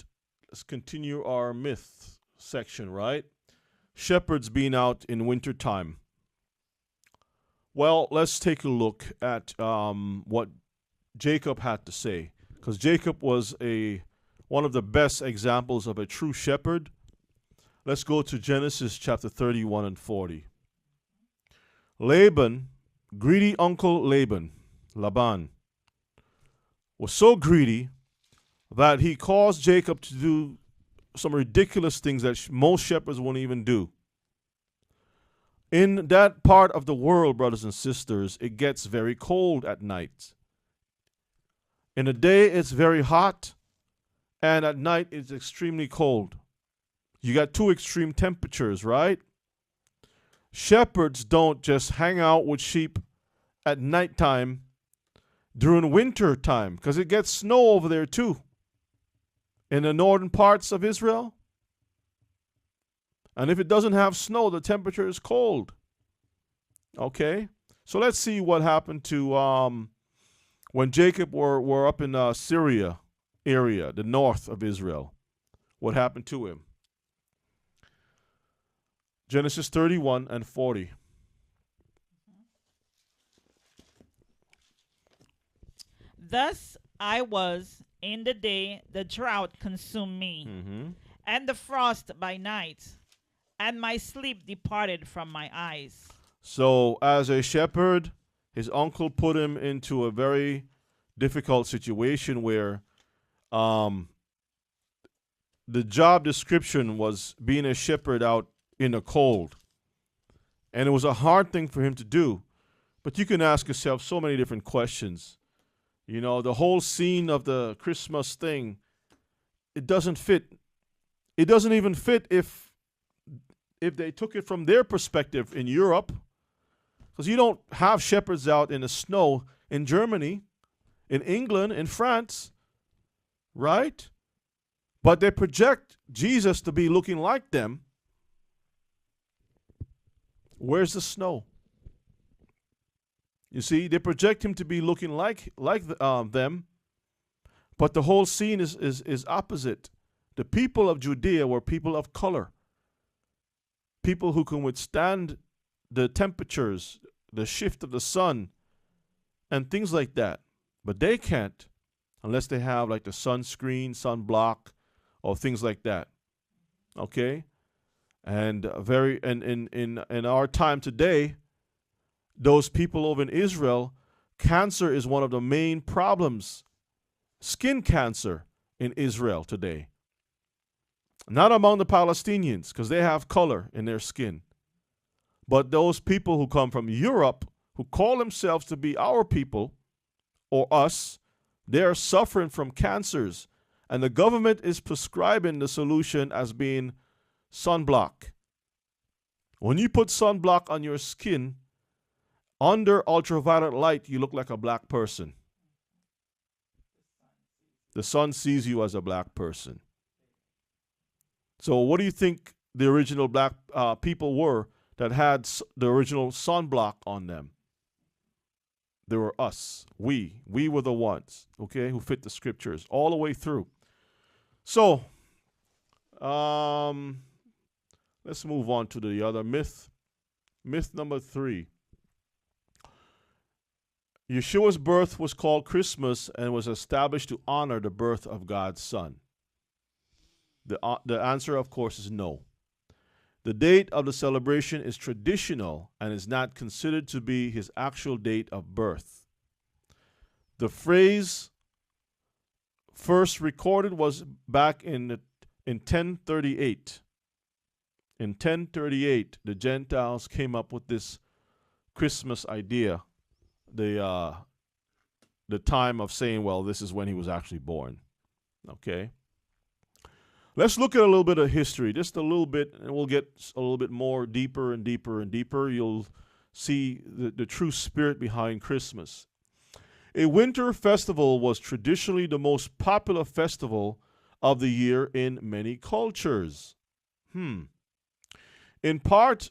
let's continue our myth section, right? Shepherds being out in wintertime. Well, let's take a look at what Jacob had to say, because Jacob was one of the best examples of a true shepherd. Let's go to Genesis chapter 31 and 40. Laban, greedy uncle Laban, was so greedy that he caused Jacob to do some ridiculous things that most shepherds won't even do. In that part of the world, brothers and sisters, it gets very cold at night. In the day, it's very hot, and at night, it's extremely cold. You got two extreme temperatures, right? Shepherds don't just hang out with sheep at nighttime during winter time, because it gets snow over there too. In the northern parts of Israel. And if it doesn't have snow, the temperature is cold. Okay? So let's see what happened to when Jacob were up in Syria area, the north of Israel. What happened to him? Genesis 31 and 40. Thus I was in the day the drought consumed me, and the frost by night, and my sleep departed from my eyes. So as a shepherd, his uncle put him into a very difficult situation where the job description was being a shepherd out in the cold. And it was a hard thing for him to do. But you can ask yourself so many different questions. You know, the whole scene of the Christmas thing, it doesn't fit. It doesn't even fit if they took it from their perspective in Europe. Because you don't have shepherds out in the snow in Germany, in England, in France. right? But they project Jesus to be looking like them. Where's the snow? You see, they project him to be looking like them, but the whole scene is opposite. The people of Judea were people of color, people who can withstand the temperatures, the shift of the sun, and things like that. But they can't unless they have like the sunscreen, sunblock, or things like that. Okay? And in our time today, those people over in Israel, cancer is one of the main problems. Skin cancer in Israel today. Not among the Palestinians, because they have color in their skin. But those people who come from Europe, who call themselves to be our people, or us, they are suffering from cancers. And the government is prescribing the solution as being sunblock. When you put sunblock on your skin, under ultraviolet light, you look like a black person. The sun sees you as a black person. So what do you think the original black people were that had the original sunblock on them? They were us. We were the ones, okay, who fit the scriptures all the way through. So, let's move on to the other myth. Myth number 3. Yeshua's birth was called Christmas and was established to honor the birth of God's Son. The answer, of course, is no. The date of the celebration is traditional and is not considered to be his actual date of birth. The phrase first recorded was back in 1038. In 1038, the Gentiles came up with this Christmas idea, the time of saying, well, this is when he was actually born. Okay? Let's look at a little bit of history, just a little bit, and we'll get a little bit more deeper and deeper and deeper. You'll see the true spirit behind Christmas. A winter festival was traditionally the most popular festival of the year in many cultures. In part,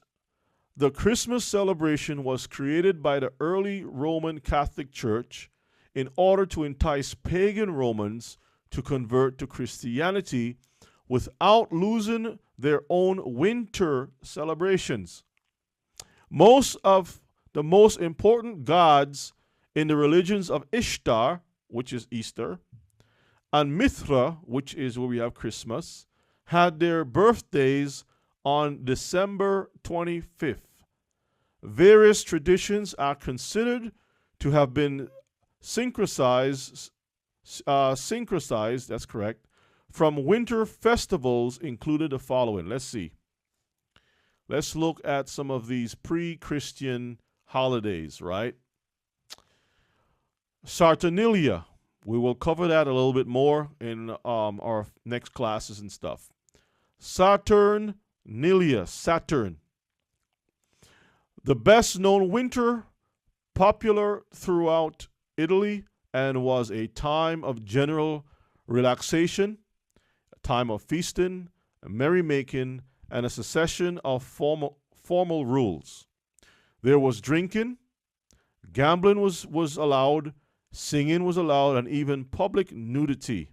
the Christmas celebration was created by the early Roman Catholic Church in order to entice pagan Romans to convert to Christianity without losing their own winter celebrations. Most of the most important gods in the religions of Ishtar, which is Easter, and Mithra, which is where we have Christmas, had their birthdays on December 25th. Various traditions are considered to have been syncretized, that's correct, from winter festivals included the following. Let's see. Let's look at some of these pre-Christian holidays, right? Saturnalia. We will cover that a little bit more in our next classes and stuff. Saturnalia, Saturn. The best known winter, popular throughout Italy, and was a time of general relaxation, a time of feasting, merrymaking, and a succession of formal rules. There was drinking, gambling was allowed, singing was allowed, and even public nudity.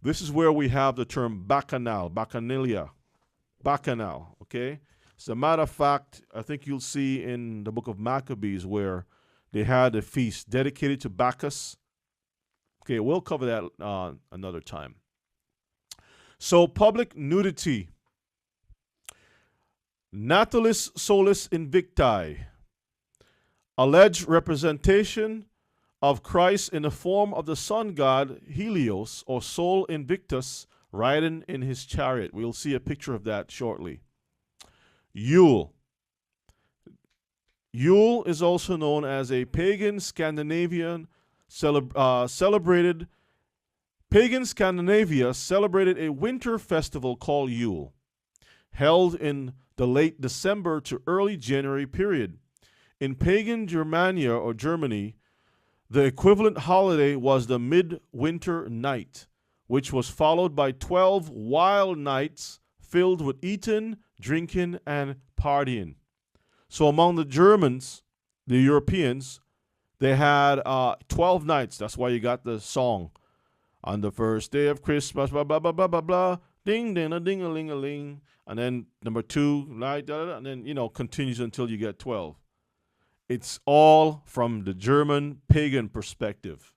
This is where we have the term bacchanal, bacchanalia, bacchanal, okay? As a matter of fact, I think you'll see in the book of Maccabees where they had a feast dedicated to Bacchus. Okay, we'll cover that another time. So, public nudity. Natalis solis invicti. Alleged representation of Christ in the form of the sun god Helios, or Sol Invictus, riding in his chariot. We'll see a picture of that shortly. Yule. Yule is also known as a pagan Scandinavian celebrated. Pagan Scandinavia celebrated a winter festival called Yule, held in the late December to early January period. In pagan Germania or Germany, The equivalent holiday was the midwinter night, which was followed by 12 wild nights filled with eating, drinking, and partying. So among the Germans, the Europeans, they had 12 nights. That's why you got the song. On the first day of Christmas, blah, blah, blah, blah, blah, blah, ding, ding, a ding, a ling, a ling. And then number 2, night, and then, continues until you get 12. It's all from the German pagan perspective.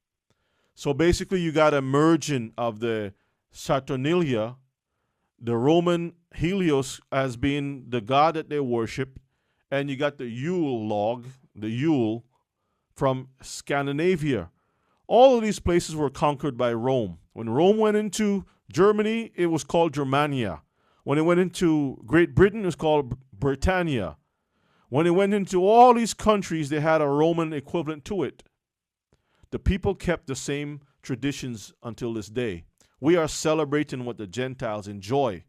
So basically, you got a merging of the Saturnalia, the Roman Helios as being the god that they worship, and you got the Yule log, the Yule, from Scandinavia. All of these places were conquered by Rome. When Rome went into Germany, it was called Germania. When it went into Great Britain, it was called Britannia. When it went into all these countries, they had a Roman equivalent to it. The people kept the same traditions until this day. We are celebrating what the Gentiles enjoy.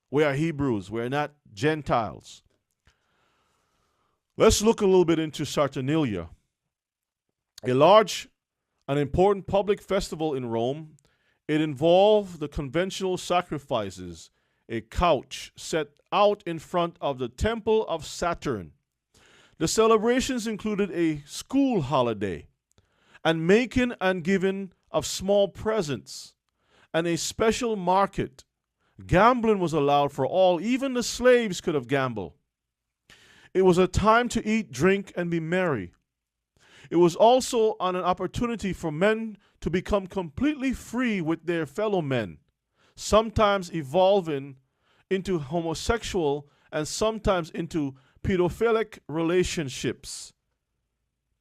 We are Hebrews. We are not Gentiles. Let's look a little bit into Saturnalia. A large and important public festival in Rome. It involved the conventional sacrifices, a couch set out in front of the temple of Saturn. The celebrations included a school holiday, and making and giving of small presents, and a special market. Gambling was allowed for all. Even the slaves could have gambled. It was a time to eat, drink, and be merry. It was also an opportunity for men to become completely free with their fellow men, sometimes evolving into homosexual and sometimes into pedophilic relationships.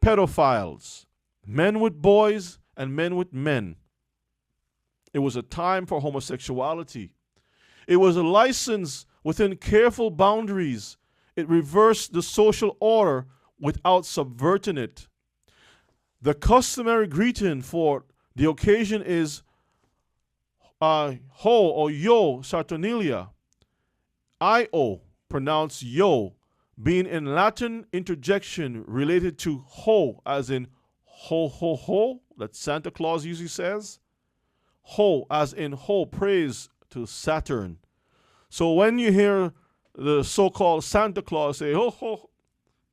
Pedophiles, men with boys and men with men. It was a time for homosexuality. It was a license within careful boundaries. It reversed the social order without subverting it. The customary greeting for the occasion is ho or yo Saturnalia. I-O, pronounced yo, being in Latin interjection related to ho, as in ho, ho, ho, that Santa Claus usually says. Ho, as in ho, praise to Saturn. So when you hear the so-called Santa Claus say ho, ho,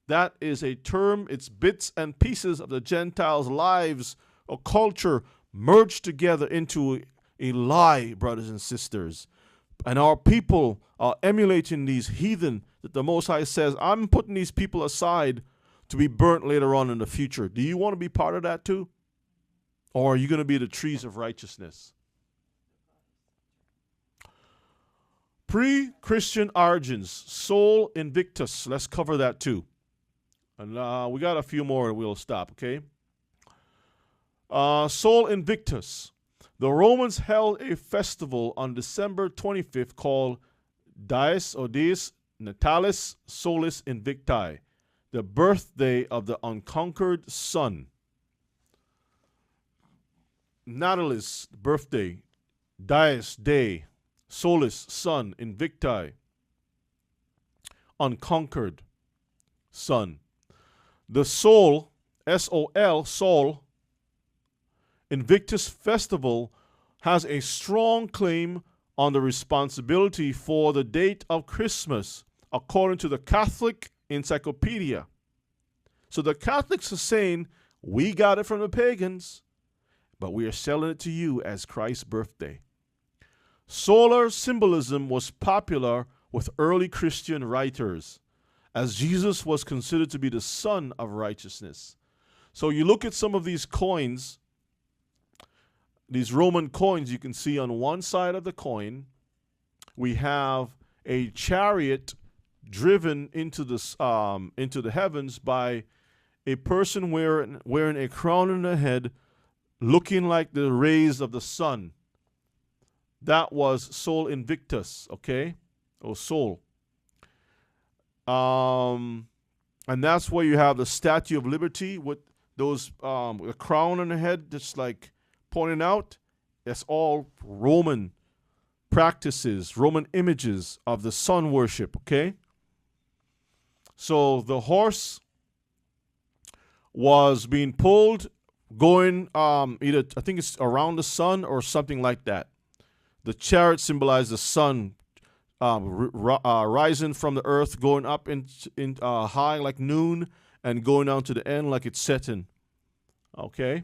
that is a term, it's bits and pieces of the Gentiles' lives or culture merged together into a lie, brothers and sisters. And our people are emulating these heathen that the Most High says, I'm putting these people aside to be burnt later on in the future. Do you want to be part of that too? Or are you going to be the trees of righteousness? Pre-Christian origins, Sol Invictus. Let's cover that too. And we got a few more and we'll stop, okay? Sol Invictus. The Romans held a festival on December 25th called Dies Natalis Solis Invicti, the birthday of the unconquered sun. Natalis, birthday. Dies, day. Solis, sun. Invicti, unconquered sun. The Sol, S-O-L, Sol, Invictus Festival has a strong claim on the responsibility for the date of Christmas, according to the Catholic Encyclopedia. So the Catholics are saying, we got it from the pagans, but we are selling it to you as Christ's birthday. Solar symbolism was popular with early Christian writers, as Jesus was considered to be the son of righteousness. So you look at some of these coins, these Roman coins, you can see on one side of the coin, we have a chariot driven into the heavens by a person wearing a crown on the head, looking like the rays of the sun. That was Sol Invictus, okay? Or Sol. And that's where you have the Statue of Liberty with those a crown on the head, just like pointing out. It's all Roman practices, Roman images of the sun worship, okay? So the horse was being pulled going either, I think it's around the sun or something like that. The chariot symbolizes the sun rising from the earth, going up in high like noon, and going down to the end like it's setting. Okay.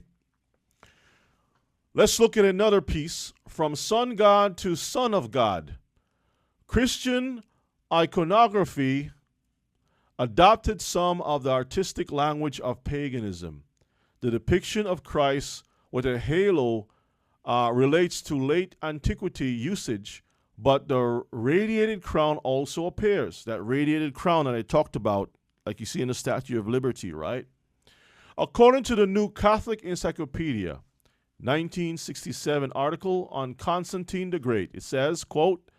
Let's look at another piece, from sun god to son of God. Christian iconography adopted some of the artistic language of paganism. The depiction of Christ with a halo relates to late antiquity usage, but the radiated crown also appears. That radiated crown that I talked about, like you see in the Statue of Liberty, right? According to the New Catholic Encyclopedia, 1967 article on Constantine the Great, it says, quote,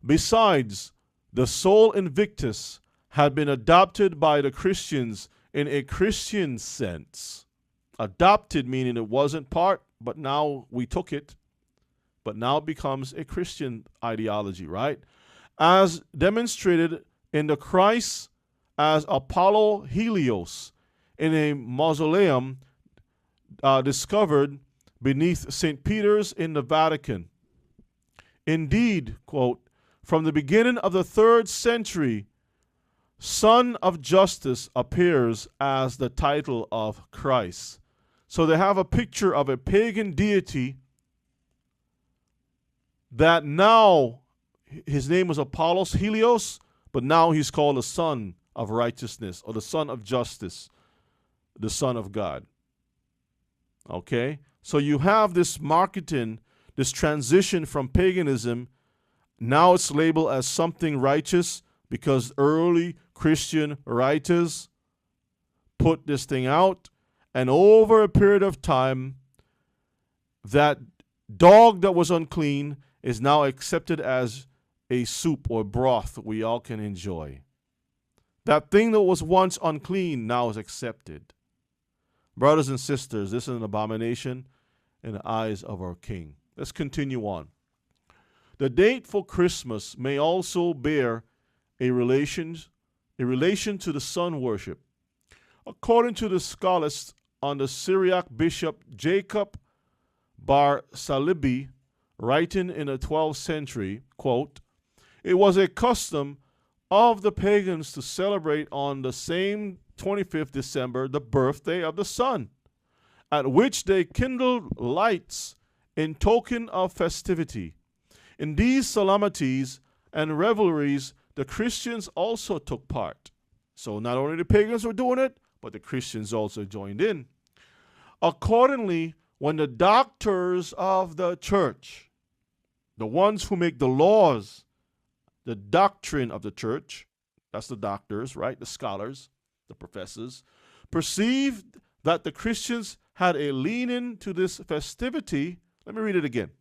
besides, the Sol Invictus had been adopted by the Christians in a Christian sense. Adopted meaning it wasn't part, but now we took it. But now it becomes a Christian ideology, right? As demonstrated in the Christ as Apollo Helios in a mausoleum discovered beneath St. Peter's in the Vatican. Indeed, quote, from the beginning of the 3rd century, Son of Justice appears as the title of Christ. So they have a picture of a pagan deity that now, his name was Apollos Helios, but now he's called the Son of Righteousness, or the Son of Justice, the Son of God. Okay? So you have this marketing, this transition from paganism. Now it's labeled as something righteous because early Christian writers put this thing out. And over a period of time, that dog that was unclean is now accepted as a soup or broth we all can enjoy. That thing that was once unclean now is accepted. Brothers and sisters, this is an abomination in the eyes of our King. Let's continue on. The date for Christmas may also bear a relation to the sun worship. According to the scholars under Syriac Bishop Jacob Bar Salibi, writing in the 12th century, quote, it was a custom of the pagans to celebrate on the same 25th December the birthday of the sun, at which they kindled lights in token of festivity. In these solemnities and revelries, the Christians also took part. So not only the pagans were doing it, but the Christians also joined in. Accordingly, when the doctors of the church, the ones who make the laws, the doctrine of the church, that's the doctors, right? The scholars, the professors, perceived that the Christians had a leaning to this festivity. Let me read it again.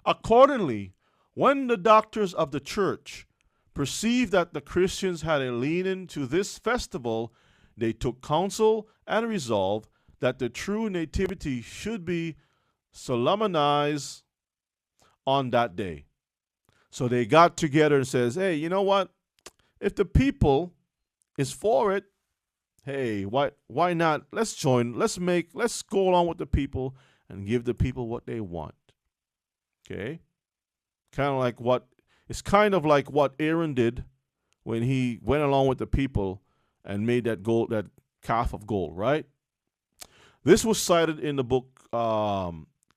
Accordingly, when the doctors of the church perceived that the Christians had a leaning to this festival, they took counsel and resolved that the true nativity should be solemnized on that day. So they got together and says, hey, you know what? If the people is for it, hey, why not? Let's join. Let's go along with the people and give the people what they want. Okay? It's kind of like what Aaron did when he went along with the people and made that calf of gold, right? This was cited in the book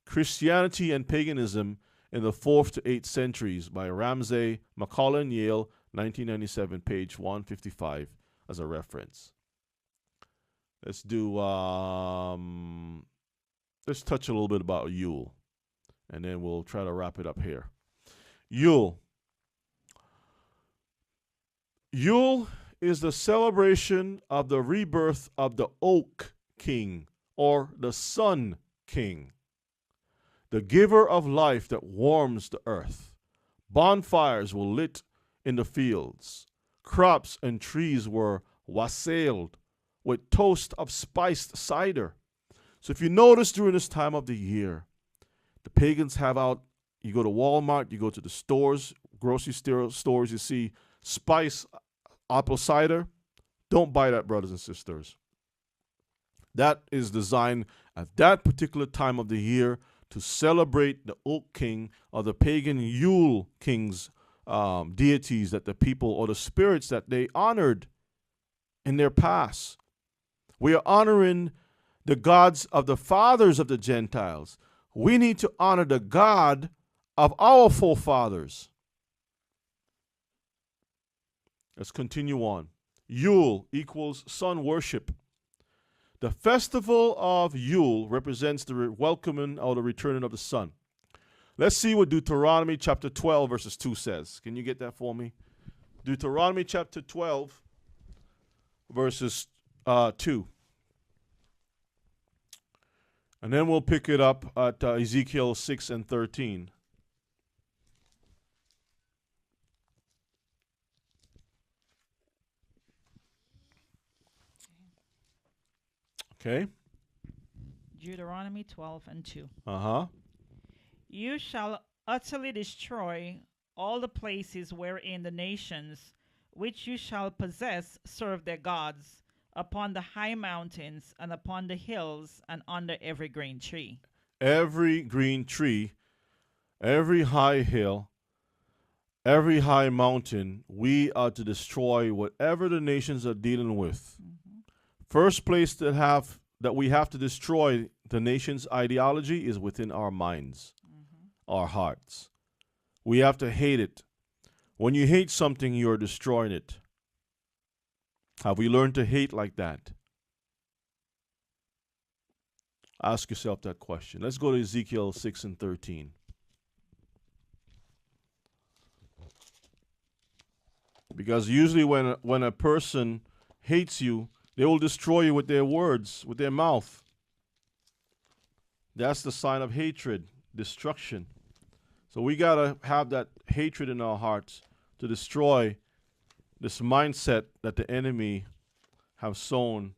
Christianity and Paganism in the 4th to 8th centuries by Ramsay McCullen, Yale, 1997, page 155 as a reference. Let's touch a little bit about Yule, and then we'll try to wrap it up here. Yule. Yule is the celebration of the rebirth of the Oak King, or the Sun King, the giver of life that warms the earth. Bonfires were lit in the fields. Crops and trees were wassailed with toast of spiced cider. So if you notice during this time of the year, the pagans have out, you go to Walmart, you go to the stores, grocery stores, you see spice apple cider. Don't buy that, brothers and sisters. That is designed at that particular time of the year to celebrate the oak king or the pagan Yule king's deities that the people or the spirits that they honored in their past. We are honoring the gods of the fathers of the Gentiles. We need to honor the God of our forefathers. Let's continue on. Yule equals sun worship. The festival of Yule represents the welcoming or the returning of the sun. Let's see what Deuteronomy chapter 12 verses 2 says. Can you get that for me? Deuteronomy chapter 12 verses 2. And then we'll pick it up at Ezekiel 6 and 13. Okay. Deuteronomy 12 and 2. Uh-huh. You shall utterly destroy all the places wherein the nations which you shall possess serve their gods, upon the high mountains and upon the hills and under every green tree. Every green tree, every high hill, every high mountain, we are to destroy whatever the nations are dealing with. First place that we have to destroy the nation's ideology is within our minds, our hearts. We have to hate it. When you hate something, you are destroying it. Have we learned to hate like that? Ask yourself that question. Let's go to Ezekiel 6 and 13. Because usually when a person hates you, they will destroy you with their words, with their mouth. That's the sign of hatred, destruction. So we got to have that hatred in our hearts to destroy this mindset that the enemy have sown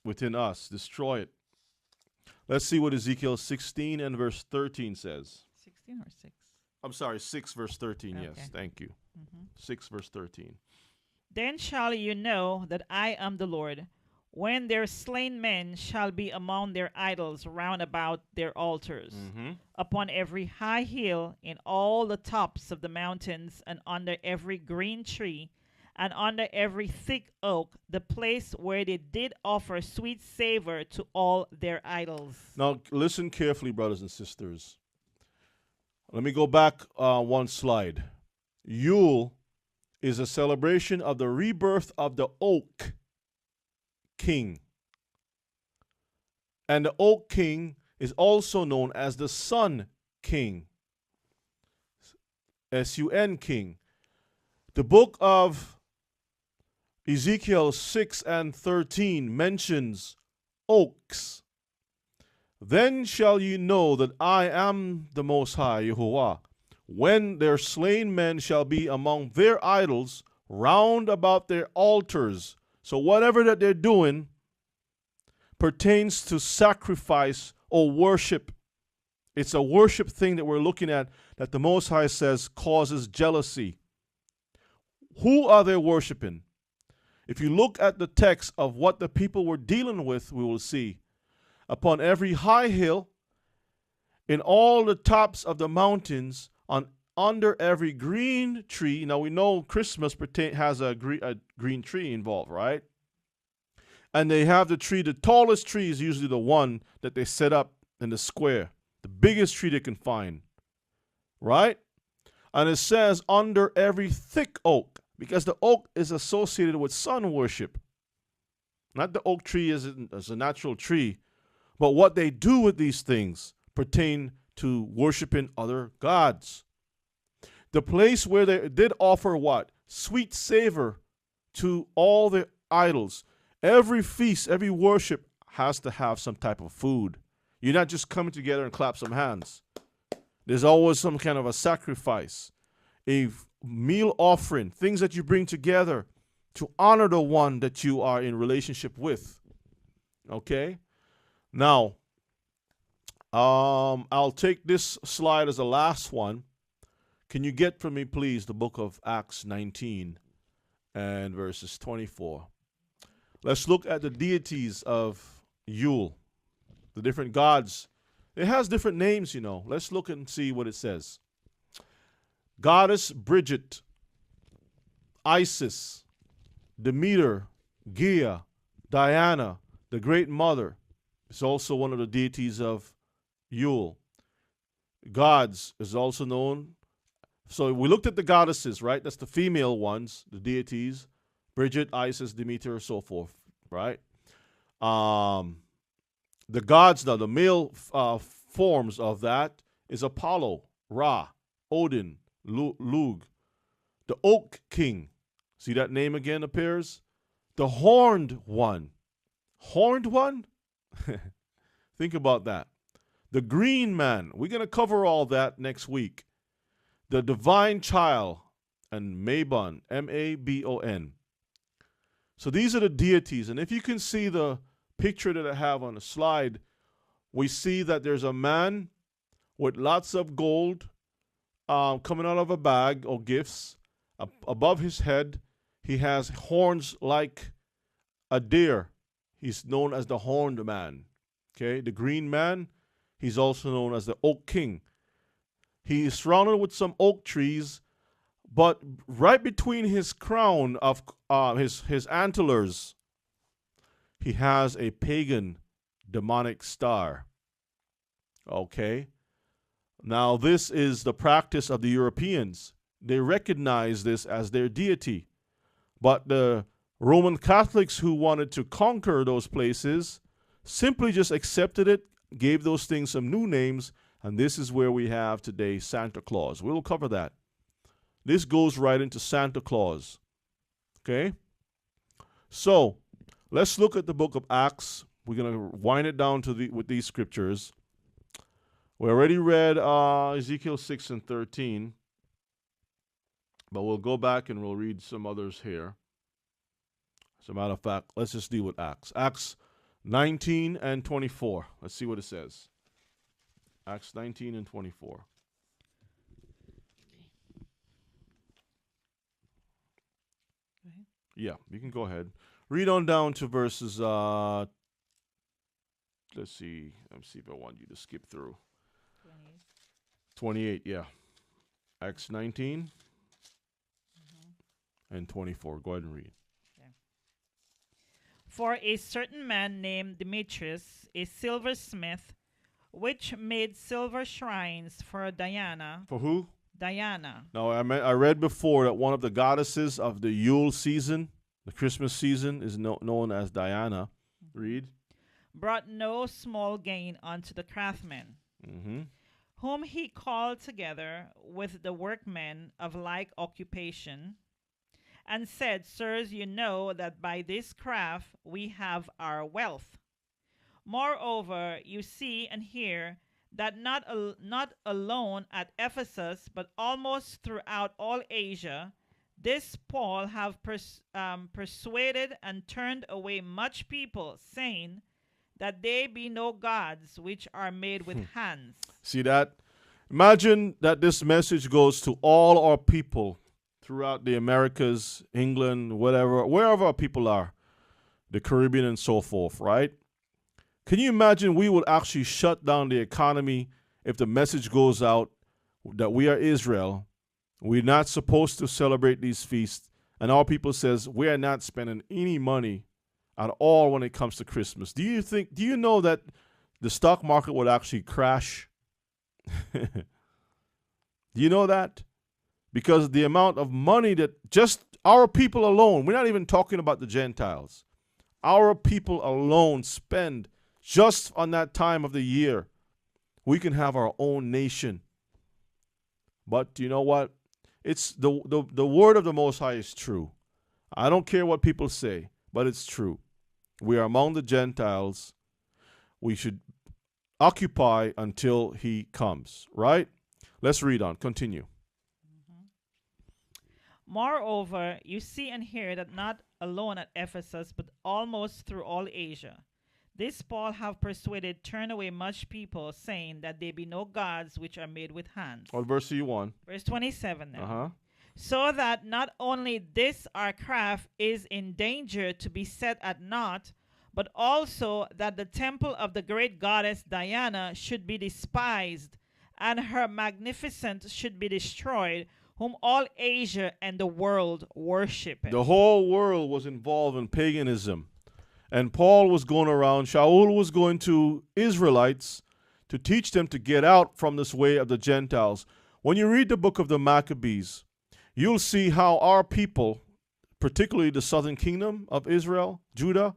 within us. Destroy it. Let's see what Ezekiel 16 and verse 13 says. 16 or 6? I'm sorry, 6 verse 13, Okay. yes, thank you. 6 verse 13. Then shall you know that I am the Lord, when their slain men shall be among their idols round about their altars, upon every high hill, in all the tops of the mountains, and under every green tree, and under every thick oak, the place where they did offer sweet savor to all their idols. Now, listen carefully, brothers and sisters. Let me go back one slide. Yule is a celebration of the rebirth of the oak king. And the oak king is also known as the sun king. S-U-N king. The book of Ezekiel 6 and 13 mentions oaks. Then shall you know that I am the Most High, Yahuwah, when their slain men shall be among their idols round about their altars. So whatever that they're doing pertains to sacrifice or worship. It's a worship thing that we're looking at that the Most High says causes jealousy. Who are they worshiping? If you look at the text of what the people were dealing with, we will see upon every high hill, in all the tops of the mountains, under every green tree. Now we know Christmas has a green tree involved, right? And they have the tree. The tallest tree is usually the one that they set up in the square, the biggest tree they can find, right? And it says under every thick oak, because the oak is associated with sun worship. Not the oak tree as a natural tree, but what they do with these things pertain to worshiping other gods. The place where they did offer what? Sweet savor to all the idols. Every feast, every worship has to have some type of food. You're not just coming together and clap some hands. There's always some kind of a sacrifice, a meal offering, things that you bring together to honor the one that you are in relationship with. Okay? Now, I'll take this slide as the last one. Can you get for me, please, the book of Acts 19 and verses 24? Let's look at the deities of Yule, the different gods. It has different names, you know. Let's look and see what it says. Goddess Bridget, Isis, Demeter, Gaia, Diana, the Great Mother, is also one of the deities of Yule. Gods is also known. So we looked at the goddesses, right? That's the female ones, the deities. Bridget, Isis, Demeter, so forth, right? The gods now, the male forms of that is Apollo, Ra, Odin, Lug, the Oak King. See that name again appears? The Horned One. Horned One? Think about that. The Green Man. We're going to cover all that next week. The Divine Child and Mabon, M-A-B-O-N. So these are the deities. And if you can see the picture that I have on the slide, we see that there's a man with lots of gold coming out of a bag or gifts. Above his head, he has horns like a deer. He's known as the Horned Man. Okay, the Green Man, he's also known as the Oak King. He is surrounded with some oak trees, but right between his crown of his antlers, he has a pagan demonic star. Okay. Now, this is the practice of the Europeans. They recognize this as their deity. But the Roman Catholics who wanted to conquer those places simply just accepted it, gave those things some new names, and this is where we have today Santa Claus. We'll cover that. This goes right into Santa Claus. Okay? So, let's look at the book of Acts. We're going to wind it down with these scriptures. We already read Ezekiel 6 and 13, but we'll go back and we'll read some others here. As a matter of fact, let's just deal with Acts. Acts 19 and 24. Let's see what it says. Acts 19 and 24. Yeah, you can go ahead. Read on down to verses, let's see if I want you to skip through. 28, yeah. Acts 19 and 24. Go ahead and read. Okay. For a certain man named Demetrius, a silversmith, which made silver shrines for Diana. For who? Diana. Now, I read before that one of the goddesses of the Yule season, the Christmas season, is known as Diana. Read. Brought no small gain unto the craftsmen, whom he called together with the workmen of like occupation, and said, Sirs, you know that by this craft we have our wealth. Moreover, you see and hear that not alone at Ephesus, but almost throughout all Asia, this Paul have persuaded and turned away much people, saying that they be no gods which are made with hands. See that? Imagine that this message goes to all our people throughout the Americas, England, whatever, wherever our people are, the Caribbean and so forth, right? Can you imagine we would actually shut down the economy if the message goes out that we are Israel, we're not supposed to celebrate these feasts, and our people says we are not spending any money at all when it comes to Christmas? Do you know that the stock market would actually crash? Do you know that? Because the amount of money that just our people alone, we're not even talking about the Gentiles, our people alone spend just on that time of the year. We can have our own nation. But you know what? It's the word of the Most High is true. I don't care what people say, but it's true. We are among the Gentiles. We should occupy until he comes, right? Let's read on. Continue. Moreover, you see and hear that not alone at Ephesus, but almost through all Asia, this Paul have persuaded turn away much people, saying that they be no gods which are made with hands. What verse are you on? Verse 27 now. so that not only this our craft is in danger to be set at naught, but also that the temple of the great goddess Diana should be despised, and her magnificence should be destroyed, whom all Asia and the world worship. The whole world was involved in paganism. And Paul was going around, Shaul was going to Israelites to teach them to get out from this way of the Gentiles. When you read the book of the Maccabees, you'll see how our people, particularly the southern kingdom of Israel, Judah,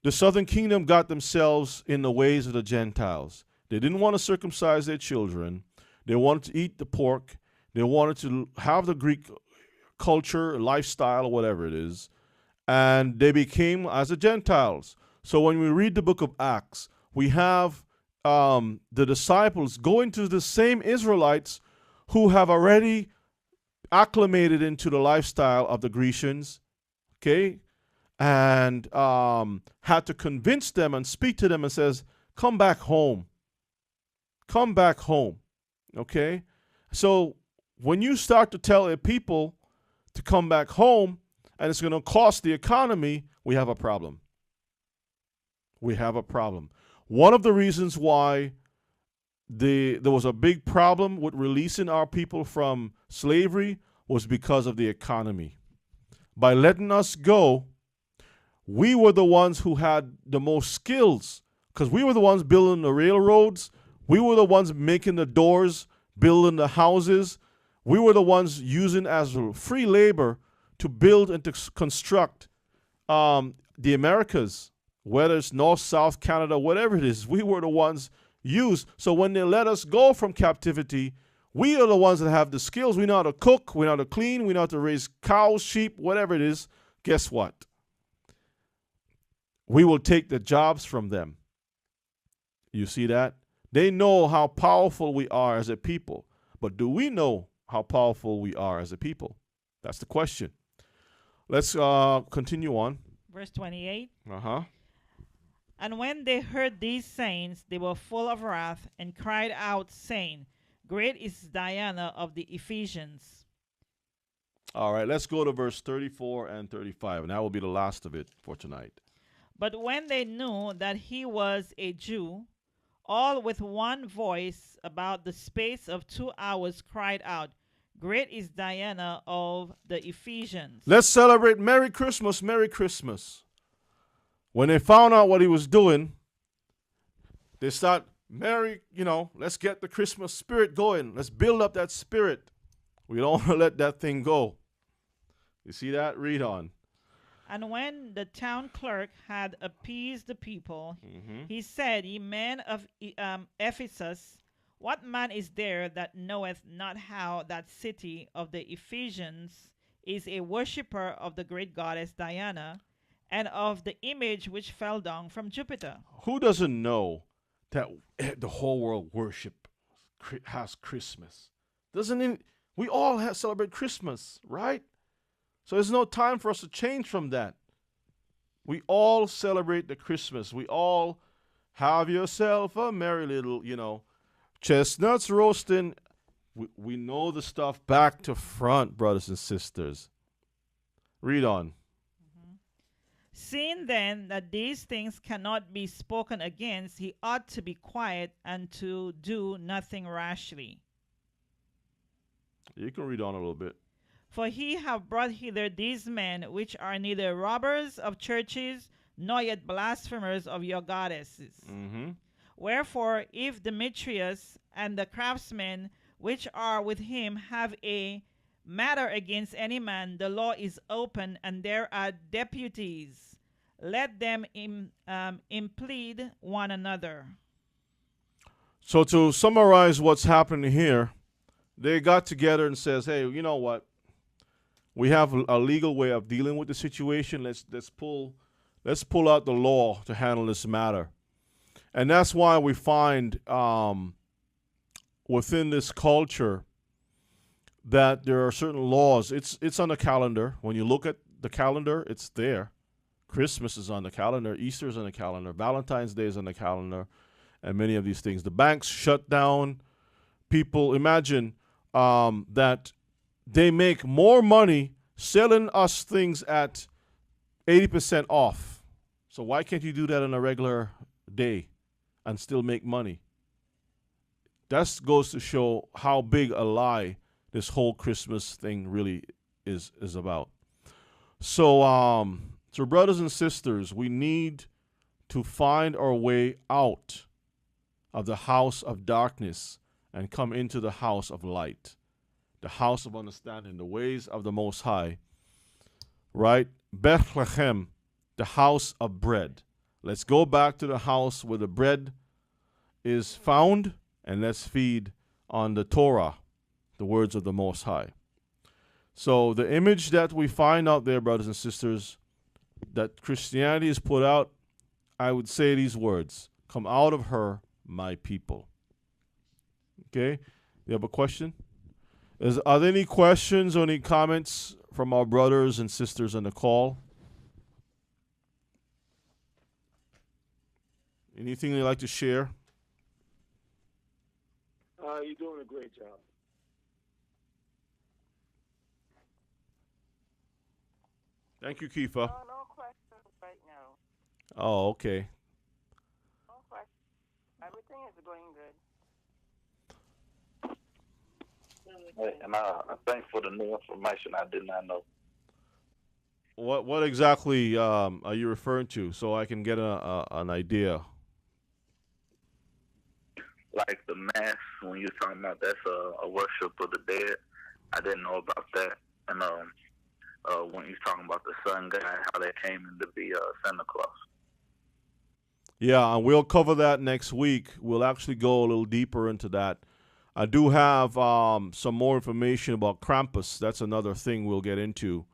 the southern kingdom got themselves in the ways of the Gentiles. They didn't want to circumcise their children. They wanted to eat the pork. They wanted to have the Greek culture, lifestyle, or whatever it is. And they became as the Gentiles. So when we read the book of Acts, we have the disciples going to the same Israelites who have already acclimated into the lifestyle of the Grecians, okay, and had to convince them and speak to them and says, come back home. Come back home, okay? So when you start to tell a people to come back home and it's going to cost the economy, we have a problem. We have a problem. One of the reasons why there was a big problem with releasing our people from slavery was because of the economy. By letting us go, we were the ones who had the most skills because we were the ones building the railroads. We were the ones making the doors, building the houses. We were the ones using as free labor to build and to construct the Americas, whether it's North, South, Canada, whatever it is. We were the ones used. So when they let us go from captivity, we are the ones that have the skills. We know how to cook, we know how to clean, we know how to raise cows, sheep, whatever it is. Guess what? We will take the jobs from them. You see that? They know how powerful we are as a people. But do we know how powerful we are as a people? That's the question. Let's continue on. Verse 28. Uh-huh. And when they heard these sayings, they were full of wrath and cried out, saying, Great is Diana of the Ephesians. All right, let's go to verse 34 and 35, and that will be the last of it for tonight. But when they knew that he was a Jew, all with one voice about the space of 2 hours cried out, Great is Diana of the Ephesians. Let's celebrate Merry Christmas, Merry Christmas. When they found out what he was doing, they start, let's get the Christmas spirit going. Let's build up that spirit. We don't want to let that thing go. You see that? Read on. And when the town clerk had appeased the people, he said, Ye men of Ephesus, what man is there that knoweth not how that city of the Ephesians is a worshipper of the great goddess Diana, and of the image which fell down from Jupiter? Who doesn't know that the whole world has Christmas? Doesn't it? We all celebrate Christmas, right? So there's no time for us to change from that. We all celebrate the Christmas. We all have yourself a merry little, chestnuts roasting. We know the stuff back to front, brothers and sisters. Read on. Seeing then that these things cannot be spoken against, he ought to be quiet and to do nothing rashly. You can read on a little bit. For he have brought hither these men, which are neither robbers of churches, nor yet blasphemers of your goddesses. Wherefore, if Demetrius and the craftsmen which are with him have a matter against any man, the law is open, and there are deputies. Let them implead one another. So to summarize what's happening here, they got together and says, hey, you know what? We have a legal way of dealing with the situation. Let's pull out the law to handle this matter. And that's why we find within this culture that there are certain laws. It's on the calendar. When you look at the calendar, it's there. Christmas is on the calendar. Easter is on the calendar. Valentine's Day is on the calendar. And many of these things. The banks shut down. People, imagine that they make more money selling us things at 80% off. So why can't you do that on a regular day and still make money? That goes to show how big a lie this whole Christmas thing really is about. So, so brothers and sisters, we need to find our way out of the house of darkness and come into the house of light, the house of understanding, the ways of the Most High, right? Bethlehem, the house of bread. Let's go back to the house where the bread is found, and let's feed on the Torah, the words of the Most High. So the image that we find out there, brothers and sisters, that Christianity is put out, I would say these words: come out of her, my people. Okay? You have a question? Are there any questions or any comments from our brothers and sisters on the call? Anything you'd like to share? You're doing a great job. Thank you, Kifa. No questions right now. Oh, okay. No questions. Everything is going good. And I thank for the new information I did not know. What exactly are you referring to, so I can get an idea? Like the mass, when you're talking about that's a worship of the dead, I didn't know about that. And when you're talking about the sun god, how that came into be Santa Claus. Yeah, and we'll cover that next week. We'll actually go a little deeper into that. I do have some more information about Krampus. That's another thing we'll get into.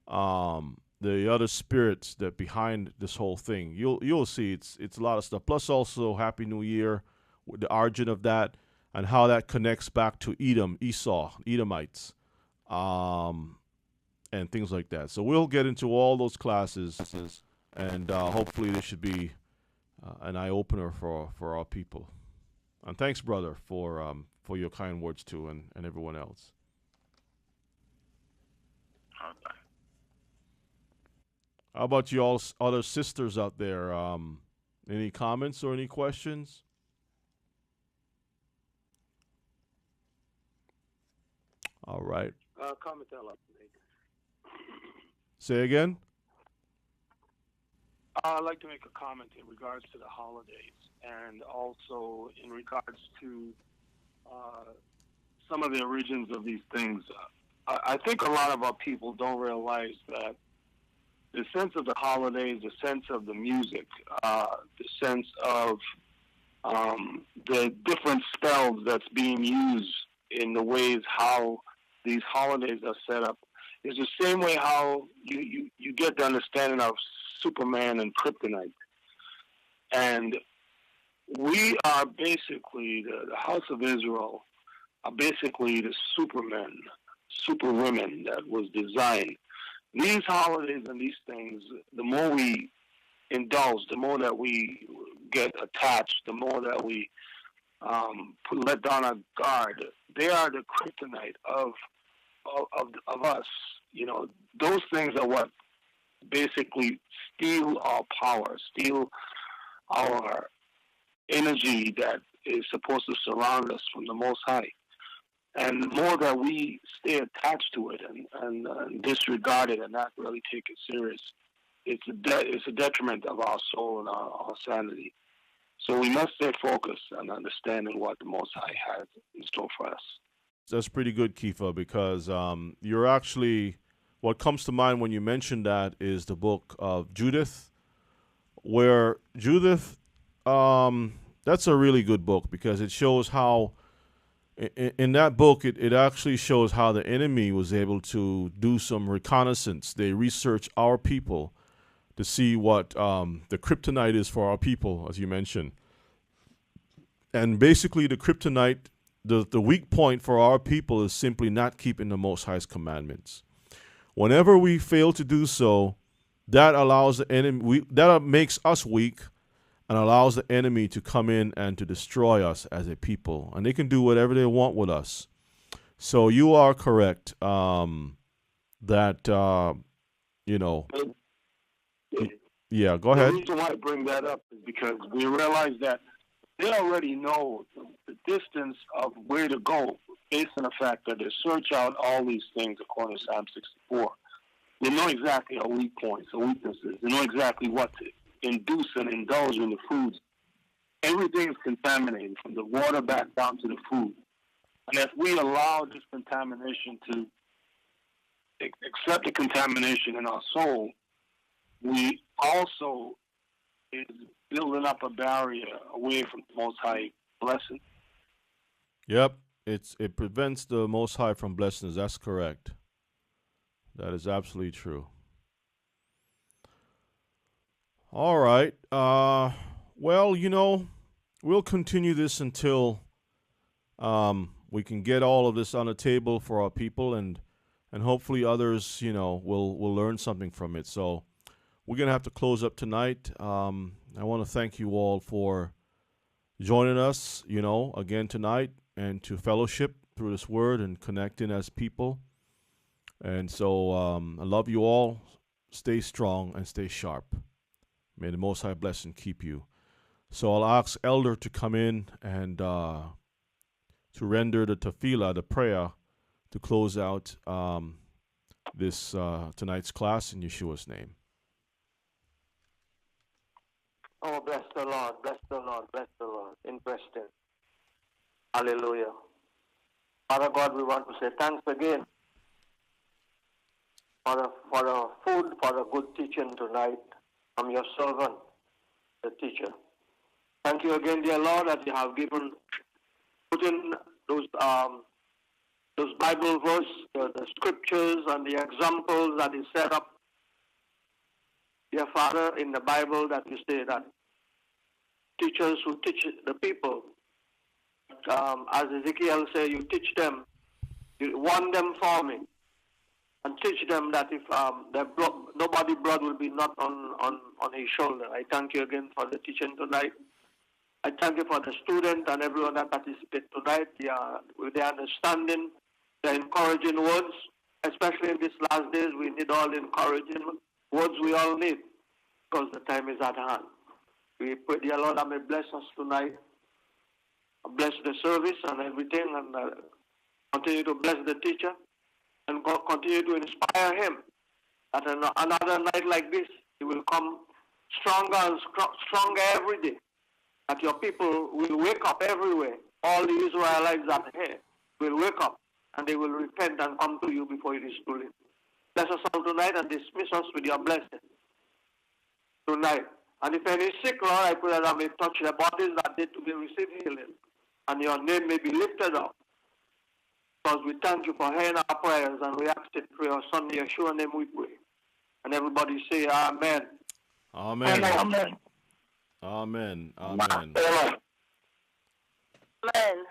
The other spirits that behind this whole thing. You'll see it's a lot of stuff. Plus also Happy New Year, the origin of that, and how that connects back to Edom, Esau, Edomites, and things like that. So we'll get into all those classes, and hopefully this should be an eye opener for our people. And thanks, brother, for your kind words too, and everyone else. Okay. How about you all, other sisters out there? Any comments or any questions? All right. Comment that up. Say again? I'd like to make a comment in regards to the holidays and also in regards to some of the origins of these things. I think a lot of our people don't realize that the sense of the holidays, the sense of the music, the sense of the different spells that's being used in the ways how these holidays are set up is the same way how you get the understanding of Superman and Kryptonite. And we are basically, the House of Israel are basically the Supermen, Superwomen that was designed. These holidays and these things, the more we indulge, the more that we get attached, the more that we let down our guard. They are the kryptonite of us. You know, those things are what basically steal our power, steal our energy that is supposed to surround us from the Most High. And the more that we stay attached to it and disregard it and not really take it serious, it's a detriment of our soul and our sanity. So we must stay focused on understanding what the Most High has in store for us. That's pretty good, Kifa, because you're actually, what comes to mind when you mention that is the book of Judith, where Judith, that's a really good book because it shows how, in that book, it actually shows how the enemy was able to do some reconnaissance. They research our people to see what the kryptonite is for our people, as you mentioned. And basically the kryptonite, the weak point for our people is simply not keeping the Most High's commandments. Whenever we fail to do so, that allows the enemy, that makes us weak and allows the enemy to come in and to destroy us as a people. And they can do whatever they want with us. So you are correct that you know. Yeah, go The ahead. reason why I bring that up is because we realize that they already know the distance of where to go based on the fact that they search out all these things according to Psalm 64. They know exactly our weak points, our weaknesses. They know exactly what to induce and indulge in the foods. Everything is contaminated from the water back down to the food. And if we allow this contamination to accept the contamination in our soul, we also is building up a barrier away from the Most High blessing. Yep, it prevents the Most High from blessings. That's correct. That is absolutely true. All right. Well, we'll continue this until we can get all of this on the table for our people, and hopefully others, will learn something from it. So we're gonna have to close up tonight. I want to thank you all for joining us, again tonight, and to fellowship through this word and connecting as people. And so I love you all. Stay strong and stay sharp. May the Most High bless and keep you. So I'll ask Elder to come in and to render the tefillah, the prayer, to close out this tonight's class in Yeshua's name. Oh, bless the Lord, bless the Lord, bless the Lord. In Preston. Hallelujah. Father God, we want to say thanks again for the food, for the good teaching tonight from your servant, the teacher. Thank you again, dear Lord, that you have put in those Bible verses, the scriptures and the examples that is set up, dear Father, in the Bible, that you say that teachers who teach the people, as Ezekiel said, you teach them, you warn them for me, and teach them that if nobody blood will be not on his shoulder. I thank you again for the teaching tonight. I thank you for the student and everyone that participated tonight, with their understanding, the encouraging words, especially in these last days. We need all the encouraging words we all need, because the time is at hand. We pray, dear Lord, that may bless us tonight. Bless the service and everything, and continue to bless the teacher, and continue to inspire him that another night like this, he will come stronger and stronger every day. That your people will wake up everywhere. All the Israelites that are here will wake up, and they will repent and come to you before it is too late. Bless us all tonight and dismiss us with your blessing tonight. And if any is sick, Lord, I pray that I may touch their bodies, that they to be receiving healing, and your name may be lifted up. Because we thank you for hearing our prayers, and we ask it through your Son, Yeshua name we pray. And everybody say amen. Amen. Amen. Amen. Amen. Amen.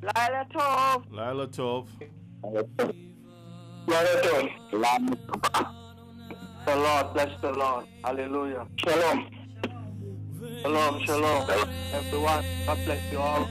Laila Tov. Laila Tov. The Lord, bless the Lord. Hallelujah. Shalom. Shalom, shalom. Everyone, God bless you all.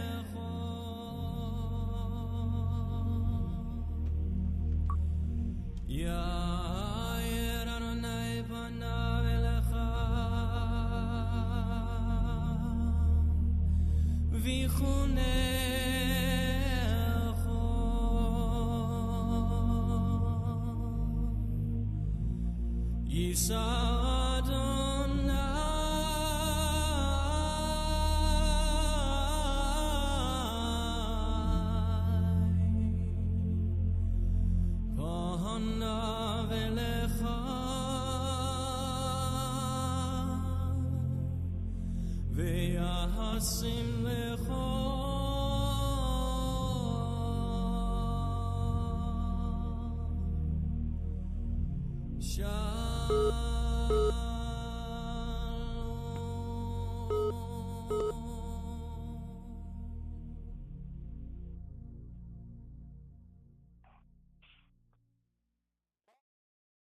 Shalom.